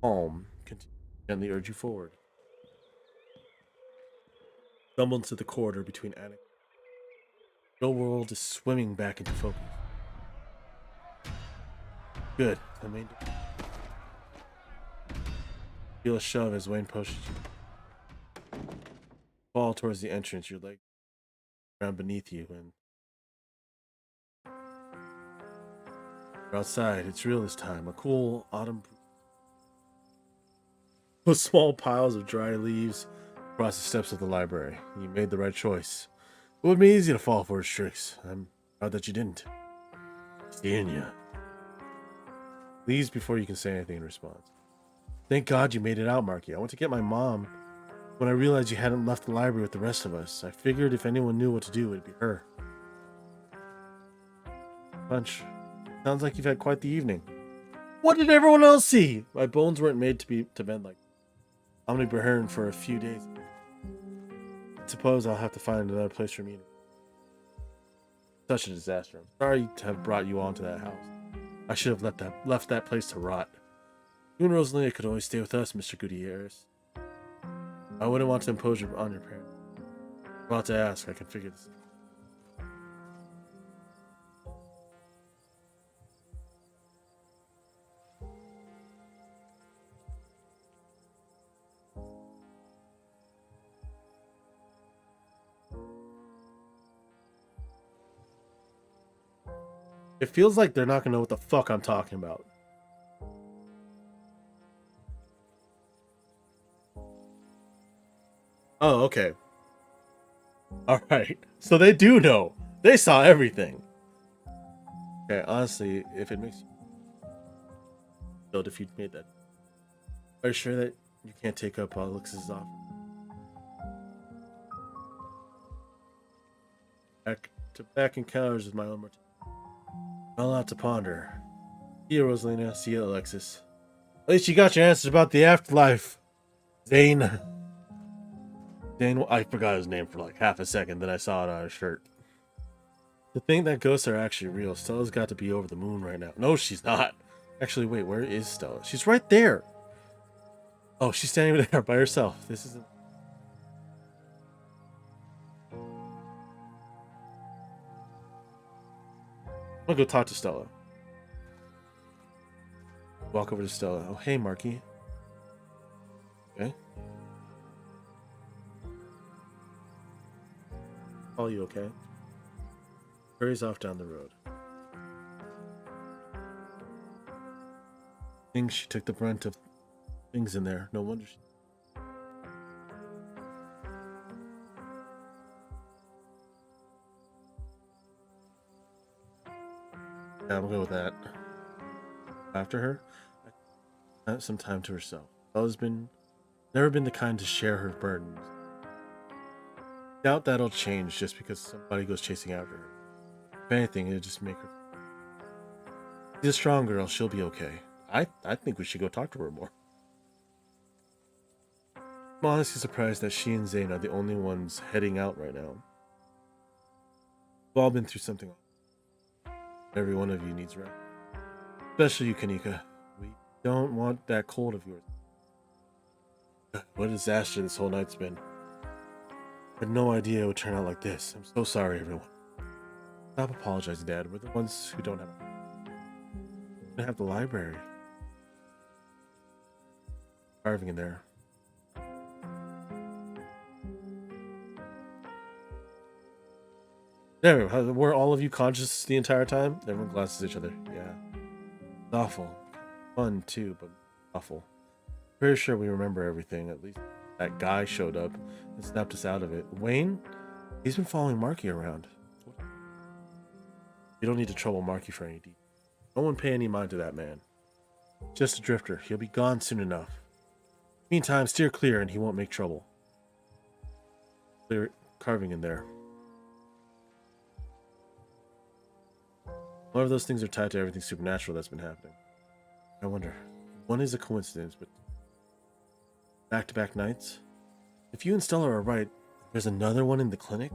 Calm. Continue gently urge you forward. Stumble into the corridor between attic. The world is swimming back into focus. Good. The main door. Feel a shove as Wayne pushes you. Fall towards the entrance, your leg ground beneath you, and you're outside. It's real this time. A cool autumn with small piles of dry leaves across the steps of the library. You made the right choice. It would be easy to fall for his tricks. I'm proud that you didn't. Seeing you. Leaves before you can say anything in response. Thank God you made it out, Marky. I went to get my mom when I realized you hadn't left the library with the rest of us. I figured if anyone knew what to do, it'd be her. Punch. Sounds like you've had quite the evening. What did everyone else see? My bones weren't made to bend like. I'm gonna be hurting for a few days. Suppose I'll have to find another place for me. Such a disaster. I'm sorry to have brought you onto that house. I should have left that place to rot. You and Rosalia could always stay with us, Mr. Gutierrez. I wouldn't want to impose on your parents. I'm about to ask. I can figure this out. It feels like they're not gonna know what the fuck I'm talking about. Oh, okay. Alright. So they do know. They saw everything. Okay, honestly, if it makes you feel if you made that. Are you sure that you can't take up Alex's offer? Back encounters with my own mortality. A lot to ponder. See you, Rosalina. See you, Alexis. At least you got your answers about the afterlife. Zane. Zane, I forgot his name for like half a second, then I saw it on his shirt. To think that ghosts are actually real. Stella's got to be over the moon right now. No, she's not. Actually, wait, where is Stella? She's right there. Oh, she's standing there by herself. This isn't. I'm gonna go talk to Stella. Walk over to Stella. Oh, hey, Marky. Okay. All you okay? Hurries off down the road. Thinks she took the brunt of things in there. No wonder she... Yeah, I'm good with that. After her, some time to herself. Stella's never been the kind to share her burdens. Doubt that'll change just because somebody goes chasing after her. If anything, it'll just make her. She's a strong girl. She'll be okay. I think we should go talk to her more. I'm honestly surprised that she and Zane are the only ones heading out right now. We've all been through something. Every one of you needs rest. Especially you, Kanika. We don't want that cold of yours. What a disaster this whole night's been. I had no idea it would turn out like this. I'm so sorry, everyone. Stop apologizing, Dad. We're the ones who don't have the library. Carving in there. There, were all of you conscious the entire time? Everyone glances at each other. Yeah. It's awful. Fun, too, but awful. Pretty sure we remember everything. At least that guy showed up and snapped us out of it. Wayne? He's been following Marky around. You don't need to trouble Marky for any details. No one pay any mind to that man. Just a drifter. He'll be gone soon enough. Meantime, steer clear and he won't make trouble. Clear carving in there. One of those things are tied to everything supernatural that's been happening. I wonder, one is a coincidence, but back-to-back nights? If you and Stella are right, there's another one in the clinic?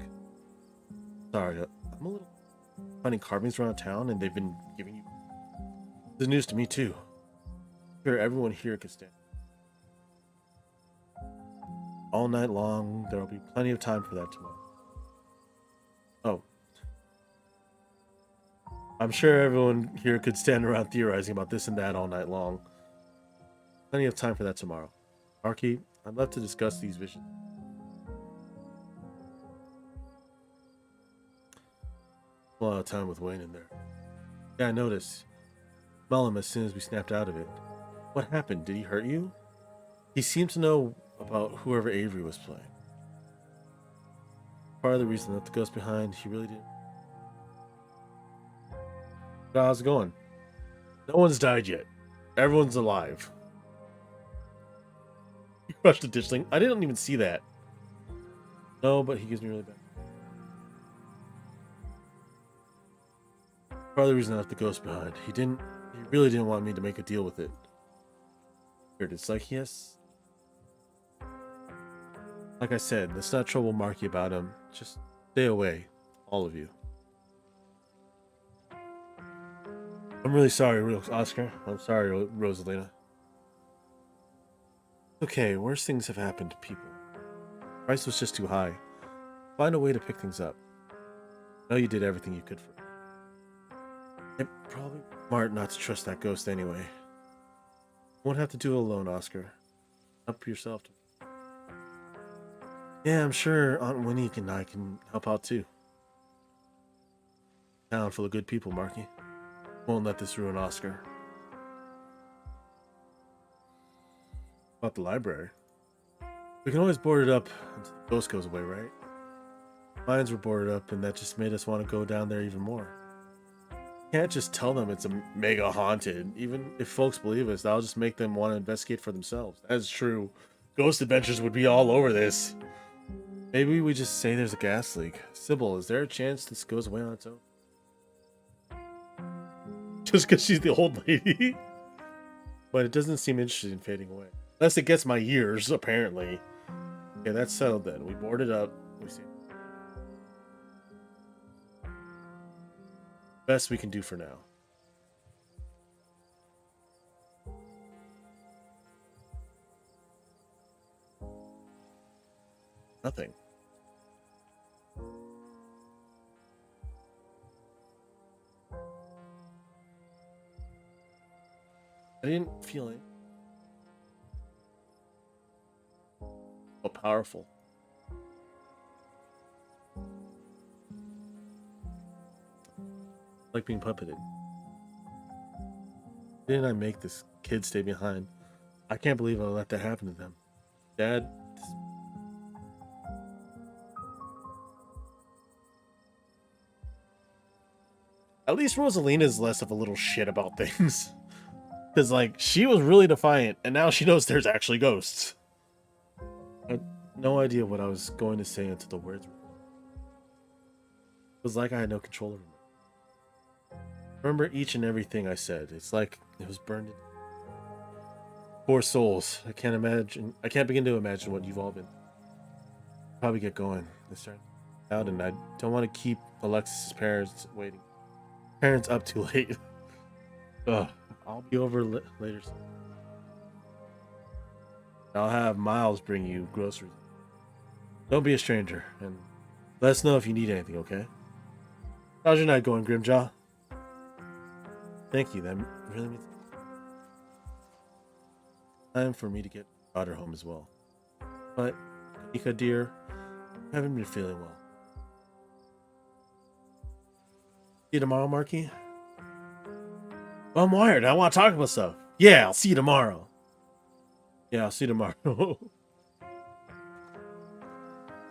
Sorry, I'm a little finding carvings around town and they've been giving you... This is news to me too. I'm sure everyone here could stand. All night long, there will be plenty of time for that tomorrow. Oh. I'm sure everyone here could stand around theorizing about this and that all night long. Plenty of time for that tomorrow. Marky, I'd love to discuss these visions. A lot of time with Wayne in there. Yeah, I noticed. Smell him as soon as we snapped out of it. What happened? Did he hurt you? He seemed to know about whoever Avery was playing. Part of the reason that the ghost behind, he really didn't. How's it going? No one's died yet. Everyone's alive. He crushed the ditchling. I didn't even see that. No, but he gives me really bad. Part of the reason I left the ghost behind. He really didn't want me to make a deal with it. Weird. It's like, yes. Like I said, let's not trouble Marky about him. Just stay away. All of you. I'm really sorry, Oscar. I'm sorry, Rosalina. Okay, worse things have happened to people. The price was just too high. Find a way to pick things up. I know you did everything you could for me. It's probably smart not to trust that ghost anyway. You won't have to do it alone, Oscar. Up yourself. Yeah, I'm sure Aunt Winnie and I can help out too. Town full of good people, Marky. Won't let this ruin Oscar. About the library. We can always board it up until the ghost goes away, right? Mines were boarded up and that just made us want to go down there even more. Can't just tell them it's a mega haunted. Even if folks believe us, that'll just make them want to investigate for themselves. That's true. Ghost Adventures would be all over this. Maybe we just say there's a gas leak. Sybil, is there a chance this goes away on its own? Just because she's the old lady? But it doesn't seem interested in fading away. Unless it gets my years, apparently. Okay, that's settled then. We board it up. We see. Best we can do for now. Nothing. I didn't feel it. So powerful. Like being puppeted. Didn't I make this kid stay behind? I can't believe I let that happen to them. Dad. At least Rosalina's less of a little shit about things. Because, like, she was really defiant, and now she knows there's actually ghosts. I had no idea what I was going to say until the words were. It was like I had no control over it. Remember each and everything I said. It's like it was burned in. Poor souls. I can't begin to imagine what you've all been. Probably get going. This turn. out, and I don't want to keep Alexis's parents up too late. Ugh, I'll be over later. I'll have Miles bring you groceries. Don't be a stranger, and let us know if you need anything, okay? How's your night going, Grimjaw? Thank you, that really means time for me to get my daughter home as well. But, Ika dear, I haven't been feeling well. See you tomorrow, Marky? Well, I'm wired. I want to talk about stuff. Yeah, I'll see you tomorrow. Yeah, I'll see you tomorrow.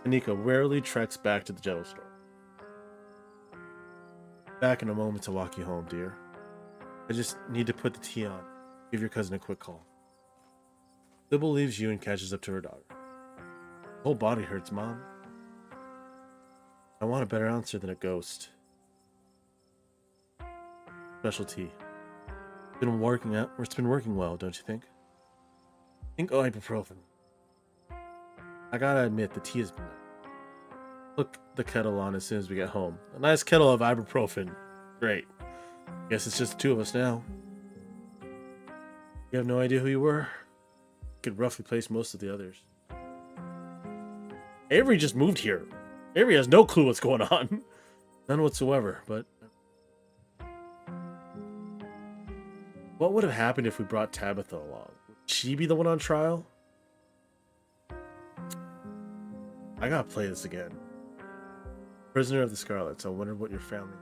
Anika wearily treks back to the general store. Back in a moment to walk you home, dear. I just need to put the tea on. Give your cousin a quick call. Sybil leaves you and catches up to her daughter. The whole body hurts, Mom. I want a better answer than a ghost. Special tea. It's been working well, don't you think? Think ibuprofen. I gotta admit, the tea has been nice. Hook the kettle on as soon as we get home. A nice kettle of ibuprofen. Great. Guess it's just the two of us now. You have no idea who you were? Could roughly place most of the others. Avery just moved here. Avery has no clue what's going on. None whatsoever, but... What would have happened if we brought Tabitha along? Would she be the one on trial? I gotta play this again. Prisoner of the Scarlets. I wonder what your family...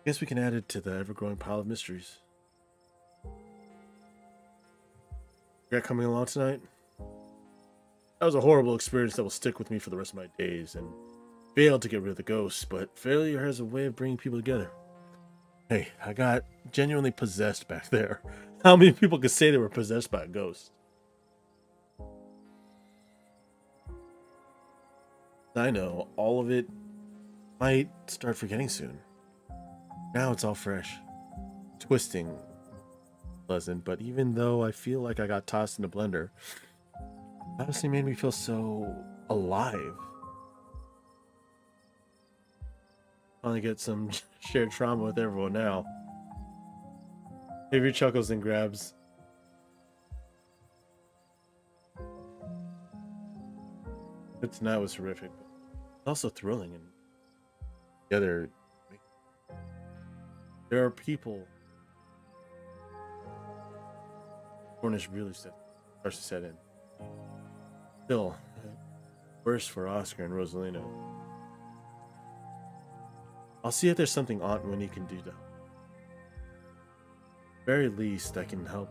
Guess we can add it to the ever-growing pile of mysteries. You got coming along tonight? That was a horrible experience that will stick with me for the rest of my days, and failed to get rid of the ghosts, but failure has a way of bringing people together. Hey, I got genuinely possessed back there. How many people could say they were possessed by a ghost? I know, all of it might start forgetting soon. Now it's all fresh. Twisting. Pleasant, but even though I feel like I got tossed in a blender, it honestly made me feel so alive. Finally get some shared trauma with everyone now. Avery chuckles and grabs. Tonight was horrific, but also thrilling, and together there are people. Cornish really starts to set in. Still, worse for Oscar and Rosalina. I'll see if there's something Aunt Winnie can do to help. At the very least, I can help.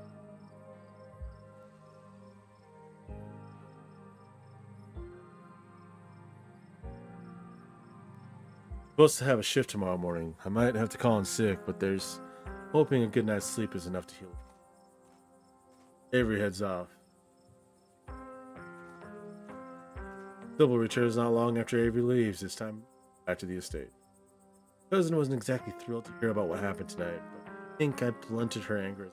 Supposed to have a shift tomorrow morning. I might have to call in sick, but there's hoping a good night's sleep is enough to heal. Avery heads off. Sybil returns not long after Avery leaves. It's time back to the estate. Cousin wasn't exactly thrilled to hear about what happened tonight, but I think I blunted her anger.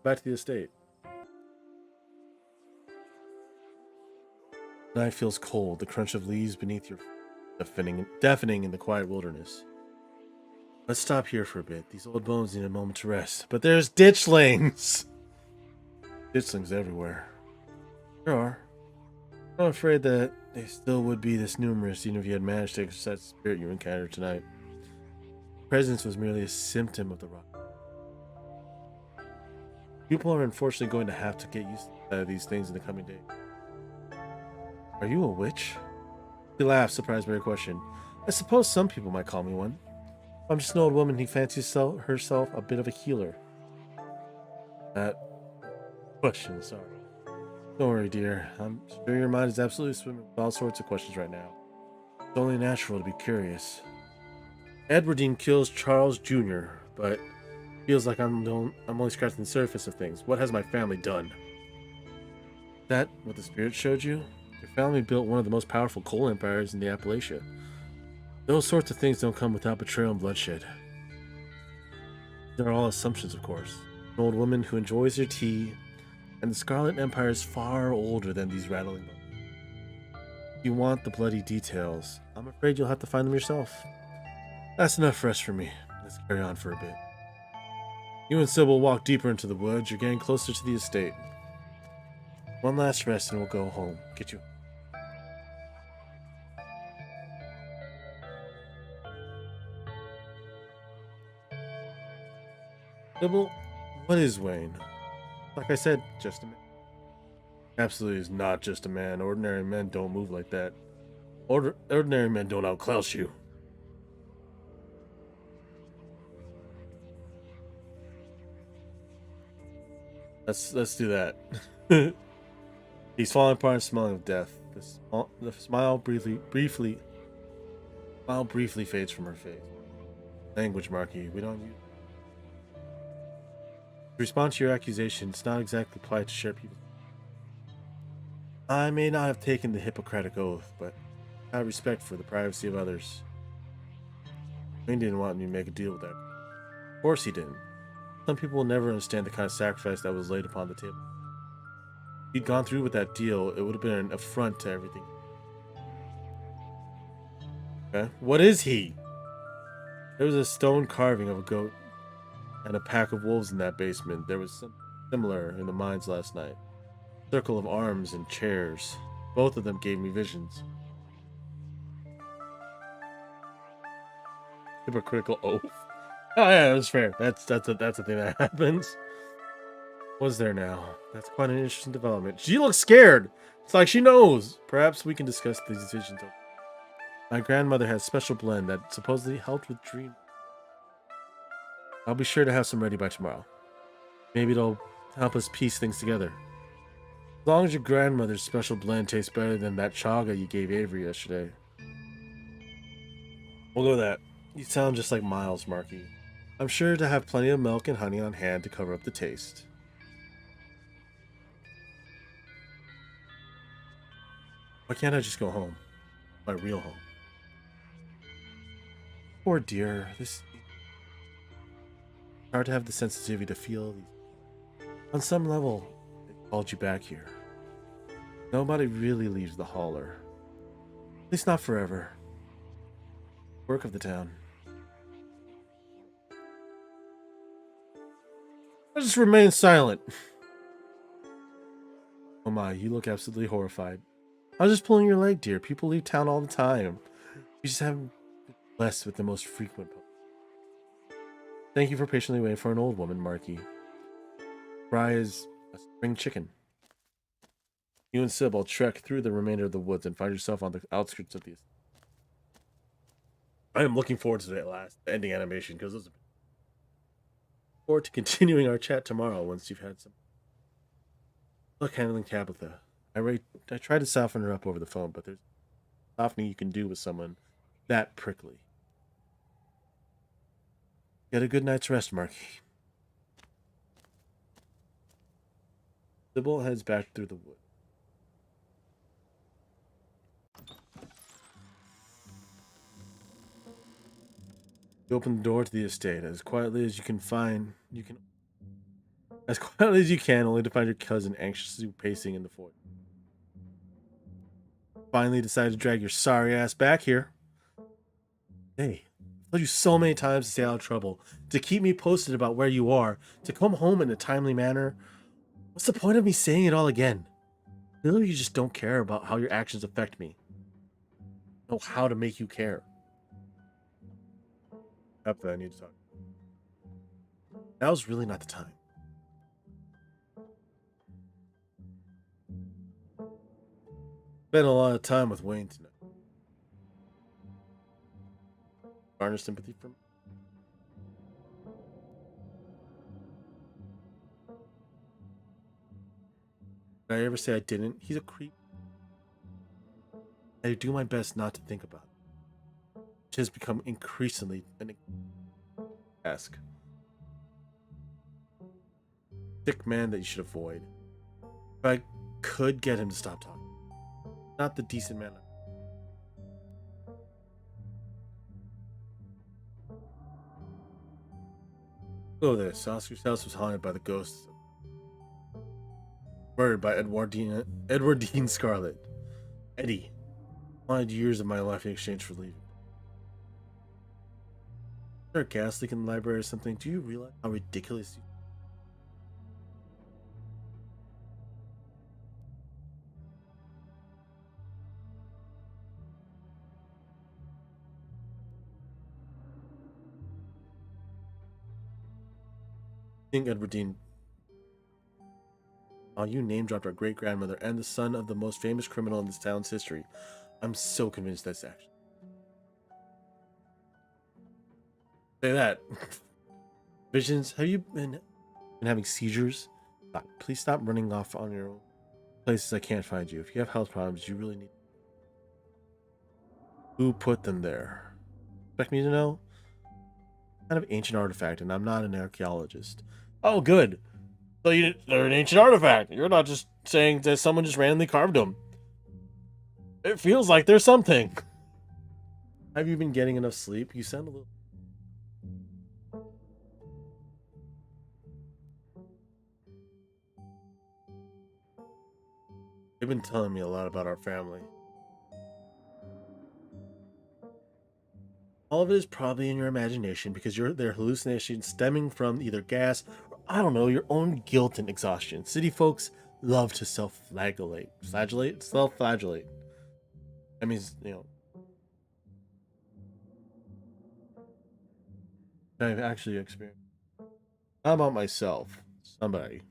Back to the estate. The night feels cold, the crunch of leaves beneath your deafening in the quiet wilderness. Let's stop here for a bit. These old bones need a moment to rest. But there's ditchlings! Ditchlings everywhere. There are. I'm afraid that they still would be this numerous even if you had managed to exercise the spirit you encountered tonight. Presence was merely a symptom of the rock. People are unfortunately going to have to get used to these things in the coming days. Are you a witch? He laughed, surprised by her question. I suppose some people might call me one. I'm just an old woman who fancies herself a bit of a healer. That question, sorry. Don't worry, dear. I'm sure your mind is absolutely swimming with all sorts of questions right now. It's only natural to be curious. Edwardine kills Charles Jr., but feels like I'm only scratching the surface of things. What has my family done? Is that what the spirit showed you? Your family built one of the most powerful coal empires in the Appalachia. Those sorts of things don't come without betrayal and bloodshed. They're all assumptions, of course. An old woman who enjoys her tea, and the Scarlet Empire is far older than these rattling bones. You want the bloody details. I'm afraid you'll have to find them yourself. That's enough rest for me. Let's carry on for a bit. You and Sybil walk deeper into the woods. You're getting closer to the estate. One last rest and we'll go home. Get you. Sybil, what is Wayne? Like I said, just a man. Absolutely is not just a man. Ordinary men don't move like that. Ordinary men don't outclass you. Let's do that. He's falling apart and smelling of death. The smile briefly fades from her face. Language, Marquis. We don't use. To respond to your accusation, it's not exactly polite to share people. I may not have taken the Hippocratic Oath, but I have respect for the privacy of others. Wayne didn't want me to make a deal with that. Of course he didn't. Some people will never understand the kind of sacrifice that was laid upon the table. If he'd gone through with that deal, it would have been an affront to everything. Okay, what is he? There was a stone carving of a goat and a pack of wolves in that basement. There was something similar in the mines last night. Circle of arms and chairs. Both of them gave me visions. Hypocritical oath. Oh yeah, that's fair. That's a thing that happens. Was there now? That's quite an interesting development. She looks scared. It's like she knows. Perhaps we can discuss these visions. My grandmother has a special blend that supposedly helped with dream. I'll be sure to have some ready by tomorrow. Maybe it'll help us piece things together. As long as your grandmother's special blend tastes better than that chaga you gave Avery yesterday. We'll go with that. You sound just like Miles, Marquis. I'm sure to have plenty of milk and honey on hand to cover up the taste. Why can't I just go home? My real home. Poor dear, this... It's hard to have the sensitivity to feel these. On some level, it called you back here. Nobody really leaves the holler. At least not forever. Work of the town. I just remain silent. Oh my, you look absolutely horrified. I was just pulling your leg, dear. People leave town all the time. You just haven't been blessed with the most frequent. Thank you for patiently waiting for an old woman, Marquis. Fry is a spring chicken. You and Sybil trek through the remainder of the woods and find yourself on the outskirts of the... I am looking forward to that last ending animation because those. Forward to continuing our chat tomorrow once you've had some. Look, handling Tabitha. I tried to soften her up over the phone, but there's softening you can do with someone that prickly. Get a good night's rest, Marquis. Sybil heads back through the wood. You open the door to the estate as quietly as you can, only to find your cousin anxiously pacing in the foyer. Finally decided to drag your sorry ass back here. Hey, I've told you so many times to stay out of trouble, to keep me posted about where you are, to come home in a timely manner. What's the point of me saying it all again? Clearly you just don't care about how your actions affect me. Know how to make you care. After I need to talk. Now's really not the time. Spent a lot of time with Wayne tonight. Garner sympathy from. Did I ever say I didn't? He's a creep. I do my best not to think about it. Which has become increasingly an task. Sick man that you should avoid. If I could get him to stop talking. Not the decent man. Oh, this. Oscar's house was haunted by the ghosts. Murdered by Edwardine Scarlet. Eddie. wanted years of my life in exchange for leaving. Is there a gas leak in the library or something? Do you realize how ridiculous you... think Edwardine... Oh, you name dropped our great grandmother and the son of the most famous criminal in this town's history. I'm so convinced that's actually... Say that. Visions, have you been having seizures? Stop. Please stop running off on your own. Places I can't find you. If you have health problems, you really need... Who put them there? Expect me to know? Kind of ancient artifact, and I'm not an archaeologist. Oh, good. So they're an ancient artifact. You're not just saying that someone just randomly carved them. It feels like there's something. Have you been getting enough sleep? You sound a little... They've been telling me a lot about our family. All of it is probably in your imagination because their hallucinations stemming from either gas or, I don't know, your own guilt and exhaustion. City folks love to self-flagellate. Flagellate? Self-flagellate. That means, you know... I've actually experienced... How about myself? Somebody.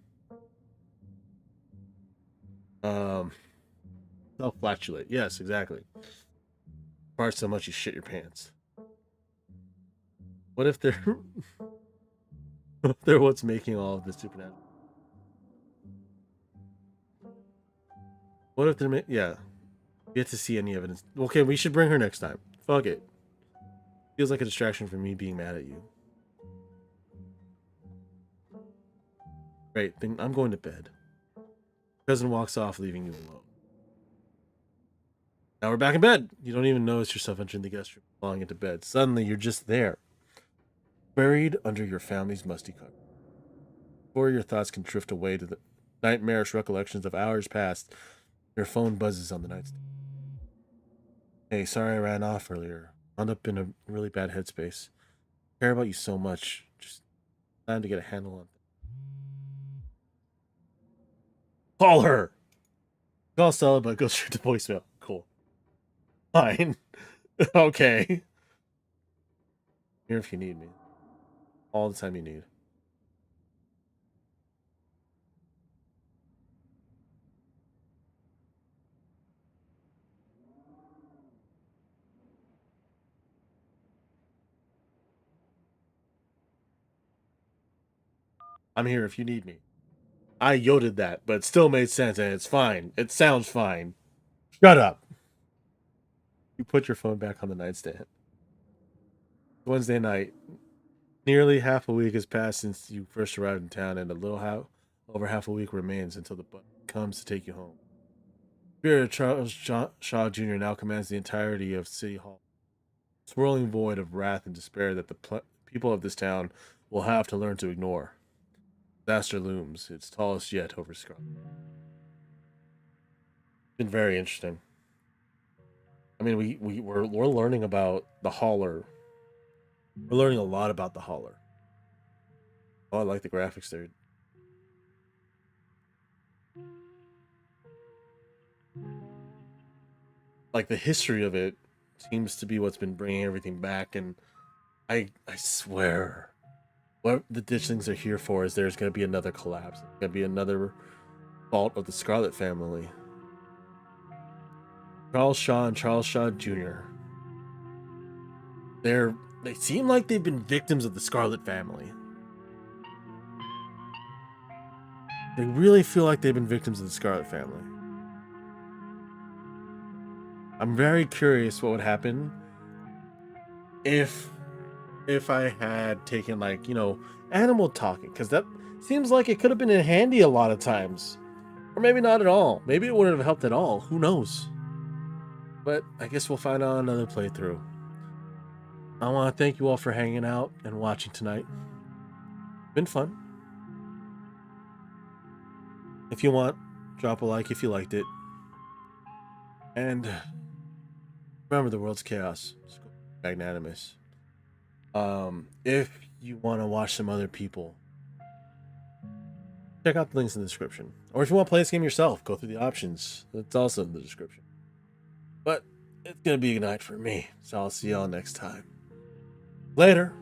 Self-flatulate. Yes, exactly. Fart so much you shit your pants. What if they're... what if they're what's making all of this supernatural? What if they're... Yeah. Get to see any evidence. Okay, we should bring her next time. Fuck it. Feels like a distraction from me being mad at you. Great, then I'm going to bed. Cousin walks off, leaving you alone. Now we're back in bed. You don't even notice yourself entering the guest room, falling into bed. Suddenly, you're just there, buried under your family's musty cover. Before your thoughts can drift away to the nightmarish recollections of hours past, your phone buzzes on the nightstand. Hey, sorry I ran off earlier. Wound up in a really bad headspace. I care about you so much. Just time to get a handle on things. Call her! Call Stella, but it goes straight to voicemail. Cool. Fine. Okay. Here if you need me. All the time you need. I'm here if you need me. I yoded that, but it still made sense and it's fine. It sounds fine. Shut up. You put your phone back on the nightstand. Wednesday night. Nearly half a week has passed since you first arrived in town, and over half a week remains until the bus comes to take you home. Spirit of Charles Shaw Jr. now commands the entirety of City Hall, swirling void of wrath and despair that the people of this town will have to learn to ignore. Disaster looms, its tallest yet over Scarlet. Been very interesting. I mean, we're learning about the Hauler. We're learning a lot about the Hauler. Oh, I like the graphics there. Like the history of it seems to be what's been bringing everything back, and I swear, what the ditch things are here for is there's going to be another collapse. There's going to be another fault of the Scarlet family. Charles Shaw and Charles Shaw Jr. They seem like they've been victims of the Scarlet family. They really feel like they've been victims of the Scarlet family. I'm very curious what would happen if I had taken, like, you know, animal talking, because that seems like it could have been handy a lot of times. Or maybe not at all. Maybe it wouldn't have helped at all. Who knows? But I guess we'll find out another playthrough. I want to thank you all for hanging out and watching tonight. Been fun. If you want, drop a like if you liked it. And Remember, the world's chaos. Just go magnanimous. If you want to watch some other people, check out the links in the description. Or if you want to play this game yourself, go through the options. It's also in the description. But it's gonna be a good night for me, so I'll see y'all next time. Later.